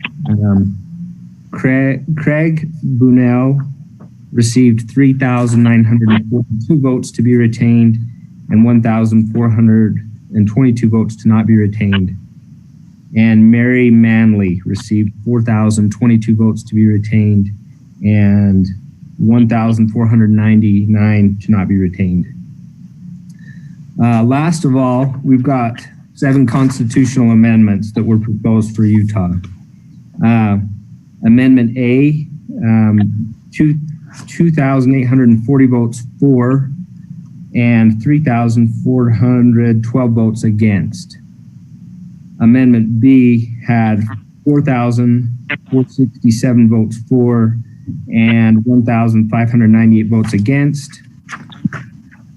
Craig Bunnell received 3,942 votes to be retained and 1,422 votes to not be retained. and Mary Manley received 4,022 votes to be retained and 1,499 to not be retained. Last of all, we've got 7 constitutional amendments that were proposed for Utah. Amendment A, 2,840 votes for and 3,412 votes against. Amendment B had 4,467 votes for and 1,598 votes against.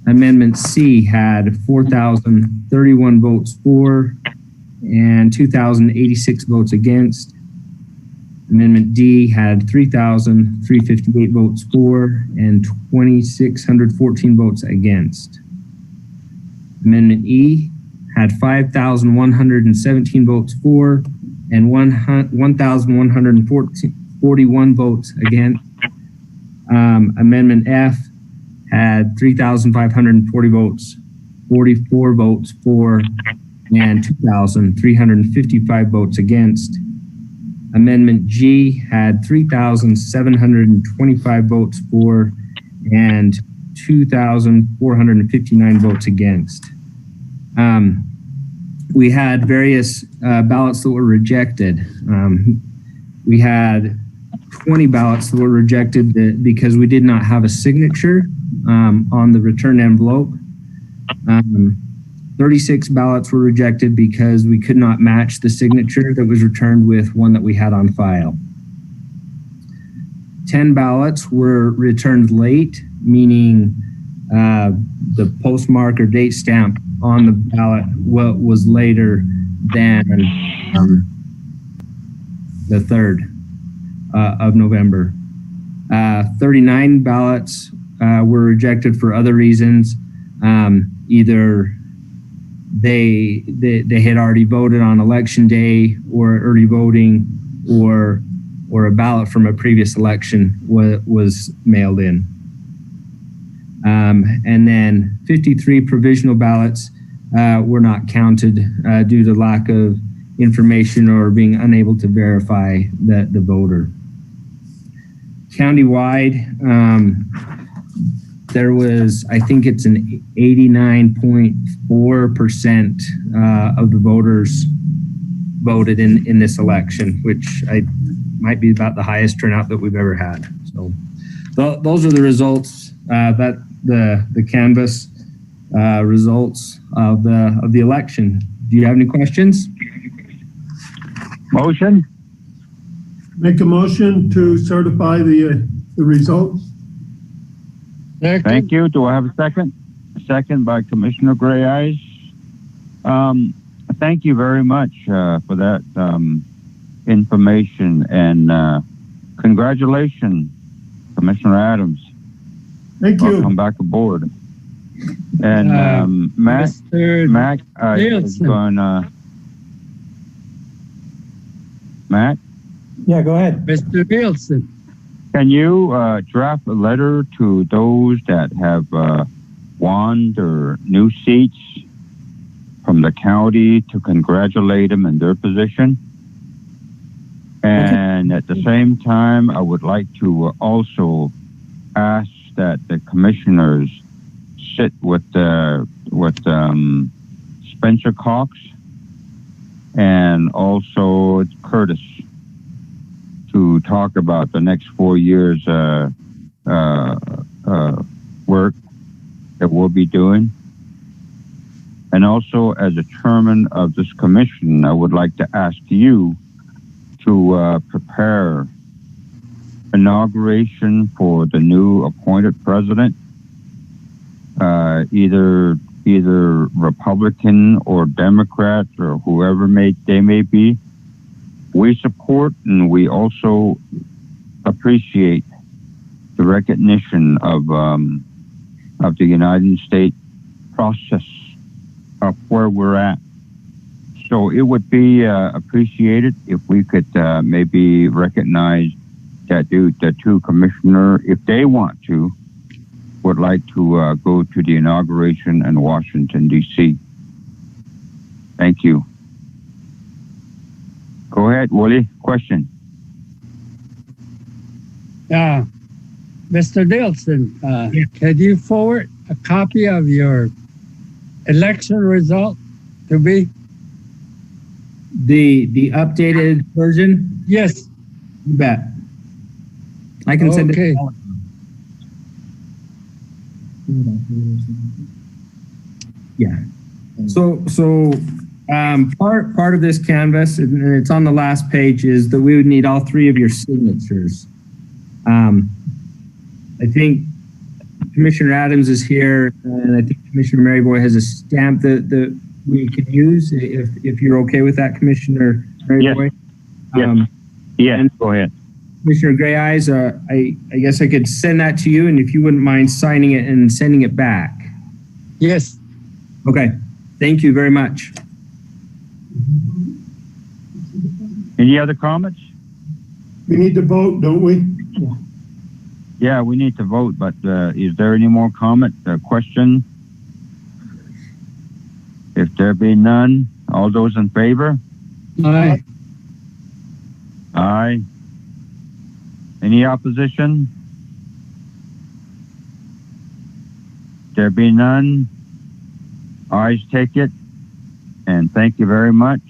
Amendment C had 4,031 votes for and 2,086 votes against. Amendment D had 3,358 votes for and 2,614 votes against. Amendment E had 5,117 votes for and 1,141 votes against. Amendment F had 3,540 votes, 44 votes for, and 2,355 votes against. Amendment G had 3,725 votes for and 2,459 votes against. We had various ballots that were rejected. We had 20 ballots that were rejected because we did not have a signature on the return envelope. 36 ballots were rejected because we could not match the signature that was returned with one that we had on file. 10 ballots were returned late, meaning the postmark or date stamp on the ballot was later than the 3rd of November. 39 ballots were rejected for other reasons. Either they had already voted on election day, or early voting, or a ballot from a previous election was mailed in. And then 53 provisional ballots were not counted due to lack of information or being unable to verify the voter. Countywide, there was, I think it's an 89.4% of the voters voted in this election, which might be about the highest turnout that we've ever had. So those are the results that the canvas results of the election. Do you have any questions? Motion? Make a motion to certify the results. Thank you. Do I have a second? A second by Commissioner Gray Eyes. Thank you very much for that information, and congratulations, Commissioner Adams. Thank you. Welcome back aboard. And Mac is going Mac? Yeah, go ahead. Mr. Nielsen. Can you draft a letter to those that have won or new seats from the county to congratulate them in their position? And at the same time, I would like to also ask that the commissioners sit with Spencer Cox and also Curtis to talk about the next 4 years work that we'll be doing. And also, as a chairman of this commission, I would like to ask you to prepare inauguration for the new appointed president, either Republican or Democrat or whoever they may be. We support and we also appreciate the recognition of the United States process of where we're at. So it would be appreciated if we could maybe recognize that the two commissioners, if they want to, would like to go to the inauguration in Washington, D.C. Thank you. ahead, Willie. Question. Yeah. Mr. Nielsen, can you forward a copy of your election result to me? The updated version? Yes. You bet. I can send it. Okay. Yeah. So part of this canvas, and it's on the last page, is that we would need all three of your signatures. I think Commissioner Adams is here, and I think Commissioner Maryboy has a stamp that we can use if you're okay with that, Commissioner Maryboy. Yes. Go ahead. Commissioner Gray Eyes, I guess I could send that to you, and if you wouldn't mind signing it and sending it back. Yes. Okay. Thank you very much. Any other comments? We need to vote, don't we? Yeah, we need to vote, but is there any more comment, question? If there be none, all those in favor? Aye. Aye. Any opposition? There be none. Ayes take it. And thank you very much.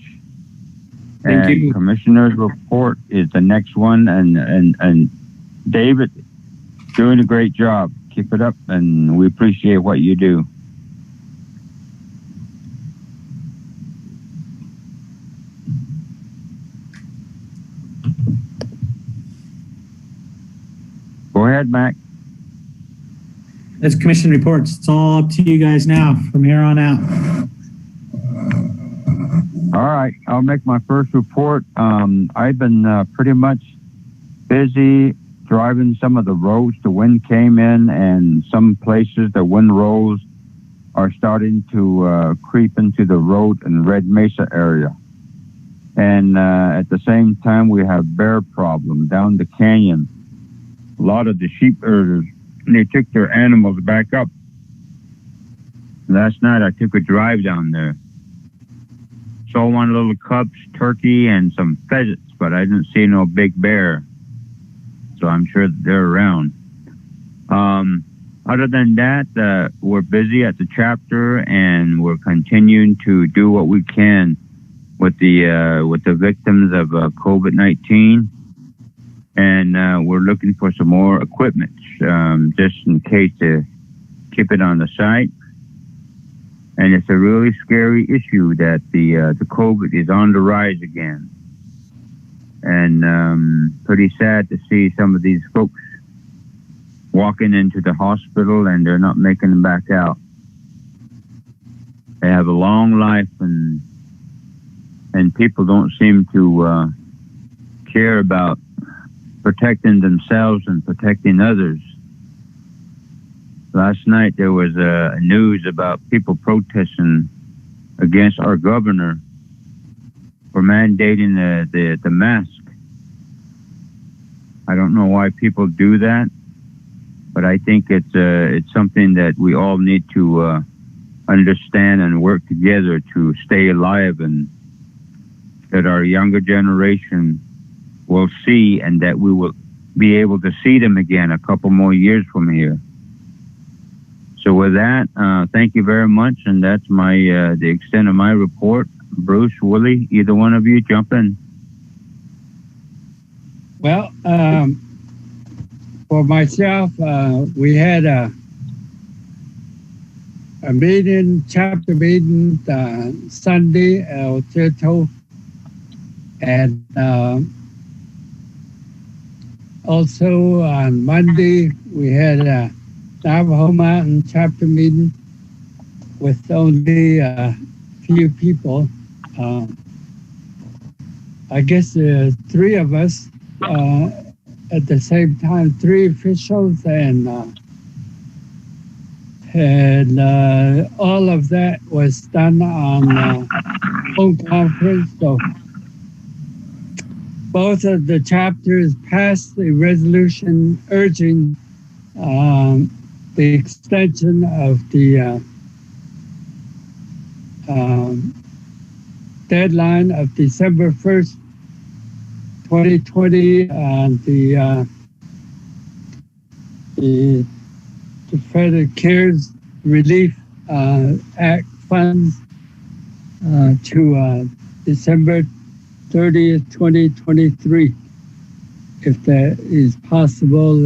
Thank you. Commissioner's report is the next one. And David, doing a great job. Keep it up, and we appreciate what you do. Go ahead, Mac. That's commission reports. It's all up to you guys now from here on out. All right, I'll make my first report. I've been pretty much busy driving some of the roads. The wind came in, and some places the wind rolls are starting to creep into the road in Red Mesa area. And at the same time, we have bear problem down the canyon. A lot of the sheep herders, they took their animals back up. Last night, I took a drive down there. Saw one little cubs, turkey, and some pheasants, but I didn't see no big bear. So I'm sure that they're around. Other than that, we're busy at the chapter, and we're continuing to do what we can with the victims of COVID-19. And we're looking for some more equipment, just in case to keep it on the site. And it's a really scary issue that the COVID is on the rise again. And pretty sad to see some of these folks walking into the hospital and they're not making them back out. They have a long life, and people don't seem to care about protecting themselves and protecting others. Last night there was news about people protesting against our governor for mandating the mask. I don't know why people do that, but I think it's something that we all need to understand and work together to stay alive, and that our younger generation will see, and that we will be able to see them again a couple more years from here. So with that, thank you very much, and that's my the extent of my report. Bruce, Willie, either one of you jump in. Well, for myself, we had a meeting, chapter meeting Sunday, El Tito, and also on Monday we had a Navajo Mountain chapter meeting with only a few people. I guess three of us at the same time, three officials, and all of that was done on phone conference. So both of the chapters passed the resolution urging the extension of the deadline of December 1st 2020 and the Federal CARES Relief Act funds to December 30th, 2023. If that is possible,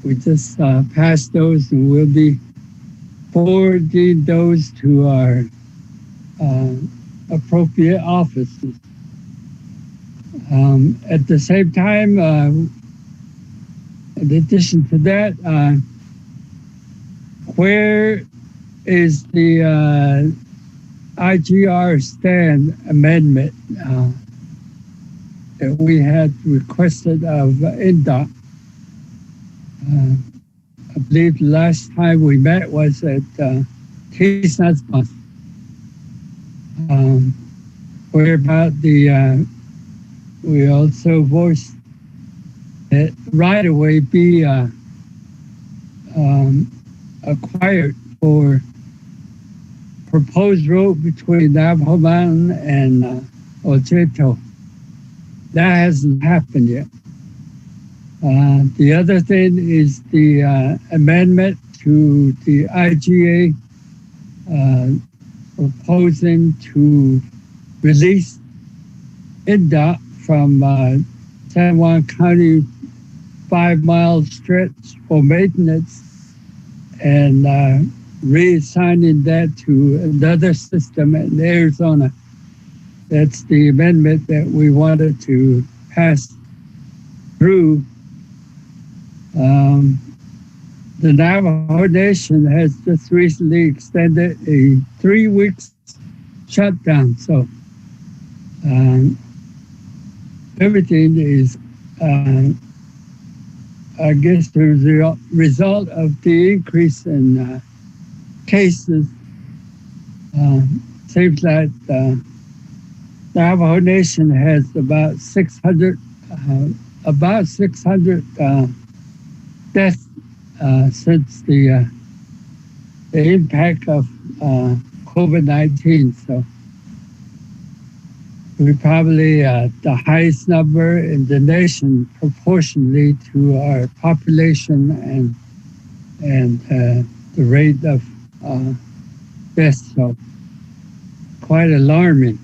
we just passed those and we'll be forwarding those to our appropriate offices. At the same time, in addition to that, where is the IGR stand amendment that we had requested of NDOT? I believe the last time we met was at T-Snut's month. Where about the, we also voiced that right away be acquired for proposed road between Navajo Mountain and Ocheto. That hasn't happened yet. The other thing is the amendment to the IGA proposing to release NDOT from San Juan County 5-mile stretch for maintenance and reassigning that to another system in Arizona. That's the amendment that we wanted to pass through. The Navajo Nation has just recently extended a 3-week shutdown. So everything is, I guess, the result of the increase in cases. Seems like the Navajo Nation has about 600 deaths since the impact of COVID-19. So we're probably the highest number in the nation proportionally to our population and the rate of deaths. So quite alarming.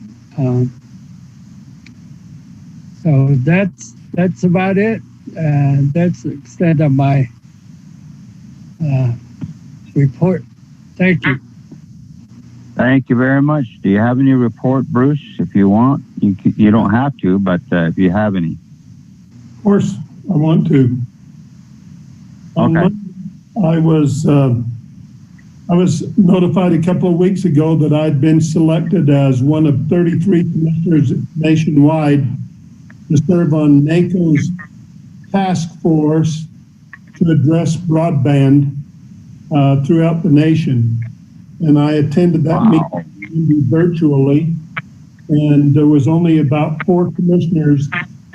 So that's about it. That's the extent of my report. Thank you. Thank you very much. Do you have any report, Bruce? If you want, you don't have to, but if you have any. Of course, I want to. Okay. I was notified a couple of weeks ago that I'd been selected as one of 33 commissioners nationwide to serve on NACO's task force to address broadband throughout the nation. And I attended that meeting virtually, and there was only about 4 commissioners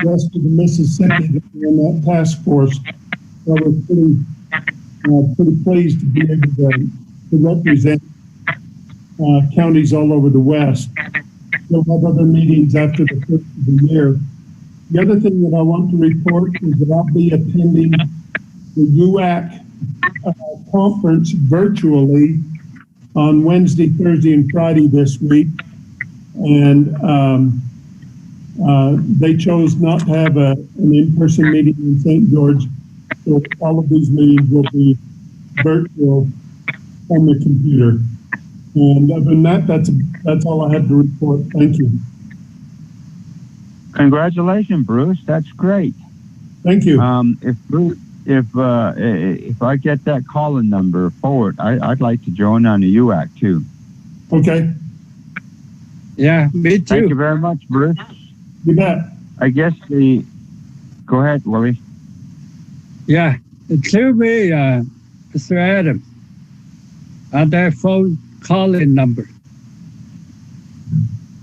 west of the Mississippi that were in that task force. So I was pretty pleased to be able to represent counties all over the West. We'll have other meetings after the first of the year. The other thing that I want to report is that I'll be attending the UAC conference virtually on Wednesday, Thursday, and Friday this week. And they chose not to have an in-person meeting in St. George. So all of these meetings will be virtual on the computer. And other than that, that's all I had to report. Thank you. Congratulations, Bruce. That's great. Thank you. If I get that call-in number forward, I'd like to join on the UAC too. Okay. Yeah, me too. Thank you very much, Bruce. You bet. I guess go ahead, Willie. Yeah, include me, Mr. Adams, on that phone call-in number.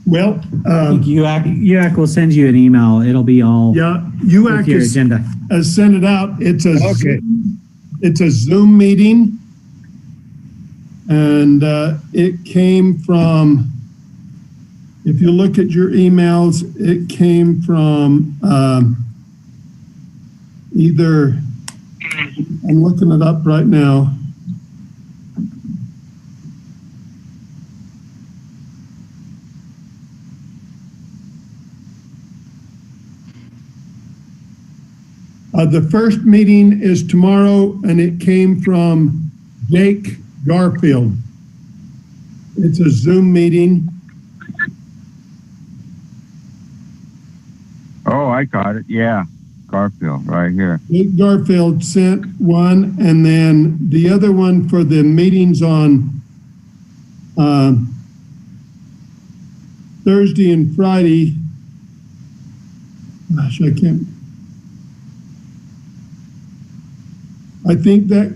Well, UAC will send you an email. It'll be all UAC your agenda. Has sent it out. It's a Zoom meeting, and it came from If you look at your emails, it came from either, I'm looking it up right now. The first meeting is tomorrow, and it came from Jake Garfield. It's a Zoom meeting. Oh, I got it. Yeah. Garfield, right here. Jake Garfield sent one, and then the other one for the meetings on Thursday and Friday. Gosh, I can't. I think that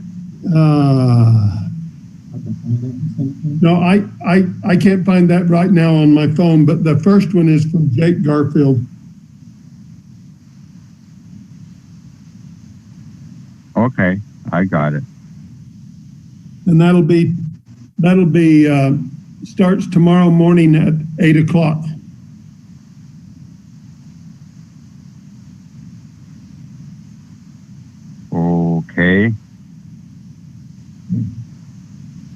no, I can't find that right now on my phone, but the first one is from Jake Garfield. Okay, I got it. And that'll be starts tomorrow morning at 8 o'clock. Okay.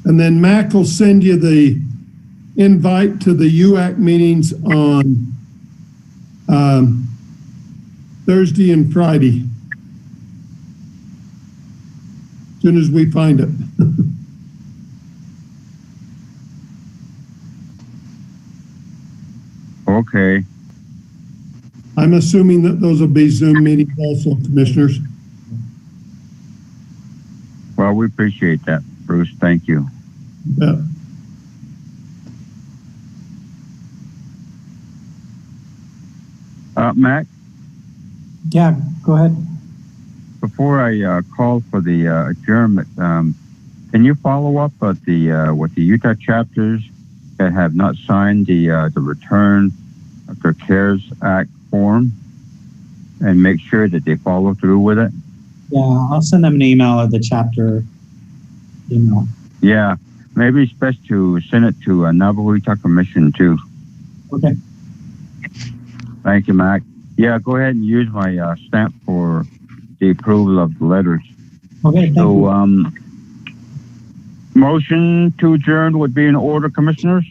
And then Mac will send you the invite to the UAC meetings on Thursday and Friday. As soon as we find it. Okay. I'm assuming that those will be Zoom meetings also, commissioners. Well, we appreciate that, Bruce. Thank you. Yeah. Mac? Yeah, go ahead. Before I call for the adjournment, can you follow up with the Utah chapters that have not signed the return of the CARES Act form and make sure that they follow through with it? Yeah, I'll send them an email at the chapter email. Yeah, maybe it's best to send it to Navajo Utah Commission too. Okay. Thank you, Mac. Yeah, go ahead and use my stamp for the approval of the letters. Okay, thank you. Motion to adjourn would be in order, commissioners?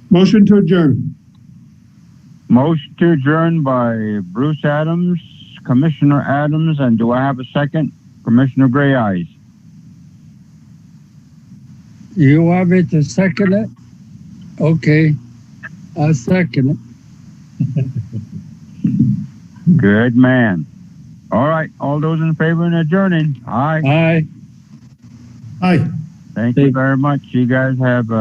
Motion to adjourn. Motion to adjourn by Bruce Adams, Commissioner Adams, and do I have a second? Commissioner Gray Eyes. You want me to second it? Okay, I'll second it. Good man. All right, all those in favor of adjourning? Aye. Aye. Aye. Thank you very much. You guys have